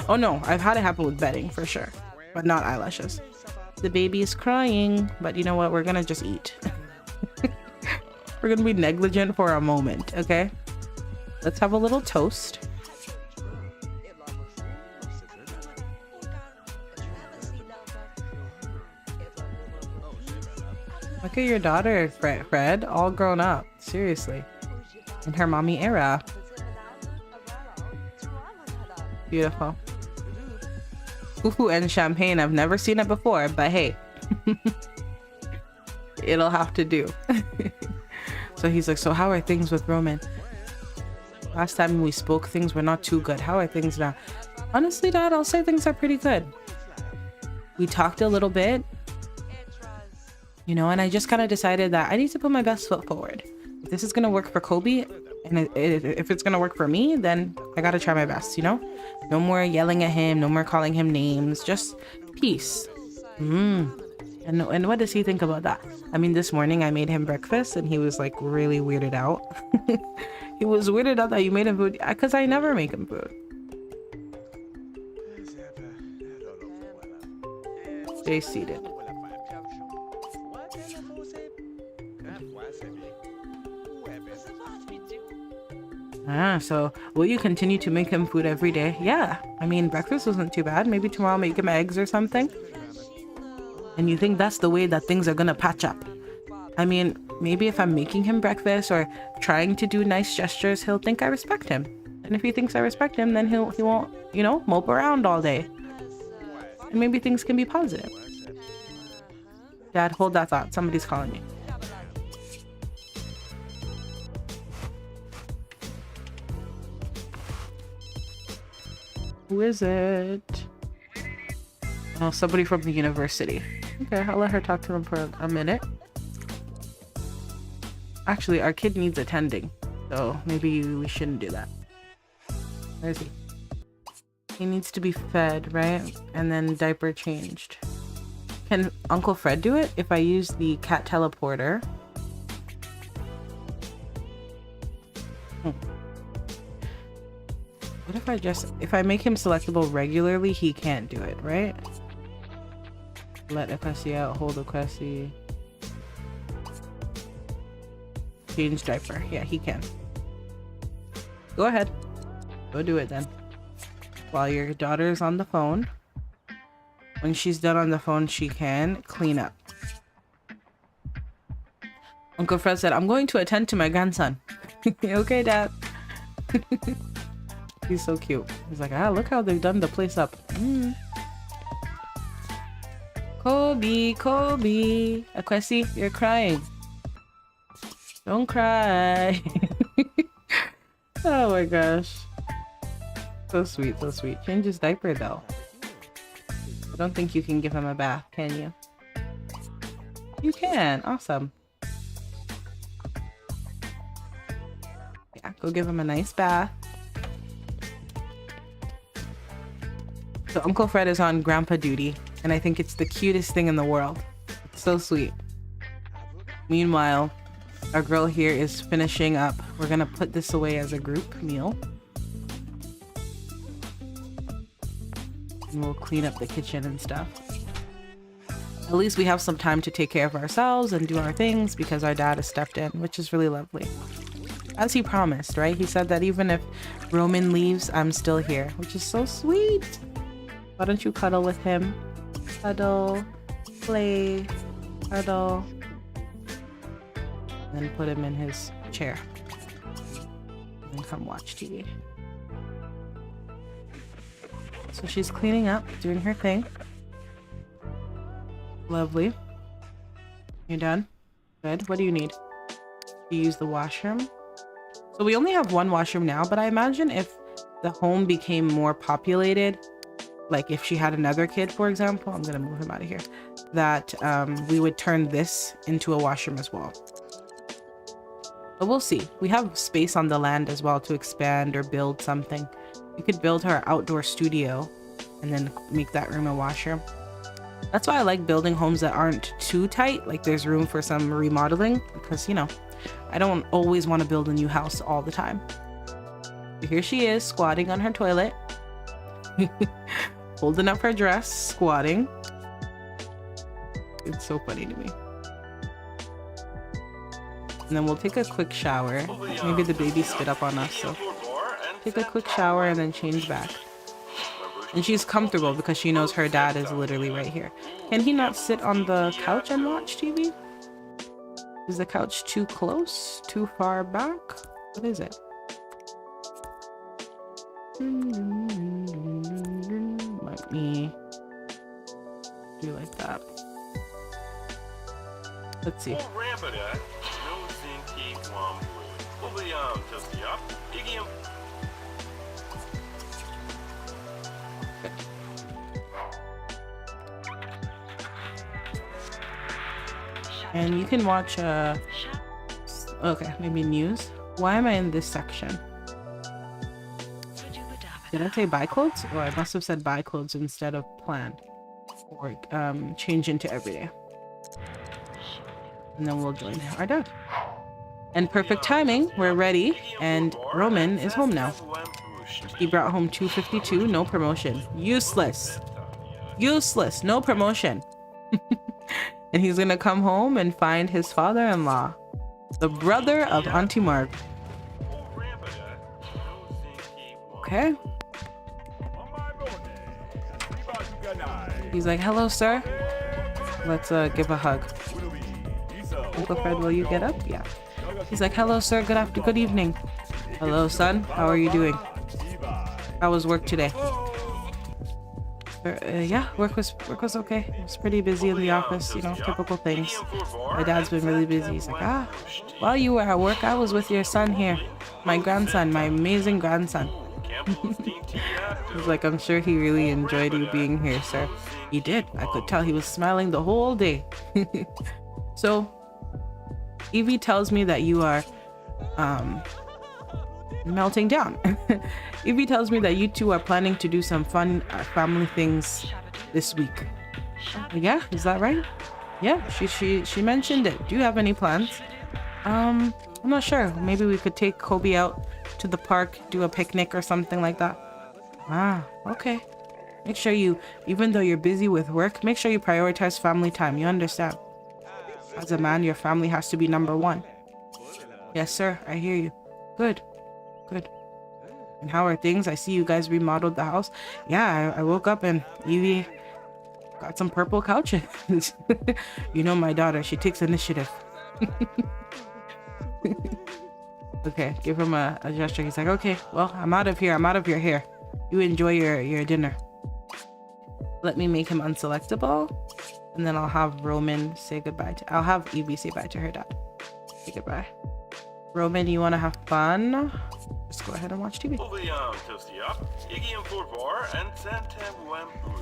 Oh no, I've had it happen with bedding for sure, but not eyelashes. The baby is crying, but you know what? We're gonna just eat. We're gonna be negligent for a moment, okay? Let's have a little toast. Look at your daughter, Fred, all grown up. Seriously. In her mommy era. Beautiful. Ooh, and champagne. I've never seen it before, but hey. It'll have to do. So he's like, so how are things with Roman? Last time we spoke, things were not too good. How are things now? Honestly, Dad, I'll say things are pretty good. We talked a little bit, you know, and I just kind of decided that I need to put my best foot forward. If this is going to work for Kobe, and if it's going to work for me, then I got to try my best, you know? No more yelling at him, no more calling him names, just peace. And what does he think about that? I mean, this morning I made him breakfast and he was like really weirded out. He was weirded out that you made him food because I never make him food. Stay seated. So will you continue to make him food every day? Yeah, I mean, breakfast wasn't too bad. Maybe tomorrow I'll make him eggs or something. And you think that's the way that things are gonna patch up? I mean, maybe if I'm making him breakfast or trying to do nice gestures, he'll think I respect him. And if he thinks I respect him, then he won't, you know, mope around all day. And maybe things can be positive. Dad, hold that thought. Somebody's calling me. Who is it? Oh, somebody from the university. Okay, I'll let her talk to them for a minute. Actually, our kid needs attending, so maybe we shouldn't do that. Where is he? He needs to be fed, right? And then diaper changed. Can Uncle Fred do it if I use the cat teleporter? What if I make him selectable regularly, he can't do it, right? Let Equesi out, hold Equesi. Change diaper. Yeah, he can. Go ahead. Go do it then. While your daughter's on the phone. When she's done on the phone, she can clean up. Uncle Fred said, I'm going to attend to my grandson. Okay, Dad. He's so cute. He's like, look how they've done the place up. Kobe, Equesi, you're crying. Don't cry. Oh my gosh. So sweet, so sweet. Change his diaper though. I don't think you can give him a bath, can you? You can. Awesome. Yeah, go give him a nice bath. So Uncle Fred is on grandpa duty, and I think it's the cutest thing in the world. It's so sweet. Meanwhile, our girl here is finishing up. We're gonna put this away as a group meal. And we'll clean up the kitchen and stuff. At least we have some time to take care of ourselves and do our things because our dad has stepped in, which is really lovely. as he promised, right? He said that even if Roman leaves, I'm still here, which is so sweet. Why don't you cuddle with him? Cuddle, play, cuddle, and then put him in his chair and come watch TV. So she's cleaning up, doing her thing. Lovely. You're done? Good. What do you need? You use the washroom. So we only have one washroom now, but I imagine if the home became more populated, like if she had another kid, for example, I'm gonna move him out of here, that we would turn this into a washroom as well. But we'll see. We have space on the land as well to expand or build something. We could build her outdoor studio and then make that room a washroom. That's why I like building homes that aren't too tight, like there's room for some remodeling, because, you know, I don't always want to build a new house all the time. So here she is, squatting on her toilet. Holding up her dress, squatting. It's so funny to me. And then we'll take a quick shower. Maybe the baby spit up on us, so take a quick shower and then change back. And she's comfortable because she knows her dad is literally right here. Can he not sit on the couch and watch TV? Is the couch too close? Too far back? What is it? Let me do like that. Let's see. And you can watch okay, maybe news. Why am I in this section? Did I say buy clothes? Or I must have said buy clothes instead of plan. Or change into everyday. And then we'll join our dad. And perfect timing, we're ready, and Roman is home now. He brought home 252, no promotion. Useless. Useless, no promotion. And he's gonna come home and find his father-in-law, the brother of Auntie Marg. Okay. He's like, hello, sir. Let's give a hug. Uncle Fred, will you get up? Yeah. He's like, hello, sir. Good evening. Hello, son. How are you doing? How was work today? Yeah, work was okay. It was pretty busy in the office, you know, typical things. My dad's been really busy. He's like, while you were at work, I was with your son here. My grandson, my amazing grandson. He's like, I'm sure he really enjoyed you being here, sir. He did. I could tell he was smiling the whole day. So, Eevee tells me that you are melting down. Eevee tells me that you two are planning to do some fun family things this week. Yeah, is that right? Yeah, she mentioned it. Do you have any plans? I'm not sure. Maybe we could take Kobe out to the park, do a picnic or something like that. Ah, okay. Make sure you, even though you're busy with work, make sure you prioritize family time. You understand? As a man, your family has to be number one. Yes, sir. I hear you. Good. Good. And how are things? I see you guys remodeled the house. Yeah, I woke up and Eevee got some purple couches. You know my daughter. She takes initiative. Okay, give him a gesture. He's like, okay, well, I'm out of here. I'm out of your hair. You enjoy your dinner. Let me make him unselectable. And then I'll have Roman say goodbye to... I'll have Eevee say bye to her dad. Say goodbye. Roman, you want to have fun? Just go ahead and watch TV.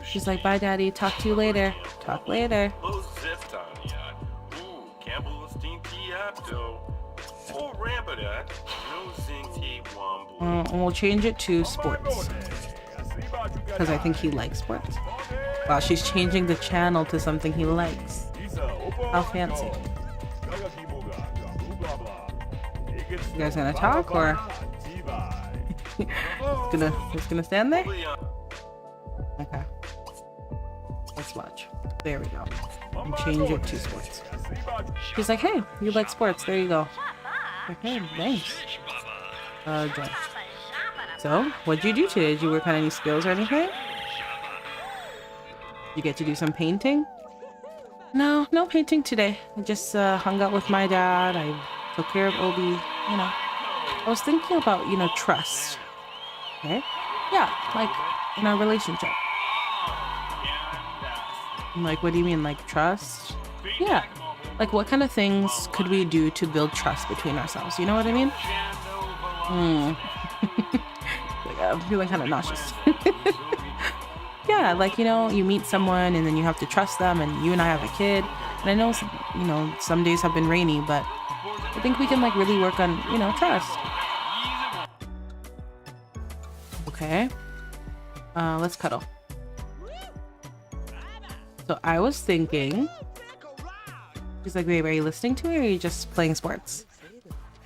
She's like, bye, daddy. Talk to you later. Talk later. And we'll change it to sports. Because I think he likes sports. Wow, she's changing the channel to something he likes. How fancy. You guys gonna talk or just gonna stand there? Okay. Let's watch. There we go. And change it to sports. She's like, hey, you like sports. There you go. Okay, thanks. Join. So, what'd you do today? Did you work on any skills or anything? You get to do some painting? No, no painting today. I just hung out with my dad. I took care of Obi, you know. I was thinking about, you know, trust. Okay? Yeah, like in our relationship. Like, what do you mean, like trust? Yeah. Like, what kind of things could we do to build trust between ourselves? You know what I mean? Like, I'm feeling kind of nauseous. Yeah, like, you know, you meet someone and then you have to trust them, and you and I have a kid. And I know, you know, some days have been rainy, but I think we can, like, really work on, you know, trust. Okay. Let's cuddle. So I was thinking, he's like, babe, are you listening to me, or are you just playing sports?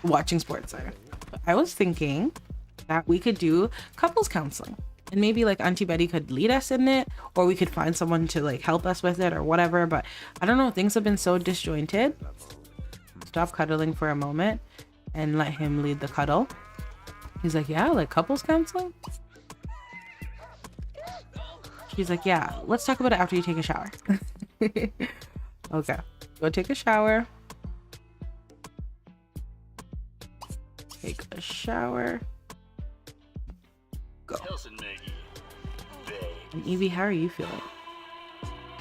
Watching sports, sorry. I was thinking that we could do couples counseling. And maybe like Auntie Betty could lead us in it, or we could find someone to like help us with it or whatever. But I don't know, things have been so disjointed. Stop cuddling for a moment and let him lead the cuddle. He's like, yeah, like couples counseling? She's like, yeah, let's talk about it after you take a shower. Okay, go take a shower. Take a shower. Go. And Eevee, how are you feeling?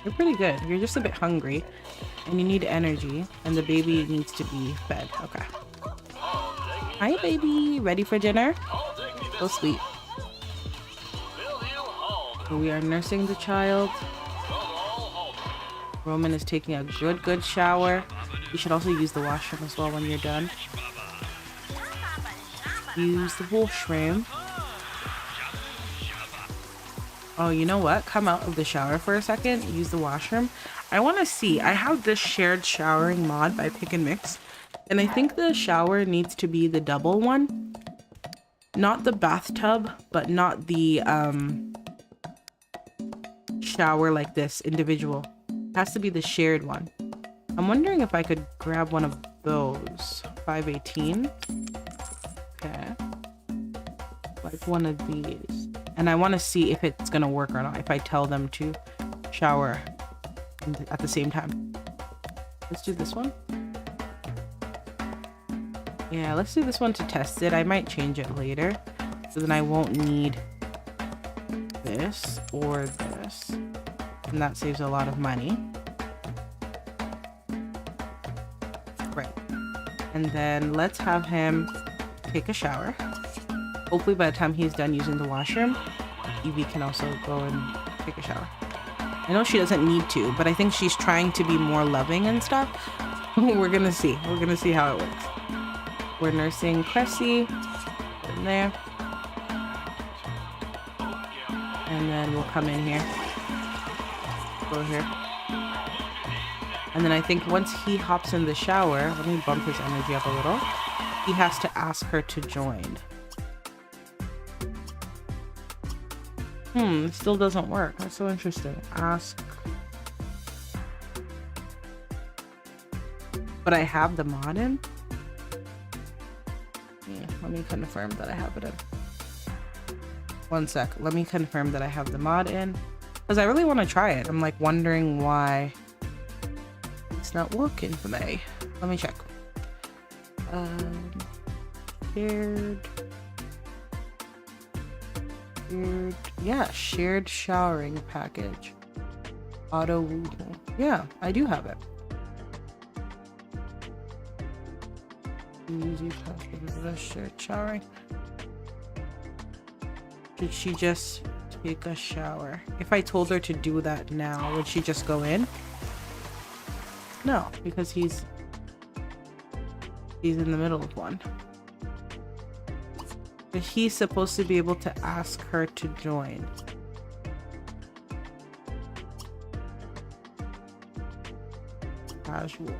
You're pretty good. You're just a bit hungry and you need energy, and the baby needs to be fed. Okay. Hi, baby. Ready for dinner? So sweet. So we are nursing the child. Roman is taking a good shower. You should also use the washroom as well when you're done. Use the washroom. Oh, you know what? Come out of the shower for a second. Use the washroom. I want to see. I have this shared showering mod by Pick and Mix. And I think the shower needs to be the double one. Not the bathtub, but not the shower like this, individual. It has to be the shared one. I'm wondering if I could grab one of those. 518. Okay. Like one of these. And I want to see if it's going to work or not, if I tell them to shower at the same time. Let's do this one. Yeah, let's do this one to test it. I might change it later, so then I won't need this or this. And that saves a lot of money. Right. And then let's have him take a shower. Hopefully by the time he's done using the washroom, Eevee can also go and take a shower. I know she doesn't need to, but I think she's trying to be more loving and stuff. We're gonna see. We're gonna see how it works. We're nursing Cressy in there. And then we'll come in here. Go here. And then I think once he hops in the shower, let me bump his energy up a little. He has to ask her to join. Still doesn't work. That's so interesting. Ask. But I have the mod in. Yeah, let me confirm that I have it in. One sec. Let me confirm that I have the mod in. Because I really want to try it. I'm like wondering why it's not working for me. Let me check. Shared. Yeah, shared showering package. Auto. Yeah, I do have it. Easy package. Shared showering. Did she just take a shower? If I told her to do that now, would she just go in? No, because he's in the middle of one. But he's supposed to be able to ask her to join. Casual.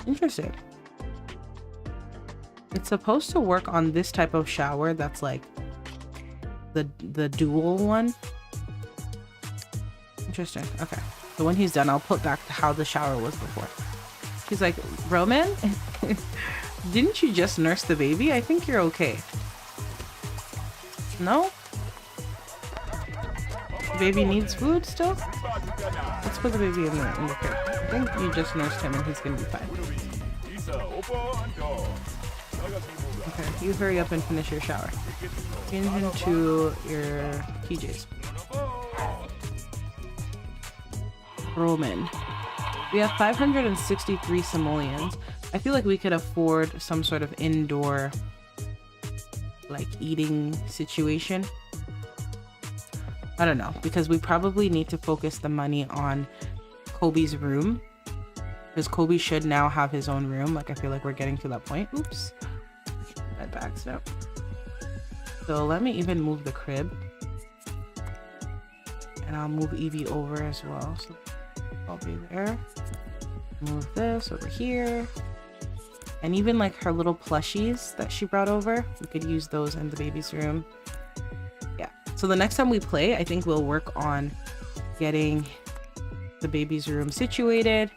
Interesting. It's supposed to work on this type of shower that's like the dual one. Interesting. Okay. So when he's done, I'll put back to how the shower was before. She's like, Roman, Didn't you just nurse the baby? I think you're okay. No? The baby needs food still? Let's put the baby in the crib. I think you just nursed him and he's gonna be fine. Okay, you hurry up and finish your shower. Change into your PJs. Roman. We have 563 simoleons. I feel like we could afford some sort of indoor like eating situation. I don't know, because we probably need to focus the money on Kobe's room, because Kobe should now have his own room. Like, I feel like we're getting to that point. Oops, my back's up. So let me even move the crib, and I'll move Eevee over as well. So I'll be there. Move this over here, and even like her little plushies that she brought over, we could use those in the baby's room. Yeah. So the next time we play, I think we'll work on getting the baby's room situated,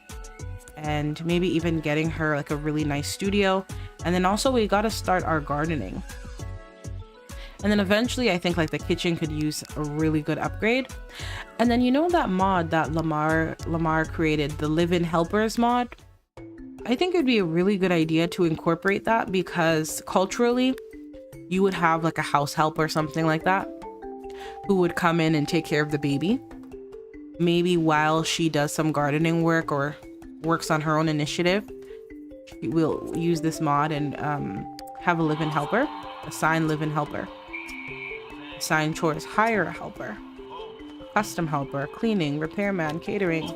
and maybe even getting her like a really nice studio. And then also we got to start our gardening. And then eventually I think like the kitchen could use a really good upgrade. And then you know that mod that Lamar created, the live-in helpers mod? I think it'd be a really good idea to incorporate that, because culturally you would have like a house help or something like that who would come in and take care of the baby, maybe while she does some gardening work or works on her own initiative. We'll use this mod and have a live-in helper, assign live-in helper, assign chores, hire a helper, custom helper, cleaning, repairman, catering.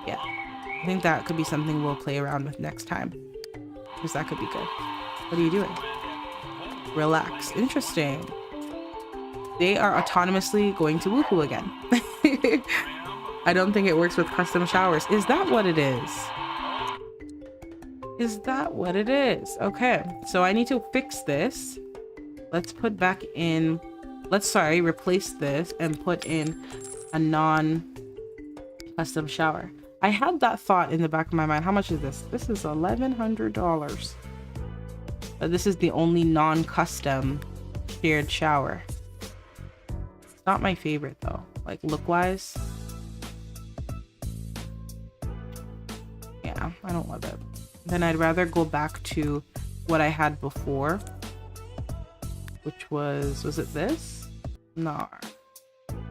Yeah, I think that could be something we'll play around with next time, because that could be good. What are you doing? Relax. Interesting. They are autonomously going to woohoo again. I don't think it works with custom showers. Is that what it is? Is that what it is? Okay, so I need to fix this. Let's put back in, replace this and put in a non-custom shower. I had that thought in the back of my mind. How much is this? This is $1,100. But this is the only non-custom shared shower. It's not my favorite though, like look-wise. Yeah, I don't love it. Then I'd rather go back to what I had before, which was it this? No,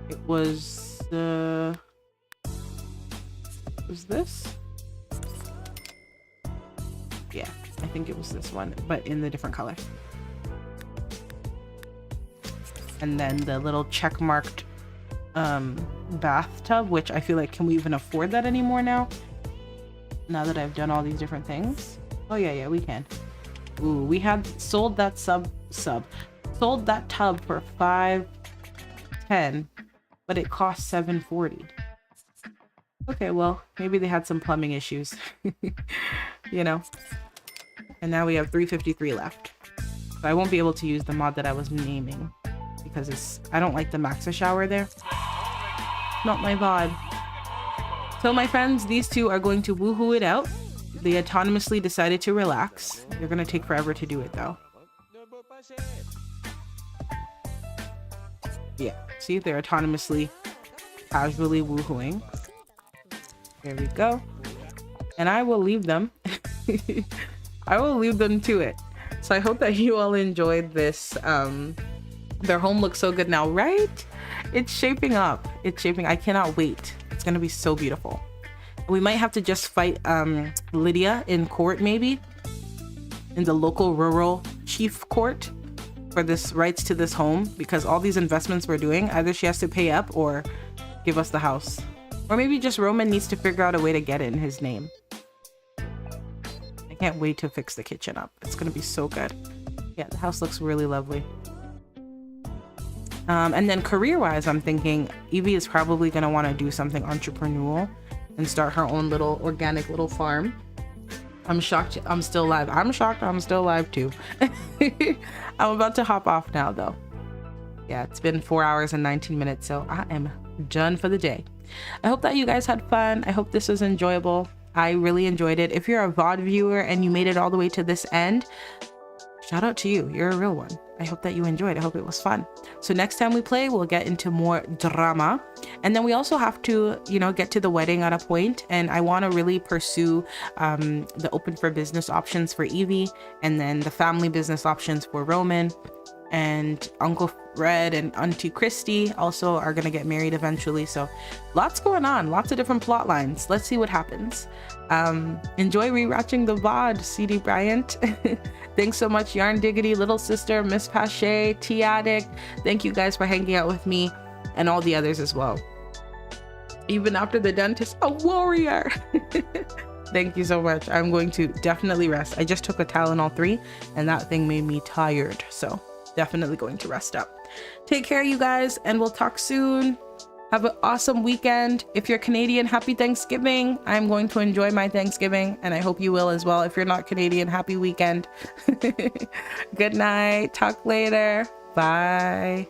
it was was this? Yeah, I think it was this one, but in the different color. And then the little check marked bathtub, which I feel like, can we even afford that anymore now that I've done all these different things? Oh yeah, we can. Ooh, we had sold that sold that tub for $510, but it cost $740. Okay, well, maybe they had some plumbing issues. You know. And now we have 353 left. So I won't be able to use the mod that I was naming, because I don't like the Maxa shower there. Not my vibe. So my friends, these two are going to woohoo it out. They autonomously decided to relax. They're gonna take forever to do it though. Yeah, see, they're autonomously, casually woohooing. There we go. And I will leave them. I will leave them to it. So I hope that you all enjoyed this. Their home looks so good now, right? It's shaping up. I cannot wait. It's gonna be so beautiful. We might have to just fight Lydia in court, maybe in the local rural chief court for this rights to this home, because all these investments we're doing, either she has to pay up or give us the house, or maybe just Roman needs to figure out a way to get it in his name. I can't wait to fix the kitchen up. It's gonna be so good. Yeah, the house looks really lovely. And then career-wise, I'm thinking Eevee is probably gonna want to do something entrepreneurial and start her own little organic little farm. I'm shocked I'm still live. I'm shocked I'm still live too. I'm about to hop off now though. Yeah, it's been 4 hours and 19 minutes, so I am done for the day. I hope that you guys had fun. I hope this was enjoyable. I really enjoyed it. If you're a VOD viewer and you made it all the way to this end, shout out to you. You're a real one. I hope that you enjoyed. I hope it was fun. So next time we play, we'll get into more drama. And then we also have to, you know, get to the wedding at a point. And I want to really pursue the open for business options for Eevee, and then the family business options for Roman. And Uncle Fred and Auntie Christy also are going to get married eventually. So lots going on, lots of different plot lines. Let's see what happens. Enjoy rewatching the VOD, CD Bryant. Thanks so much, Yarn Diggity, Little Sister, Miss Pache, Tea Addict. Thank you guys for hanging out with me and all the others as well. Even after the dentist, a warrior. Thank you so much. I'm going to definitely rest. I just took a Tylenol 3 and that thing made me tired. So definitely going to rest up. Take care, you guys, and we'll talk soon. Have an awesome weekend. If you're Canadian, happy Thanksgiving. I'm going to enjoy my Thanksgiving, and I hope you will as well. If you're not Canadian, happy weekend. Good night. Talk later. Bye.